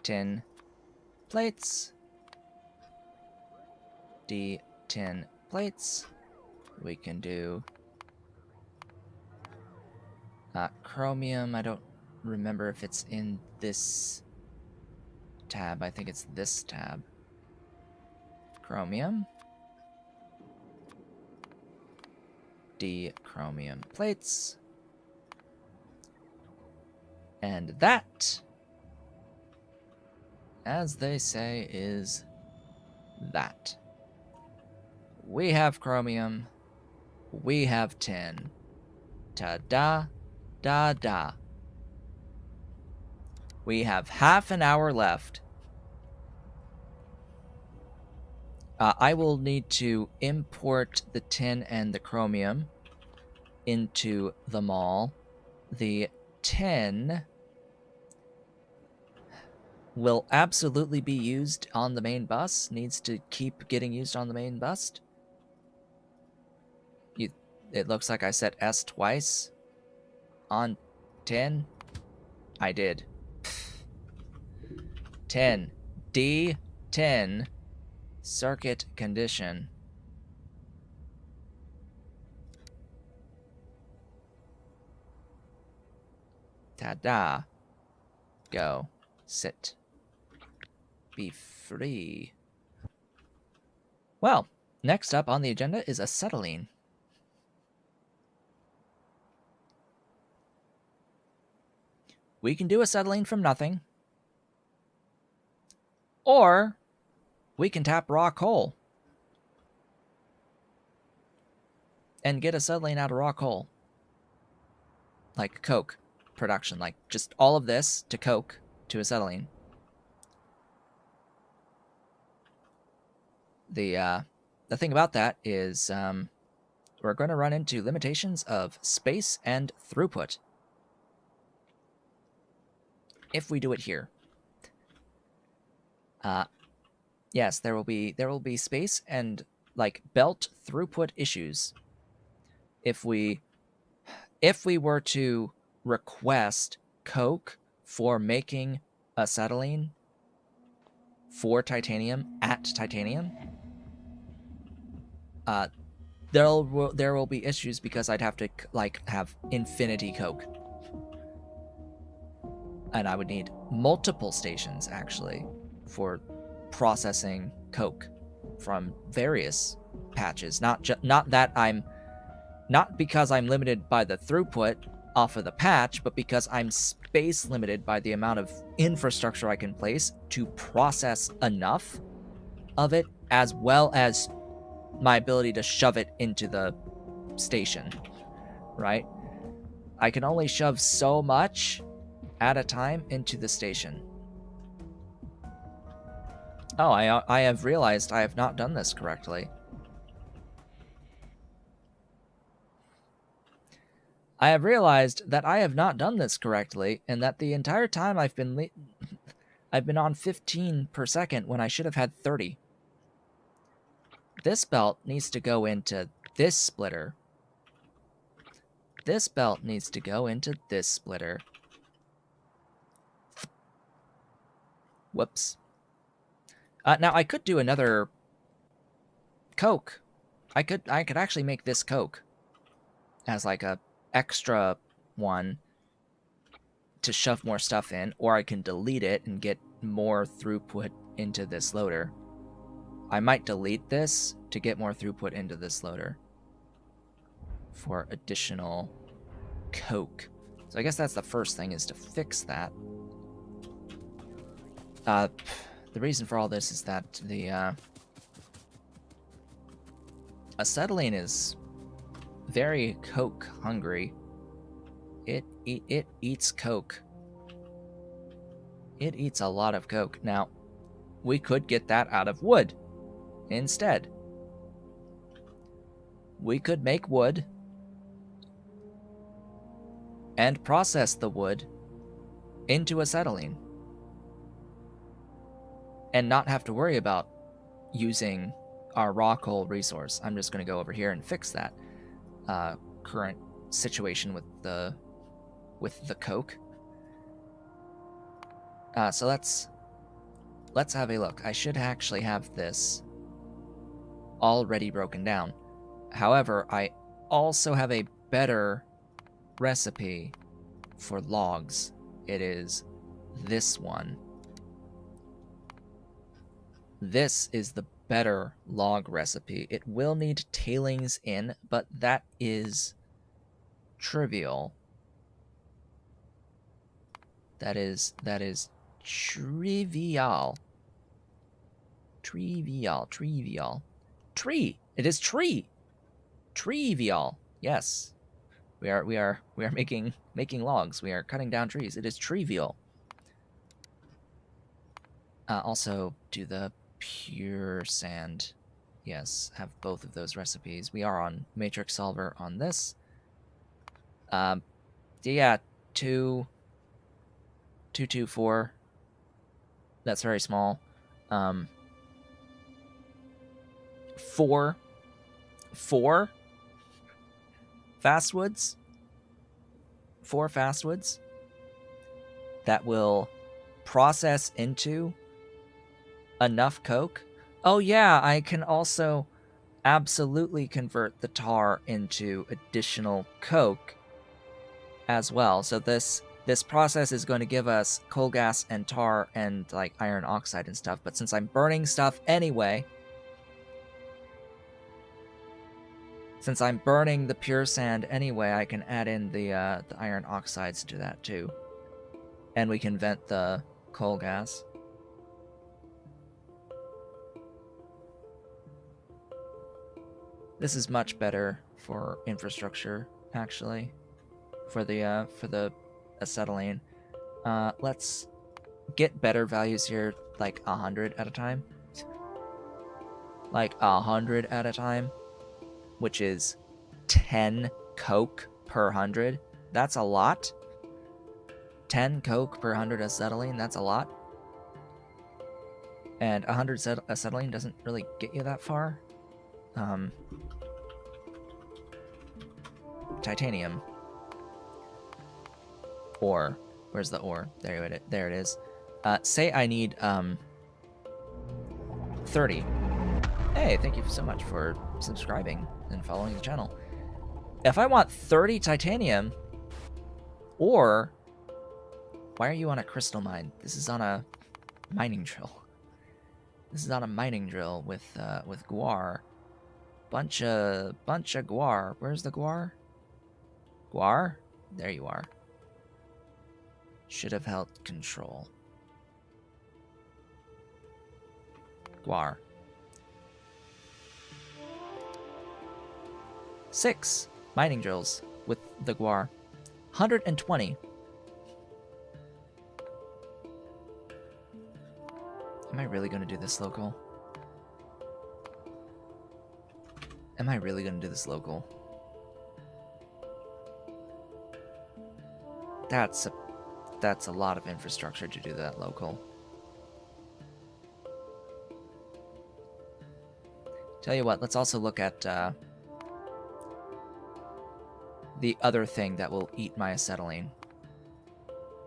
10 plates. D10 plates. We can do chromium. I don't remember if it's in this tab. I think it's this tab. Chromium. D chromium plates. And that, as they say, is that. We have chromium. We have tin. Ta-da, Da. We have half an hour left. I will need to import the tin and the chromium into the mall. The tin will absolutely be used on the main bus. Needs to keep getting used on the main bus. It looks like I said S twice on tin. I did. 10. D10. Circuit condition. Ta-da. Go. Sit. Be free. Well, next up on the agenda is acetylene. We can do acetylene from nothing. Or we can tap raw coal and get acetylene out of raw coal. Like coke production. Like just all of this to coke to acetylene. The thing about that is we're going to run into limitations of space and throughput if we do it here. Yes, there will be space and like belt throughput issues if we were to request coke for making acetylene for titanium at titanium. There will be issues because I'd have to like have infinity coke, and I would need multiple stations actually for processing coke from various patches. Not because I'm limited by the throughput off of the patch, but because I'm space limited by the amount of infrastructure I can place to process enough of it, as well as my ability to shove it into the station, right? I can only shove so much at a time into the station. Oh, I have realized I have not done this correctly. I have realized that I have not done this correctly, and that the entire time I've been on 15 per second when I should have had 30. This belt needs to go into this splitter. This belt needs to go into this splitter. Whoops. Now I could do another coke. I could actually make this coke as like a extra one to shove more stuff in, or I can delete it and get more throughput into this loader. I might delete this to get more throughput into this loader for additional coke. So I guess that's the first thing, is to fix that. The reason for all this is that the acetylene is very coke hungry. It eats coke. It eats a lot of coke. Now, we could get that out of wood instead. We could make wood and process the wood into acetylene and not have to worry about using our raw coal resource. I'm just going to go over here and fix that current situation with the coke. So let's have a look. I should actually have this already broken down. However, I also have a better recipe for logs. It is this one. This is the better log recipe. It will need tailings in, but that is trivial. That is trivial. Trivial. Tree. It is tree. Trivial. Yes. We are making logs. We are cutting down trees. It is trivial. Also, do the pure sand. Yes, have both of those recipes. We are on matrix solver on this. Yeah, 224. That's very small. 4 fastwoods. 4 fastwoods that will process into enough coke. Oh yeah, I can also absolutely convert the tar into additional coke as well. So this process is going to give us coal gas and tar and like iron oxide and stuff. But since I'm burning stuff anyway, since I'm burning the pure sand anyway, I can add in the iron oxides to that too. And we can vent the coal gas. This is much better for infrastructure, actually, for the acetylene. Let's get better values here, like 100 at a time. Like 100 at a time, which is 10 coke per 100. That's a lot. 10 coke per 100 acetylene, that's a lot. And 100 acetylene doesn't really get you that far. Titanium. Ore. Where's the ore? There it is. Say I need 30. Hey, thank you so much for subscribing and following the channel. If I want 30 titanium, or why are you on a crystal mine? This is on a mining drill. This is on a mining drill with guar. Bunch of guar. Where's the guar? Guar? There you are. Should have held control. Guar. 6 mining drills with the guar. 120. Am I really going to do this local? Am I really going to do this local? That's a lot of infrastructure to do that local. Tell you what, let's also look at the other thing that will eat my acetylene,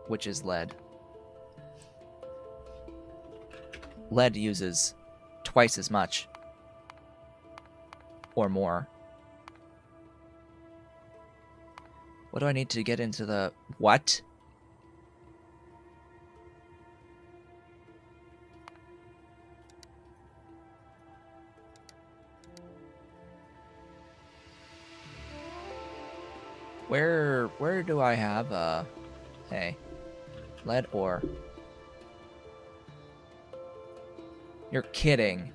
which is lead. Lead uses twice as much or more. What do I need to get into the what? Where do I have hey, lead ore? You're kidding.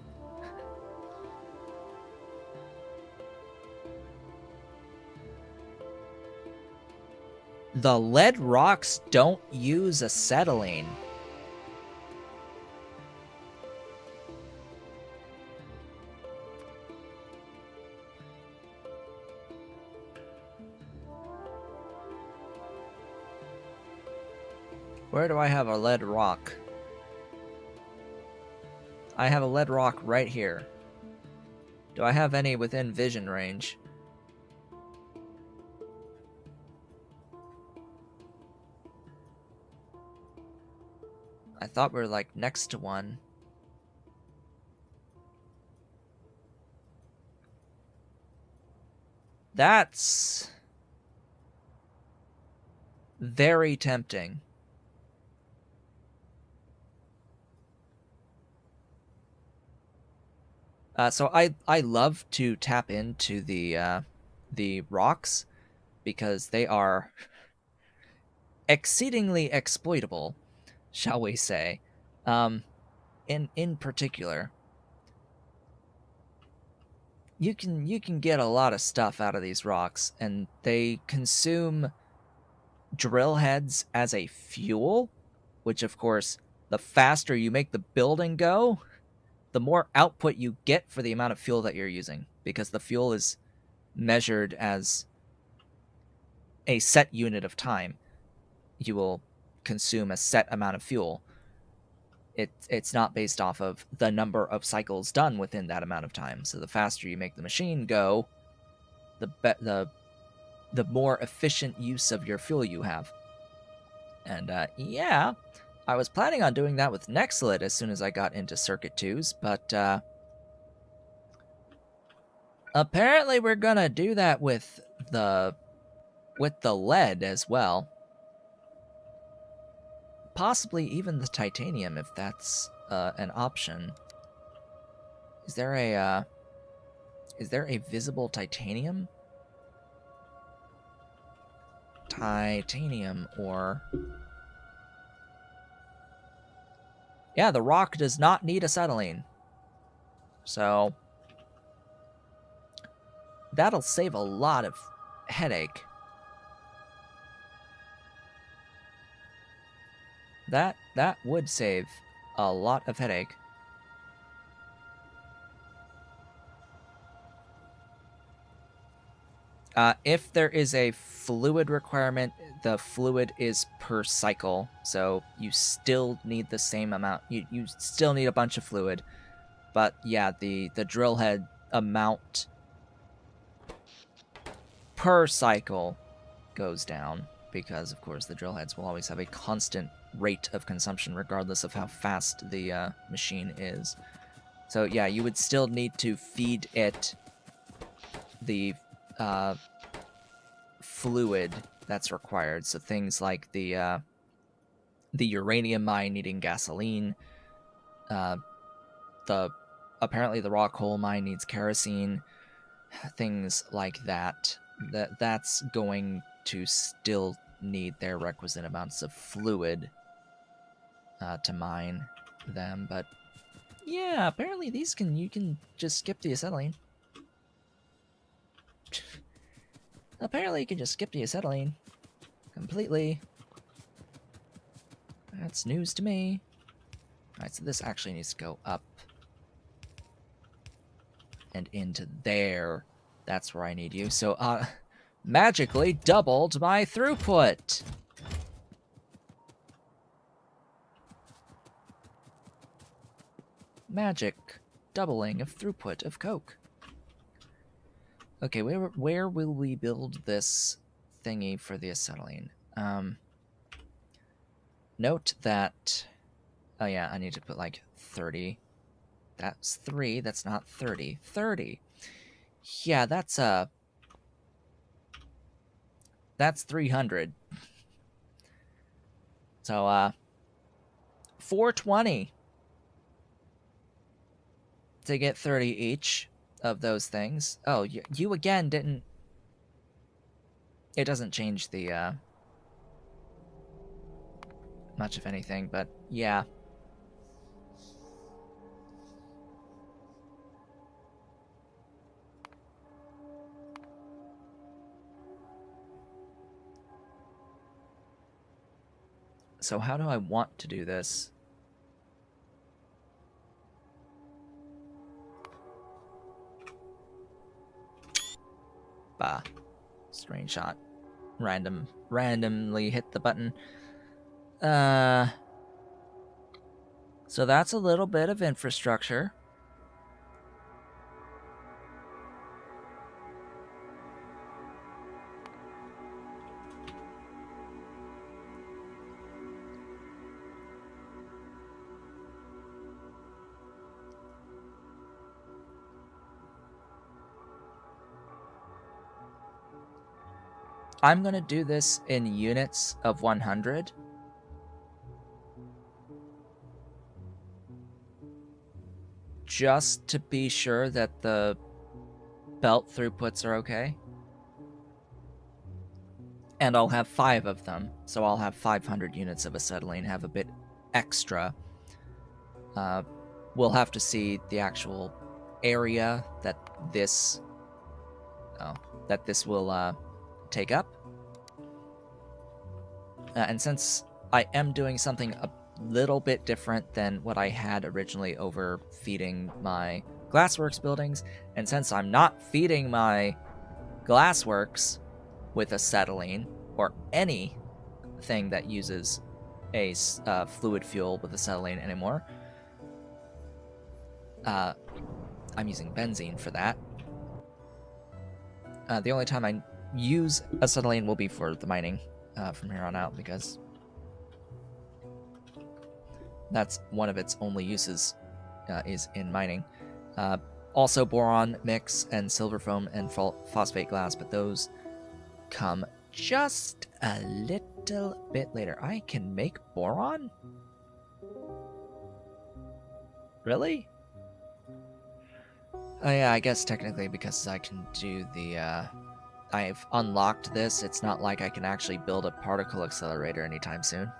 The lead rocks don't use acetylene. Where do I have a lead rock? I have a lead rock right here. Do I have any within vision range? I thought we were like next to one. That's very tempting. So I love to tap into the rocks because they are exceedingly exploitable, shall we say. In particular, you can get a lot of stuff out of these rocks, and they consume drill heads as a fuel, which of course, the faster you make the building go, the more output you get for the amount of fuel that you're using, because the fuel is measured as a set unit of time. You will consume a set amount of fuel. It's not based off of the number of cycles done within that amount of time. So the faster you make the machine go, the more efficient use of your fuel you have. And yeah, I was planning on doing that with Nextlit as soon as I got into Circuit 2s, but apparently we're gonna do that with the lead as well. Possibly even the titanium, if that's an option. Is there a visible titanium? Titanium ore. Yeah, the rock does not need acetylene. So that'll save a lot of headache. That would save a lot of headache. If there is a fluid requirement, the fluid is per cycle, so you still need the same amount. You still need a bunch of fluid, but yeah, the drill head amount per cycle goes down, because of course the drill heads will always have a constant rate of consumption regardless of how fast the machine is. So yeah, you would still need to feed it the fluid that's required. So things like the uranium mine needing gasoline, apparently the raw coal mine needs kerosene, things like that. That's going to still need their requisite amounts of fluid to mine them. But yeah, apparently these you can just skip the acetylene. Apparently you can just skip the acetylene completely. That's news to me. Alright, so this actually needs to go up and into there. That's where I need you. So, magically doubled my throughput. Magic doubling of throughput of coke. Okay, where will we build this thingy for the acetylene? Note that... Oh yeah, I need to put like 30. That's 3, that's not 30. 30! Yeah, that's 300. So, 420 to get 30 each of those things. Oh, you again didn't... It doesn't change the, much of anything, but yeah. So how do I want to do this? Bah. Screenshot. Randomly hit the button. So that's a little bit of infrastructure. I'm going to do this in units of 100. Just to be sure that the belt throughputs are okay. And I'll have 5 of them, so I'll have 500 units of acetylene, have a bit extra. We'll have to see the actual area that this will take up. And since I am doing something a little bit different than what I had originally over feeding my glassworks buildings, and since I'm not feeding my glassworks with acetylene or anything that uses a fluid fuel with acetylene anymore, I'm using benzene for that. The only time I use acetylene will be for the mining from here on out, because that's one of its only uses, is in mining. Also boron mix and silver foam and phosphate glass, but those come just a little bit later. I can make boron? Really? Oh yeah, I guess technically because I can do the, I've unlocked this, it's not like I can actually build a particle accelerator anytime soon.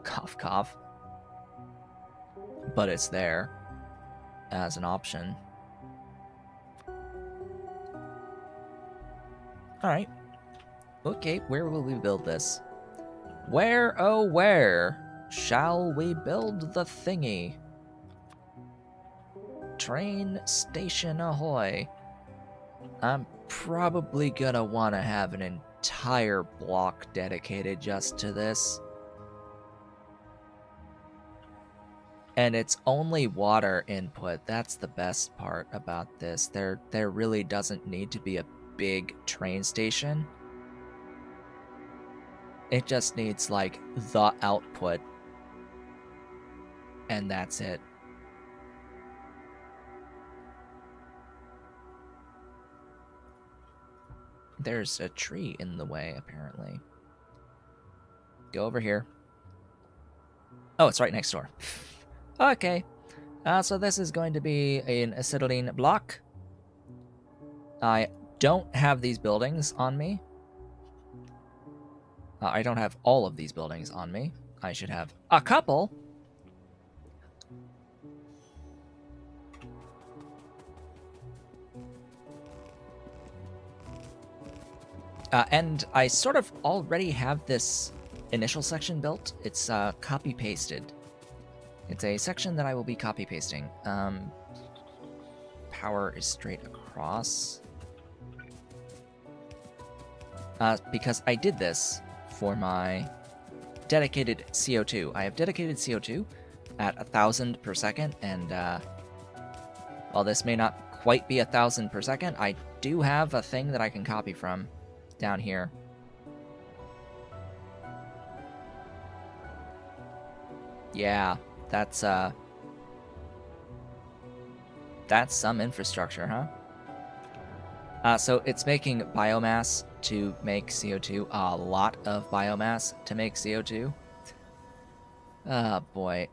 Cough, cough. But it's there as an option. Alright. Okay, where will we build this? Where, oh where, shall we build the thingy? Train station ahoy. I'm probably gonna want to have an entire block dedicated just to this. And it's only water input. That's the best part about this. There really doesn't need to be a big train station. It just needs, like, the output. And that's it. There's a tree in the way, apparently. Go over here. Oh, it's right next door. Okay. So this is going to be an acetylene block. I don't have these buildings on me. I don't have all of these buildings on me. I should have a couple. And I sort of already have this initial section built. It's copy-pasted. It's a section that I will be copy-pasting. Power is straight across. Because I did this for my dedicated CO2. I have dedicated CO2 at 1,000 per second, and while this may not quite be 1,000 per second, I do have a thing that I can copy from down here. Yeah, that's some infrastructure, huh? So it's making biomass to make CO2, a lot of biomass to make CO2. Oh boy.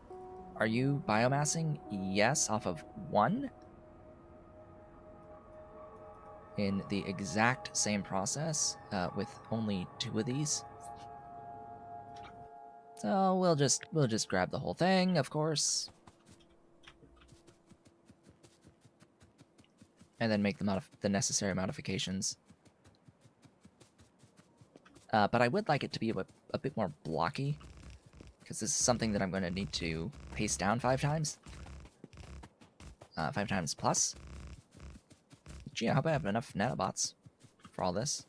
Are you biomassing? Yes, off of 1? In the exact same process, with only 2 of these. So we'll just grab the whole thing, of course. And then make the necessary modifications. But I would like it to be a bit more blocky, because this is something that I'm going to need to paste down 5 times. 5 times plus. Gee, I hope I have enough nanobots for all this.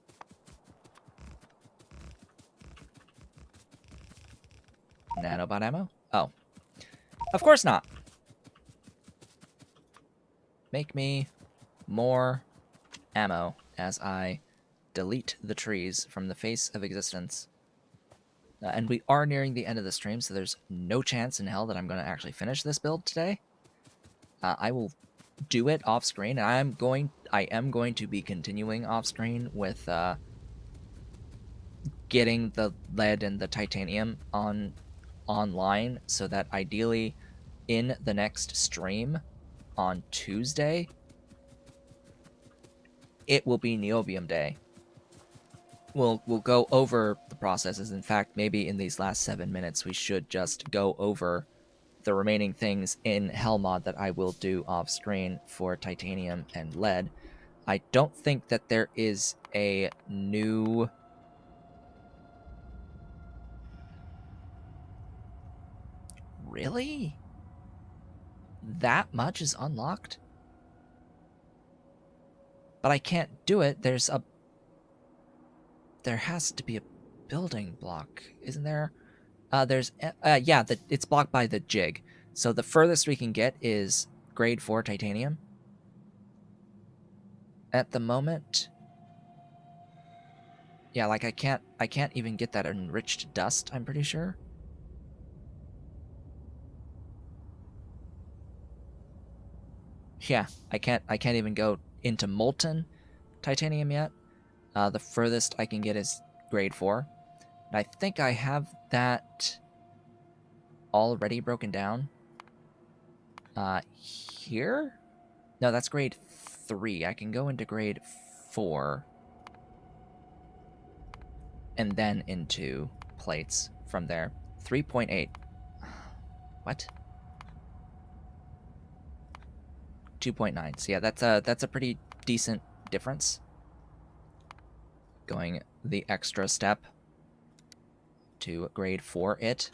Nanobot ammo? Oh. Of course not! Make me more ammo as I delete the trees from the face of existence. And we are nearing the end of the stream, so there's no chance in hell that I'm going to actually finish this build today. I will do it off screen, and I am going to be continuing off screen with getting the lead and the titanium online, so that ideally in the next stream on Tuesday it will be Niobium Day. We'll go over the processes. In fact, maybe in these last 7 minutes we should just go over the remaining things in Hell Mod that I will do off screen for titanium and lead. I don't think that there is a new... Really? That much is unlocked? But I can't do it. There has to be a building block, isn't there? It's blocked by the jig. So the furthest we can get is grade 4 titanium. At the moment, yeah, like I can't even get that enriched dust, I'm pretty sure. Yeah, I can't even go into molten titanium yet. The furthest I can get is grade 4. And I think I have that already broken down. Here? No, that's grade 3. I can go into grade 4. And then into plates from there. 3.8. What? 2.9. So yeah, that's a pretty decent difference. Going the extra step to grade 4 it,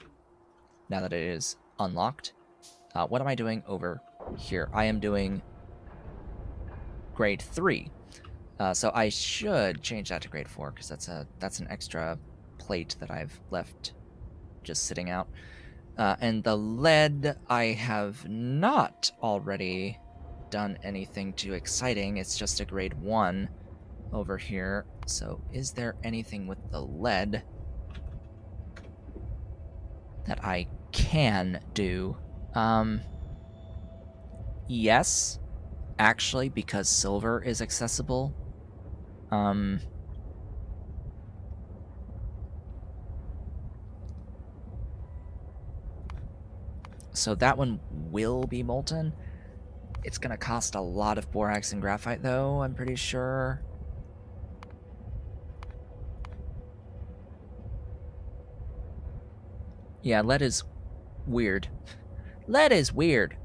now that it is unlocked. What am I doing over here? I am doing grade 3. So I should change that to grade 4, because that's an extra plate that I've left just sitting out. And the lead, I have not already done anything too exciting. It's just a grade 1 over here. So is there anything with the lead that I can do? Yes, actually, because silver is accessible. So that one will be molten. It's gonna cost a lot of borax and graphite, though, I'm pretty sure. Yeah, lead is weird. Lead is weird.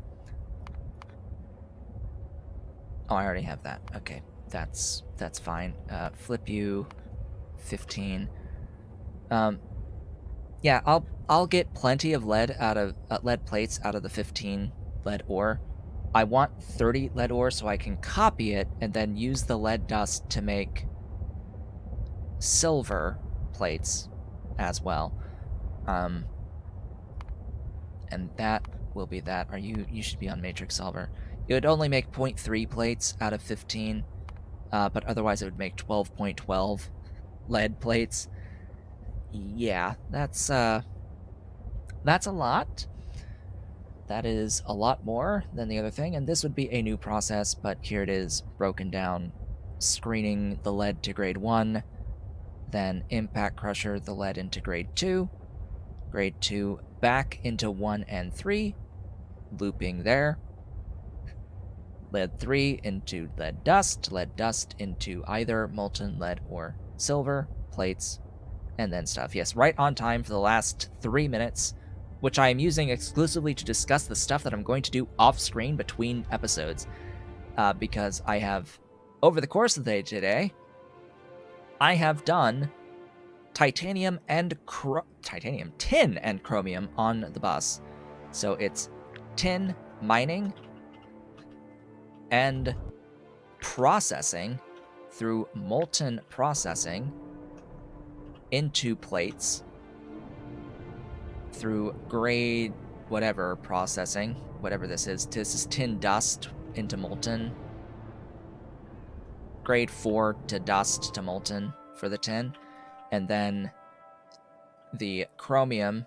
Oh, I already have that. Okay, that's fine. Flip you 15. Yeah, I'll get plenty of lead out of lead plates out of the 15 lead ore. I want 30 lead ore so I can copy it and then use the lead dust to make silver plates as well. And that will be that. You should be on Matrix Solver. It would only make 0.3 plates out of 15, but otherwise it would make 12.12 lead plates. Yeah, that's a lot. That is a lot more than the other thing, and this would be a new process, but here it is broken down. Screening the lead to grade 1, then impact crusher the lead into grade 2, grade 2 back into 1 and 3, looping there, lead 3 into lead dust into either molten lead or silver plates, and then stuff. Yes, right on time for the last 3 minutes, which I am using exclusively to discuss the stuff that I'm going to do off screen between episodes, because I have, over the course of the day today, I have done tin and chromium on the bus. So it's tin mining and processing through molten processing into plates through grade whatever processing, whatever this is. This is tin dust into molten. Grade 4 to dust to molten for the tin. And then the chromium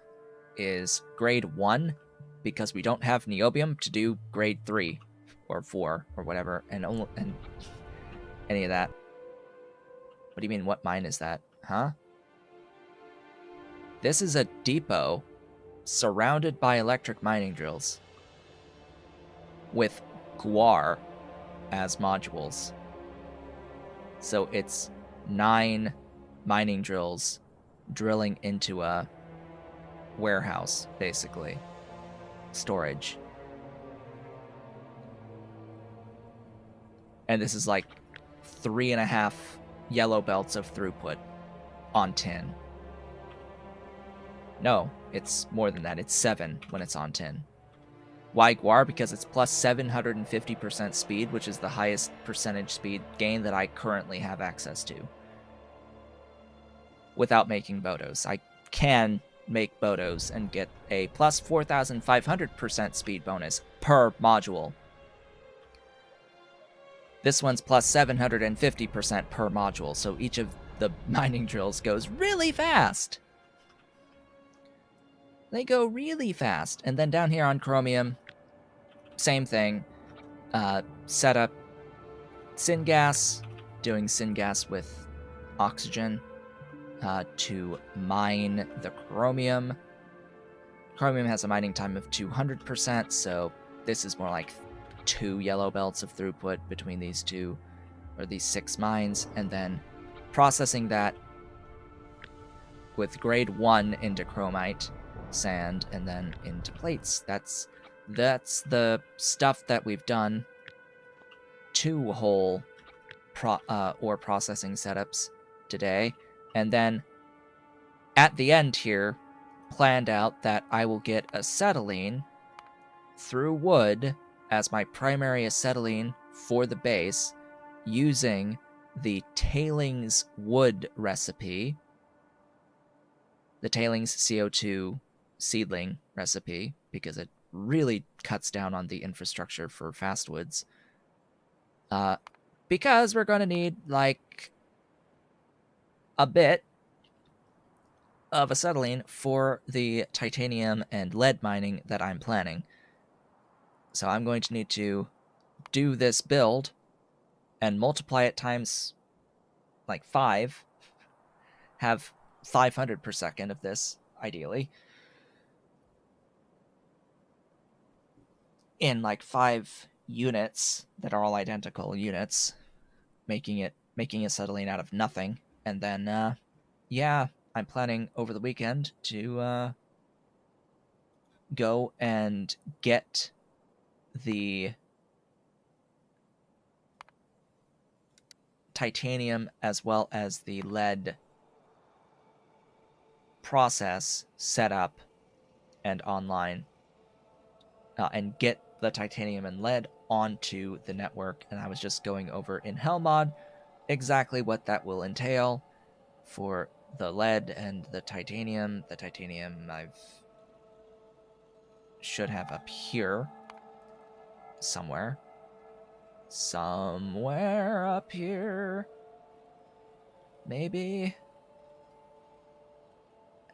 is grade 1 because we don't have niobium to do grade 3 or 4 or whatever, and any of that. What do you mean, what mine is that? Huh? This is a depot surrounded by electric mining drills with guar as modules. So it's 9 mining drills drilling into a warehouse, basically. storage. And this is like 3.5 yellow belts of throughput on tin. No, it's more than that. It's 7 when it's on tin. Why Guar? Because it's plus 750% speed, which is the highest percentage speed gain that I currently have access to. Without making Bodos. I can make Bodos and get a plus 4,500% speed bonus per module. This one's plus 750% per module, so each of the mining drills goes really fast. They go really fast. And then down here on Chromium, same thing. Set up syngas, doing syngas with oxygen to mine the chromium. Chromium has a mining time of 200%, so this is more like 2 yellow belts of throughput between these two, or these 6 mines, and then processing that with grade 1 into chromite, sand, and then into plates. That's the stuff that we've done. 2 whole ore processing setups today, and then at the end here, planned out that I will get acetylene through wood as my primary acetylene for the base, using the tailings wood recipe, the tailings CO2 seedling recipe, because it really cuts down on the infrastructure for fastwoods. Because we're going to need like a bit of acetylene for the titanium and lead mining that I'm planning. So I'm going to need to do this build and multiply it times like 5. Have 500 per second of this, ideally. In like 5 units that are all identical units, making acetylene out of nothing. And then, yeah, I'm planning over the weekend to go and get the titanium as well as the lead process set up and online, and get the titanium and lead onto the network. And I was just going over in Hellmod exactly what that will entail for the lead and the titanium. The titanium should have up here somewhere up here, maybe.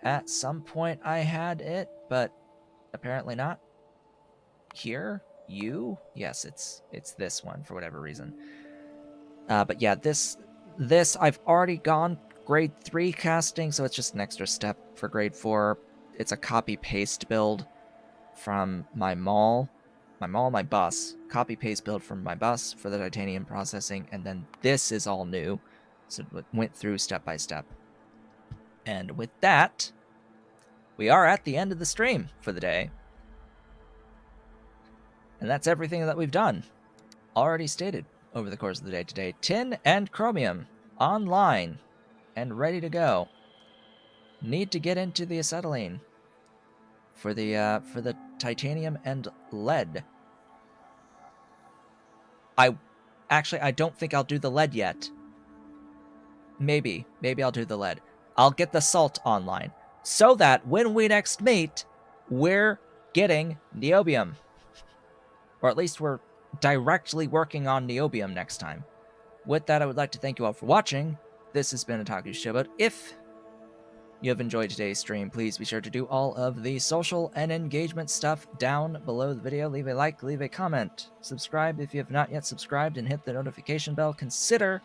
At some point I had it, but apparently not. Here, yes, it's this one for whatever reason. But yeah, this I've already gone grade 3 casting, so it's just an extra step for grade 4. It's a copy paste build from my bus. Copy paste build from my bus for the titanium processing, and then this is all new, so it went through step by step. And with that, we are at the end of the stream for the day. And that's everything that we've done, already stated over the course of the day today. Tin and chromium online and ready to go. Need to get into the acetylene for the titanium and lead. I don't think I'll do the lead yet. Maybe I'll do the lead. I'll get the salt online so that when we next meet, we're getting niobium. Or at least we're directly working on niobium next time. With that, I would like to thank you all for watching. This has been Otaku Showboat. If you have enjoyed today's stream, please be sure to do all of the social and engagement stuff down below the video. Leave a like, leave a comment, subscribe if you have not yet subscribed, and hit the notification bell. Consider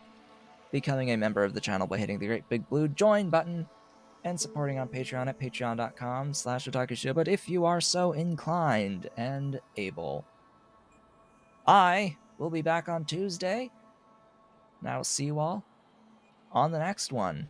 becoming a member of the channel by hitting the great big blue join button and supporting on Patreon at patreon.com/otakushowboat if you are so inclined and able. I will be back on Tuesday, and I will see you all on the next one.